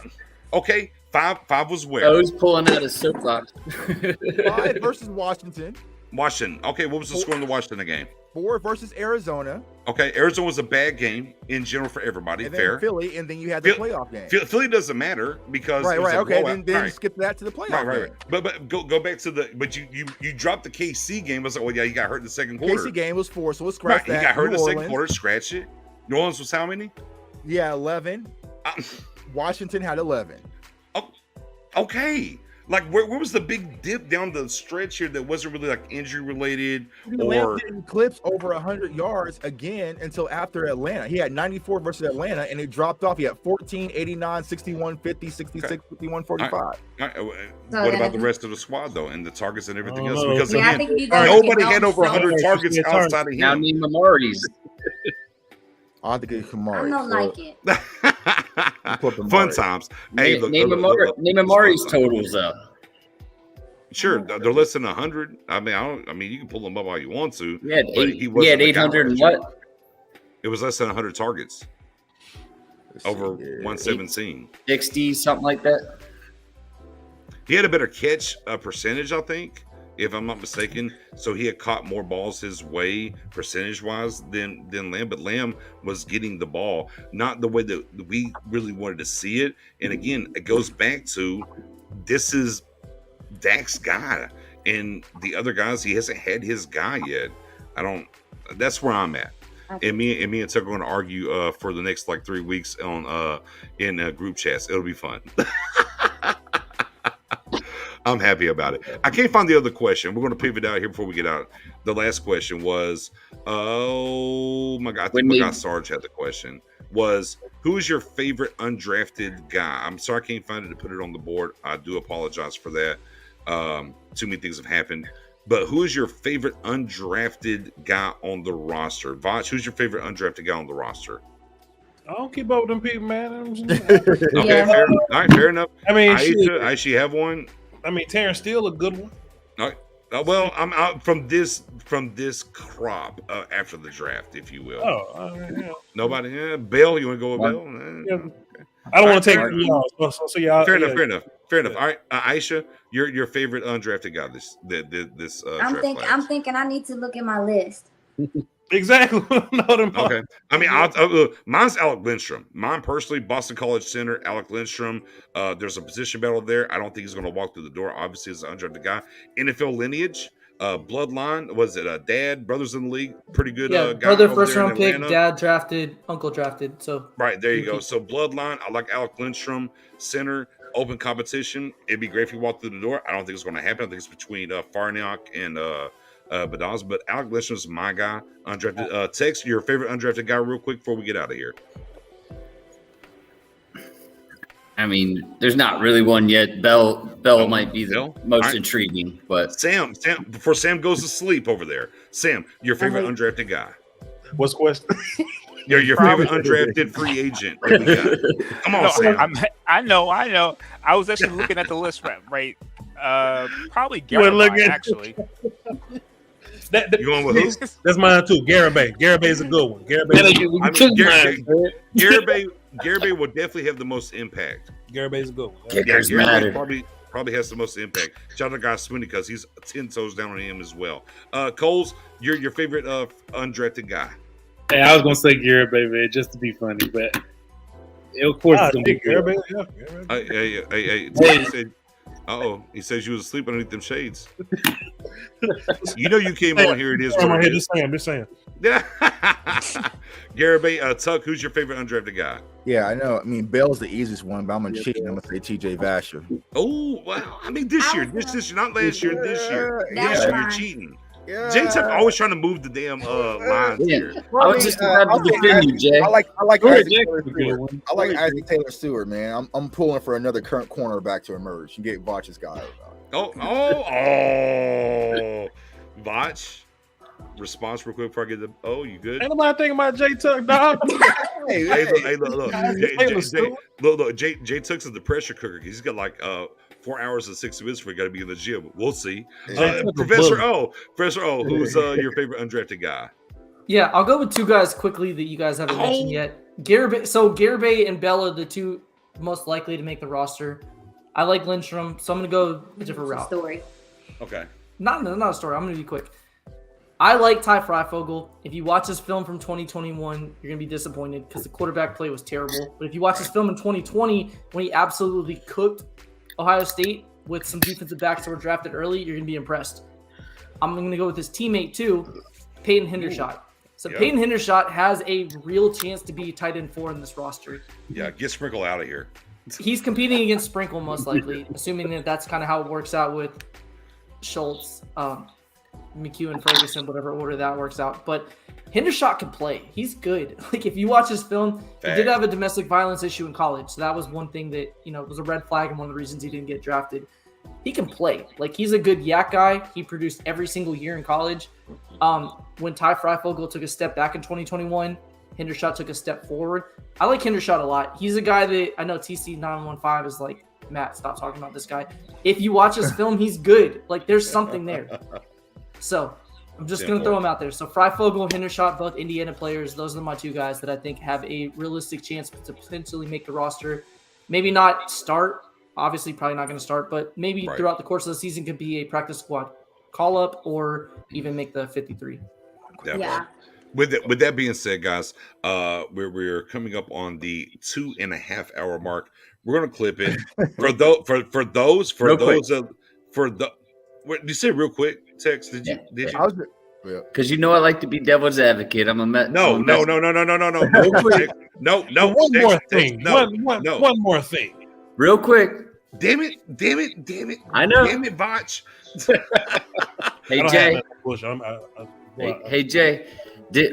Okay. 5 was where? I was pulling out his soapbox. 5 versus Washington. Okay, what was the score in the Washington game? 4 versus Arizona. Okay, Arizona was a bad game in general for everybody. And fair. Then Philly, and then you had the playoff game. Philly doesn't matter because right. Okay, then skip that to the playoff game. But go back to the. But you dropped the KC game. I was like, well, yeah, he got hurt in the second quarter. KC game was 4, so we'll scratch that. He got hurt in the second quarter. Scratch it. New Orleans was how many? Yeah, 11. Washington had 11. Oh, okay. Like where was the big dip down the stretch here that wasn't really like injury related or didn't clips over 100 yards again until after Atlanta. He had 94 versus Atlanta and it dropped off. He had 14, 89, 61, 50, 66, 51, 45. What about the rest of the squad though and the targets and everything else? know. Because Yeah, again, nobody had over 100 targets outside of him. Now name Amari's. I have to get Kamari. I don't like it. Fun times. Hey, name Amari's totals up. Sure, they're less than 100. I mean, you can pull them up all you want to. Yeah, he had 800 and what? It was less than 100 targets. Over 117. 60, something like that. He had a better catch percentage, I think, if I'm not mistaken. So he had caught more balls his way percentage-wise than Lamb. But Lamb was getting the ball, not the way that we really wanted to see it. And again, it goes back to this is Dak's guy. And the other guys, he hasn't had his guy yet. That's where I'm at. And me and Tucker are going to argue for the next like 3 weeks on in group chats. It'll be fun. I'm happy about it. I can't find the other question. We're going to pivot out here before we get out. The last question was, oh my God, I think my guy Sarge had the question. Was, who is your favorite undrafted guy? I'm sorry I can't find it to put it on the board. I do apologize for that. Too many things have happened. But who is your favorite undrafted guy on the roster? Vach, who's your favorite undrafted guy on the roster? I don't keep up with them people, man. Okay, fair. All right, fair enough. I mean, I actually have one. I mean, Terrence Steele a good one. All right. Well, I'm out from this crop after the draft, if you will. Oh, yeah. Nobody? Yeah, Bell, you want to go with Bell? Yeah. I don't want to take y'all. So y'all. Fair enough. All right, Aisha, your favorite undrafted guy this I'm draft class. I'm thinking I need to look at my list. Exactly. Okay. I mean, mine's Alec Lindstrom. Mine personally, Boston College center, Alec Lindstrom. There's a position battle there. I don't think he's going to walk through the door. Obviously, as an undrafted guy. NFL lineage, bloodline. Was it dad, brothers in the league? Pretty good guy. Brother first round pick, dad drafted, uncle drafted. So right, there you go. So bloodline, I like Alec Lindstrom, center, open competition. It'd be great if he walked through the door. I don't think it's going to happen. I think it's between Farniok and Badaz, but Alec Lindstrom's my guy, undrafted. Tex, your favorite undrafted guy, real quick before we get out of here. I mean, there's not really one yet. Bell might be the most intriguing, but Sam, before Sam goes to sleep over there, Sam, your favorite undrafted guy. What's the question? Your favorite undrafted free agent. Come on, Sam. I know. I was actually looking at the list, right? Probably Garibay, actually. You going with who? That's mine too. Garibay. Garibay's a good one. Garibay will definitely have the most impact. Garibay's a good one. Garibay probably has the most impact. Shout out to guy Sweeney because he's 10 toes down on him as well. Coles, your favorite undrafted guy. Hey, I was gonna say Garibay, man, just to be funny, but of course it's gonna be Garibay. Hey. He says you was asleep underneath them shades. You know you came on here. It is what it is. Just saying. Yeah. Garibay, Tuck, who's your favorite undrafted guy? Yeah, I know. I mean, Bell's the easiest one, but I'm gonna cheat. I'm gonna say TJ Vasher. Oh, well, I mean, this year, not last year, this year. Yeah. This year, you're cheating. Yeah. Jay Tuck always trying to move the damn lines here. I was just about to defend you, Jay. I like Isaac Taylor Stewart. I like Isaac Taylor Stewart, man. I'm pulling for another current cornerback to emerge and get Vach's guy. Vach. Response real quick before I get the. Oh, you good? Ain't nobody thinking about Jay Tuck, dog. Hey, look. Jay Tuck's is the pressure cooker. He's got like 4 hours and 60 minutes before he got to be in the gym. We'll see. Professor O, who's your favorite undrafted guy? Yeah, I'll go with two guys quickly that you guys haven't mentioned yet. Garibay and Bell are the two most likely to make the roster. I like Lindstrom, so I'm going to go a different route. Story. Okay. Not a story. I'm going to be quick. I like Ty Freifogel. If you watch his film from 2021, you're going to be disappointed because the quarterback play was terrible. But if you watch his film in 2020, when he absolutely cooked Ohio State with some defensive backs that were drafted early, you're going to be impressed. I'm going to go with his teammate too, Peyton Hendershot. So Peyton Hendershot has a real chance to be tight end 4 in this roster. Yeah, get Sprinkle out of here. He's competing against Sprinkle most likely, assuming that that's kind of how it works out with Schultz, McHugh, Ferguson, whatever order that works out. But Hendershot can play. He's good. Like, if you watch his film, he did have a domestic violence issue in college. So that was one thing that, was a red flag and one of the reasons he didn't get drafted. He can play. Like, he's a good yak guy. He produced every single year in college. When Ty Freifogel took a step back in 2021, Hendershot took a step forward. I like Hendershot a lot. He's a guy that I know TC915 is like, Matt, stop talking about this guy. If you watch his film, he's good. Like, there's something there. So I'm just going to throw him out there. So Freifogel, Hendershot, both Indiana players. Those are my two guys that I think have a realistic chance to potentially make the roster. Maybe not start. Obviously, probably not going to start, but maybe throughout the course of the season could be a practice squad call-up or even make the 53. Definitely. Yeah. With that being said, guys, we're coming up on the 2.5 hour mark. We're going to clip it What did you say real quick? Text? Did you? Because I like to be devil's advocate. I'm a Met. No. Real quick. One more thing. One more thing. Real quick. Damn it. I know. Damn it, Botch. Hey Jay. Hey Jay.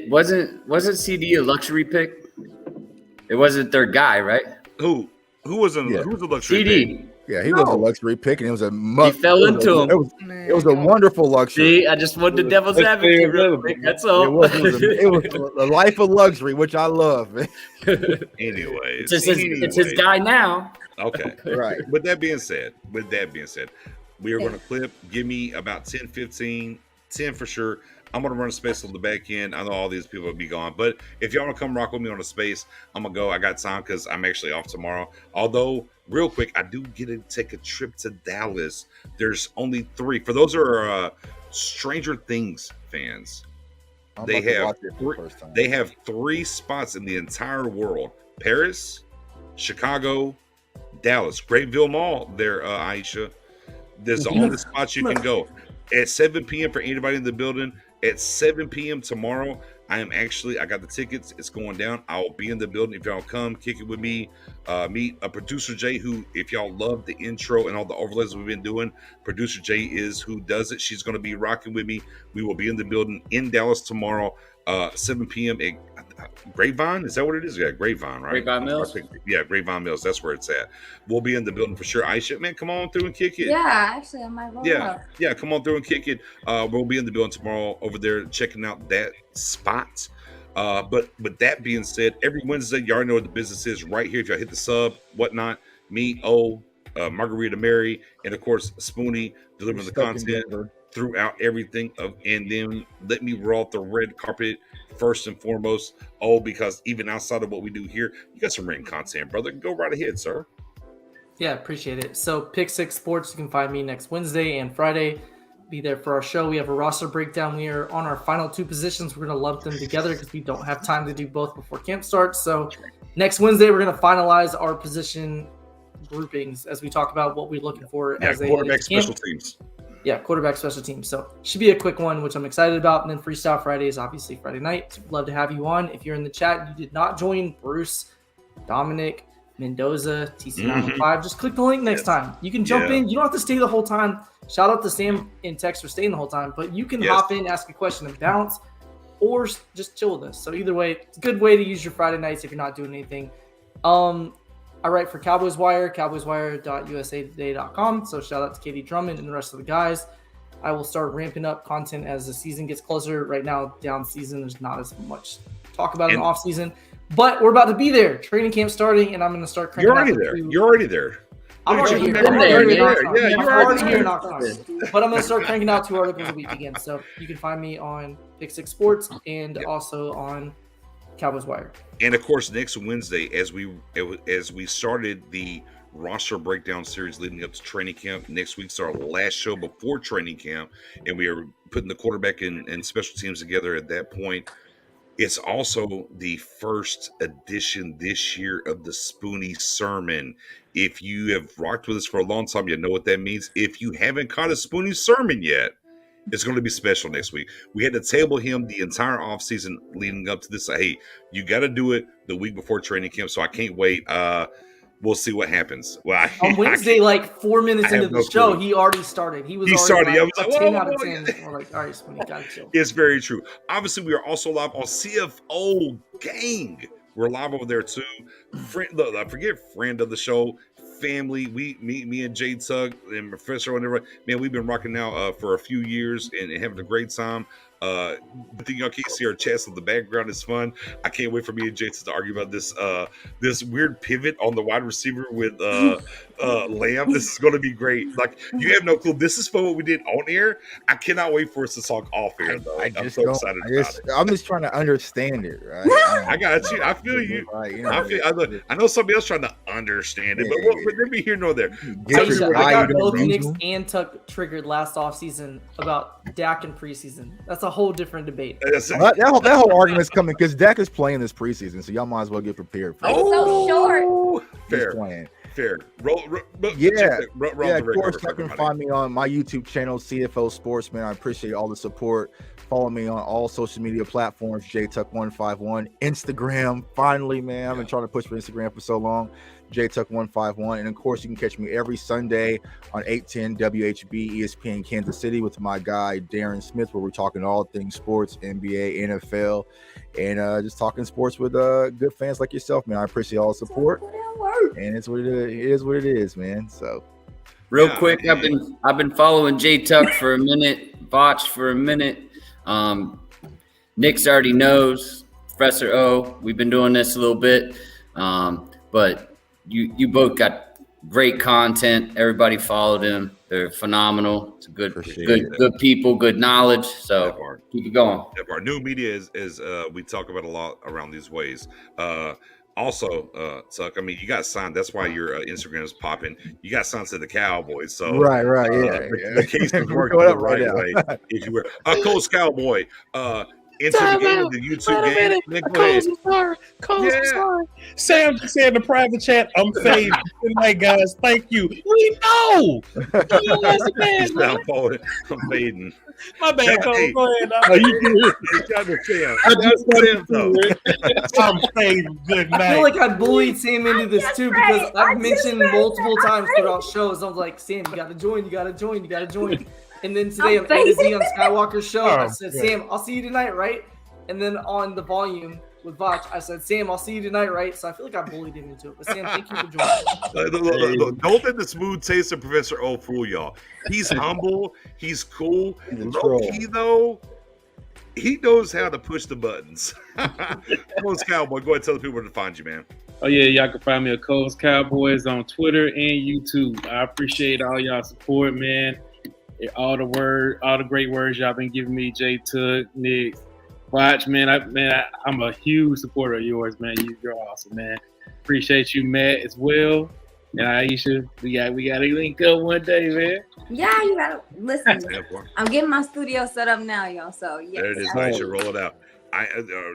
Wasn't CD a luxury pick? It wasn't their guy, right? Who was a luxury CD. pick? Yeah, he was a luxury pick, and it was a He fell into him. It was a wonderful luxury. See, I just wanted the devil's advocate real quick. That's all. It was a life of luxury, which I love. Anyway, it's his guy now. Okay, right. With that being said, we are going to clip. Give me about 10, 15, 10 for sure. I'm going to run a space on the back end. I know all these people will be gone, but if y'all want to come rock with me on a space, I'm going to go. I got time because I'm actually off tomorrow. Although, real quick, I do get to take a trip to Dallas. There's only 3. For those who are Stranger Things fans, they have 3 spots in the entire world. Paris, Chicago, Dallas. Grapeville Mall there, Aisha. There's the only spots you can go. At 7 p.m. for anybody in the building. At 7 p.m. tomorrow, I got the tickets. It's going down. I'll be in the building. If y'all come, kick it with me. Meet a producer Jay, who, if y'all love the intro and all the overlays we've been doing, producer Jay is who does it. She's going to be rocking with me. We will be in the building in Dallas tomorrow, 7 p.m. at Grapevine. Is that what it is? Yeah, Grapevine, right? Grapevine Mills. Yeah, Grapevine Mills. That's where it's at. We'll be in the building for sure. Aisha, man, come on through and kick it. Yeah, actually, I might roll up. Yeah, come on through and kick it. We'll be in the building tomorrow over there checking out that spot. But with that being said, every Wednesday, you already know what the business is right here. If y'all hit the sub, whatnot, me, Margarita Mary, and of course, Spoonie delivering the content throughout everything. And then let me roll out the red carpet first and foremost. Because even outside of what we do here, you got some written content, brother. Go right ahead, sir. Yeah, appreciate it. So Pick 6 Sports, you can find me next Wednesday and Friday. Be there for our show. We have a roster breakdown. We are on our final 2 positions. We're going to lump them together because we don't have time to do both before camp starts. So next Wednesday, we're going to finalize our position groupings as we talk about what we're looking for as a quarterback special teams. Yeah, quarterback special teams. So should be a quick one, which I'm excited about. And then Freestyle Friday is obviously Friday night. So love to have you on. If you're in the chat and you did not join, Bruce, Dominic, Mendoza, TC915, just click the link next time. You can jump in. You don't have to stay the whole time. Shout out to Sam and Tex for staying the whole time, but you can hop in, ask a question, and bounce, or just chill with us. So either way, it's a good way to use your Friday nights if you're not doing anything. I write for Cowboys Wire, cowboyswire.usatoday.com. So shout out to Katie Drummond and the rest of the guys. I will start ramping up content as the season gets closer. Right now, down season, there's not as much talk about in the off season, but we're about to be there. Training camp starting, and I'm going to start cranking You're already there. I'm already here. You're already here. But I'm going to start cranking out 2 articles a week again. So you can find me on Pick 6 Sports and also on Cowboys Wire. And of course, next Wednesday, as we started the roster breakdown series leading up to training camp, next week's our last show before training camp, and we are putting the quarterback and special teams together at that point. It's also the first edition this year of the Spoonie Sermon. If you have rocked with us for a long time, you know what that means. If you haven't caught a Spoonie Sermon yet, it's going to be special next week. We had to table him the entire offseason leading up to this. Hey, you got to do it the week before training camp, so I can't wait. We'll see what happens. Well, on Wednesday, like 4 minutes into the show, he already started. He started. I was like, 10 out of 10. We're like, all right, Spoonie, got to chill. It's very true. Obviously, we are also live on CFO Gang. We're live over there too. Friend of the show, family. Me and Jay Tug and Professor and everybody. Man, we've been rocking now for a few years and having a great time. The thing y'all can't see our chats in the background is fun. I can't wait for me and Jason to argue about this weird pivot on the wide receiver with Lamb. This is going to be great. Like, you have no clue. This is fun what we did on air. I cannot wait for us to talk off air though. I'm so excited about it. I'm just trying to understand it, right? I got you. I feel you. Right, I know somebody else trying to understand it, but let me hear no there. I got both Knicks and Tuck triggered last offseason about Dak in preseason. That's a whole different debate. That whole argument's coming because Dak is playing this preseason, so y'all might as well get prepared for it. So short. Fair. Of course, you can find me on my YouTube channel, CFO Sportsman. I appreciate all the support. Follow me on all social media platforms, JTuck151. Instagram, finally, man. I've been trying to push for Instagram for so long. JTuck151. And of course, you can catch me every Sunday on 810 WHB ESPN Kansas City with my guy Darren Smith, where we're talking all things sports, NBA, NFL, and just talking sports with good fans like yourself, man. I appreciate all the support, and it's what it is. What it is, man. So, real quick, I've been following J Tuck for a minute, Botch for a minute. Nick's already knows. Professor O, we've been doing this a little bit, but you both got great content. Everybody followed him. They're phenomenal. It's good people, good knowledge. So keep it going. Our new media is we talk about a lot around these ways. Also, Tuck, I mean, you got signed. That's why your Instagram is popping. You got signed to the Cowboys. So right, the case is working the right way. If you were a Coach Cowboy, into the game, the YouTube game. Coach, sorry. Sam just said in the private chat, I'm fading. Good night, guys. Thank you. We know. I'm fading. My bad, Coach. Hey. Go ahead. I'm fading. Good night. I feel like I bullied Sam into this too because I've mentioned multiple times throughout shows. I was like, Sam, you gotta join. And then today on A to Z on Skywalker's show, I said, Sam, I'll see you tonight, right? And then on the volume with Vach, I said, Sam, I'll see you tonight, right? So I feel like I bullied him into it. But Sam, thank you for joining. Look, don't let the smooth taste of Professor O fool y'all. He's humble. He's cool. Low-key, though, he knows how to push the buttons. Coach Cowboy, go ahead and tell the people where to find you, man. Oh, yeah, y'all can find me at Coach Cowboys on Twitter and YouTube. I appreciate all y'all support, man. All the great words y'all been giving me, J Tuck, Nick, Watch, man. I'm a huge supporter of yours, man. You're awesome, man. Appreciate you, Matt, as well. And Aisha, we got to link up one day, man. Yeah, you gotta listen. I'm getting my studio set up now, y'all. So yeah, there it is. I should roll it out.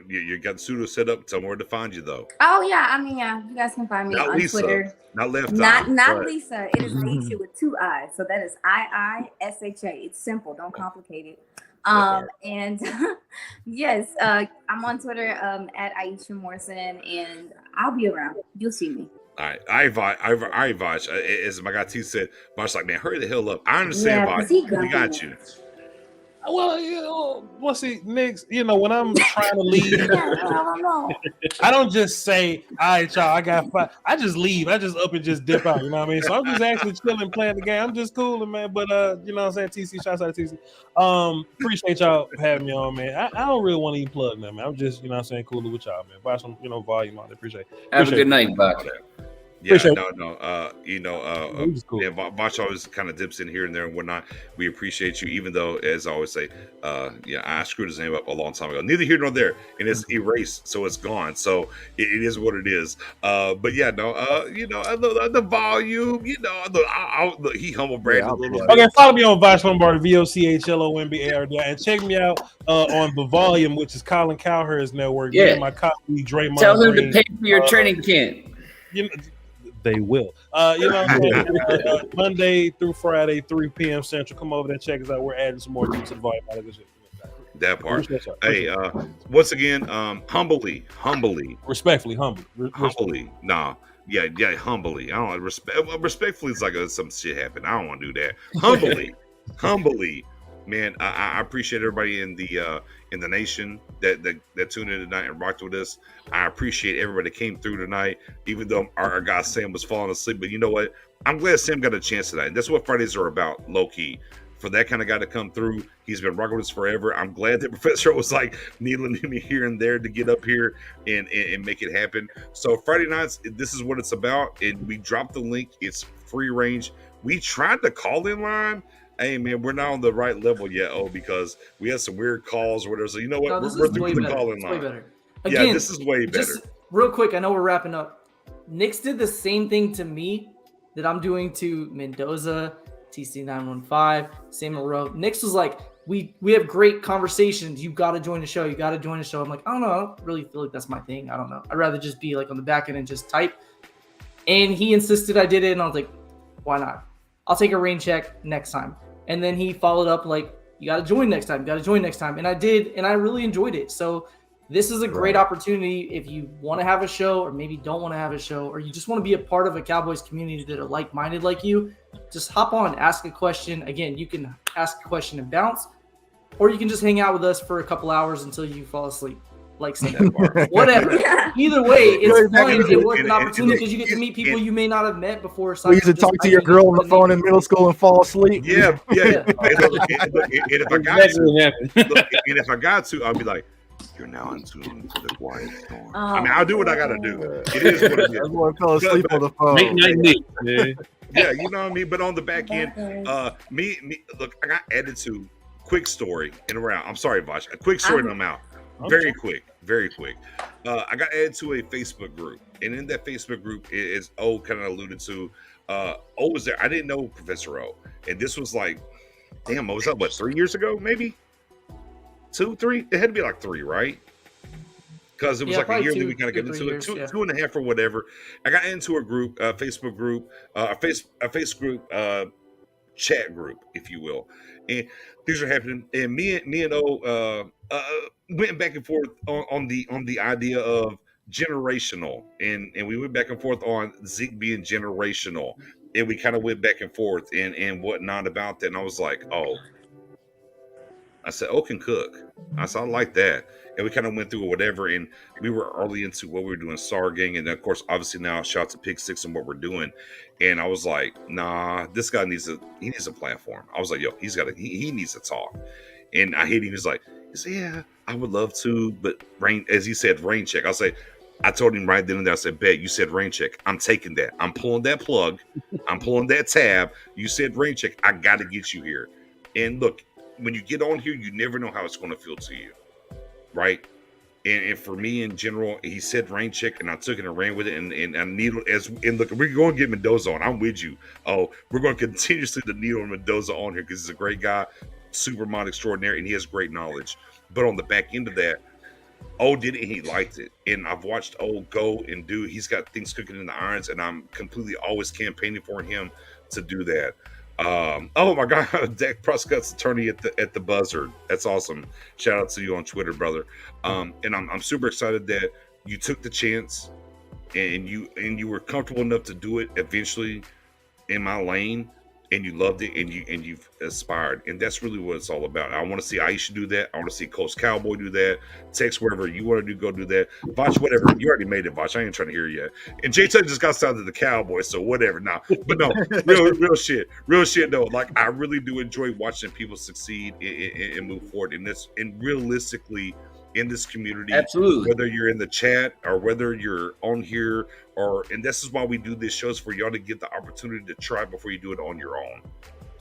You got the studio set up. Tell me where to find you, though. Oh yeah, I mean you guys can find me not on Lisa, Twitter. Not left. Not Lisa. It is Aisha with 2 I's. So that is IISHA. It's simple. Don't complicate it. And yes, I'm on Twitter at Aisha Morrison, and I'll be around. You'll see me. All right, I Vosh, as my guy T said, Vosh like, man, hurry the hell up. I understand, Vosh. We got you. Well, see, Nick, when I'm trying to leave, I don't just say, all right, y'all, I got 5. I just leave. I just up and just dip out, you know what I mean? So I'm just actually chilling, playing the game. I'm just cooling, man. But, you know what I'm saying? TC, shouts out to TC. Appreciate y'all having me on, man. I don't really want to even plug nothing, man. I'm just, you know what I'm saying, cooling with y'all, man. Buy some, volume on it. Appreciate it. Have a good night, Buck. Yeah, Botch always kind of dips in here and there and whatnot. We appreciate you, even though, as I always say, I screwed his name up a long time ago. Neither here nor there, and it's erased, so it's gone. So it is what it is. But yeah, the volume, he humble bragged a little bit. Okay, follow me on Vosh Lombardi, VOCHLOMBARD, and check me out on The Volume, which is Colin Cowherd's network. Yeah, my colleague Draymond. Tell him Green, to pay for your training camp. They will. Monday through Friday, 3 p.m. Central. Come over there, check us out. We're adding some more to the volume. That part. Hey, once again, humbly. Respectfully, humbly. Nah. Yeah, humbly. I don't respectfully. It's like some shit happened. I don't want to do that. Humbly. Man, I appreciate everybody in the nation that tuned in tonight and rocked with us. I appreciate everybody that came through tonight, even though our guy Sam was falling asleep. But you know what? I'm glad Sam got a chance tonight. And that's what Fridays are about, low key. For that kind of guy to come through, he's been rocking with us forever. I'm glad that Professor was like needling me here and there to get up here and make it happen. So Friday nights, this is what it's about. And we dropped the link. It's free range. We tried the call-in line. Hey man, we're not on the right level yet, because we had some weird calls or whatever. So you know what? We're through the call-in line. Way better. Again, yeah, this is way better. Just real quick, I know we're wrapping up. Knicks did the same thing to me that I'm doing to Mendoza, TC915, Sam Moreau. Knicks was like, we have great conversations. You got to join the show. I'm like, I don't know. I don't really feel like that's my thing. I don't know. I'd rather just be like on the back end and just type. And he insisted I did it, and I was like, why not? I'll take a rain check next time. And then he followed up like, you got to join next time. And I did, and I really enjoyed it. So This is a great opportunity if you want to have a show or maybe don't want to have a show or you just want to be a part of a Cowboys community that are like-minded like you. Just hop on, ask a question. Again, you can ask a question and bounce, or you can just hang out with us for a couple hours until you fall asleep. Like whatever. Either way, it's fun. It's worth an opportunity because you get to meet people you may not have met before. You used to talk to your girl on the phone in middle school and fall asleep. Yeah. And if I got to, I'll be like, "You're now in tune to the quiet storm." I mean, I'll do what I got to do. It is what it is. Everyone fell asleep on the phone. Yeah, you know what I mean. But on the back end, me, look, I got added to. Quick story and around. I'm sorry, Vosh. A quick story and I'm out. Very quick. I got added to a Facebook group, and in that Facebook group, as O kind of alluded to, O was there. I didn't know Professor O, and this was like, damn, what was that? What, 3 years ago? Maybe 2, 3? It had to be like 3, right? Because it was like a year that we kind of got into it, 2.5 or whatever. I got into a group, a Facebook group, a Facebook chat group, if you will, and things are happening. And me and O went back and forth on the idea of generational, and we went back and forth on Zeke being generational, and we kind of went back and forth and whatnot about that. And I was like, oh, I said, O can cook. I said, I like that. And we kind of went through whatever, and we were early into what we were doing, Sargang, and then of course, obviously now shout out to Pick Six and what we're doing. And I was like, nah, this guy needs a platform. I was like, yo, he needs to talk. And I hit him. He said, yeah, I would love to, but as he said, rain check. I told him right then and there, I said, bet, you said rain check. I'm taking that. I'm pulling that plug. I'm pulling that tab. You said rain check. I got to get you here. And look, when you get on here, you never know how it's going to feel to you. Right. And for me in general, he said rain check, and I took it and ran with it. And I needle and look, we're going to get Mendoza on. I'm with you. Oh, we're going to continuously the needle Mendoza on here because he's a great guy, super mod extraordinary, and he has great knowledge. But on the back end of that, O did it and he liked it. And I've watched O go and do. He's got things cooking in the irons, and I'm completely always campaigning for him to do that. Oh my God, Dak Prescott's attorney at the buzzer. That's awesome. Shout out to you on Twitter, brother. And I'm super excited that you took the chance and you were comfortable enough to do it eventually in my lane, and you loved it and you've aspired. And that's really what it's all about. I want to see Aisha do that. I want to see Coach Cowboy do that. Text wherever you want to do, go do that. Vosh, whatever. You already made it, Vosh. I ain't trying to hear you yet. And J-Tuck just got signed to the Cowboys, so whatever. Nah, but no, real shit. Real shit though. Like, I really do enjoy watching people succeed and move forward in this, and realistically in this community. Absolutely. Whether you're in the chat or whether you're on here, and this is why we do these shows, for y'all to get the opportunity to try before you do it on your own,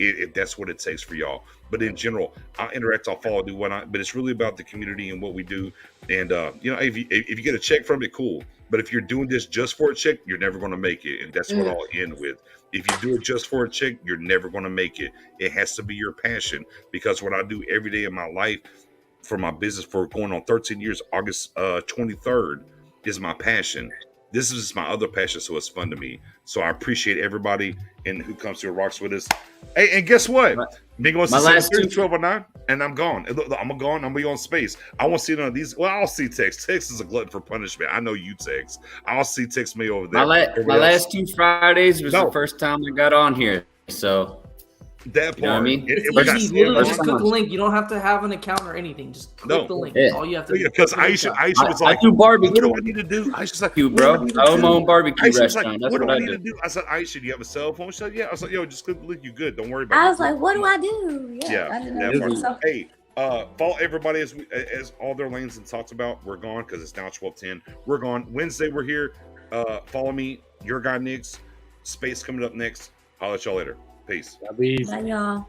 if that's what it takes for y'all. But in general, I'll interact, I'll follow, do whatnot, but it's really about the community and what we do. And if you get a check from it, cool. But if you're doing this just for a check, you're never going to make it. And that's what I'll end with. If you do it just for a check, you're never going to make it. It has to be your passion, because what I do every day of my life for my business for going on 13 years, August 23rd, is my passion. This is my other passion, so it's fun to me. So I appreciate everybody and who comes to and rocks with us. Hey, and guess what? Mingo wants to see 1209, and I'm gone. I'm gone. I'm gonna be on space. I won't see none of these. Well, I'll see Tex. Tex is a glutton for punishment. I know you, Tex. I'll see Tex me over there. My last 2 Fridays was the first time I got on here. So that part, you know what I mean? It's easy. Literally, just click the link. You don't have to have an account or anything. Just click the link. That's all you have to do. Because Aisha was like, I do barbecue. What do I need to do? Aisha's like, bro. I own my own barbecue restaurant. That's what do I need to do? I said, Aisha, do you have a cell phone? She said, yeah. I was like, yo, just click the link. You good? Don't worry about it. I was like, what do I do? Yeah. I didn't know. Hey, follow everybody as all their lanes and talks about. We're gone because it's now 12:10. We're gone. Wednesday, we're here. Follow me, your guy Nix. Space coming up next. I'll let y'all later. Peace. Bye, y'all.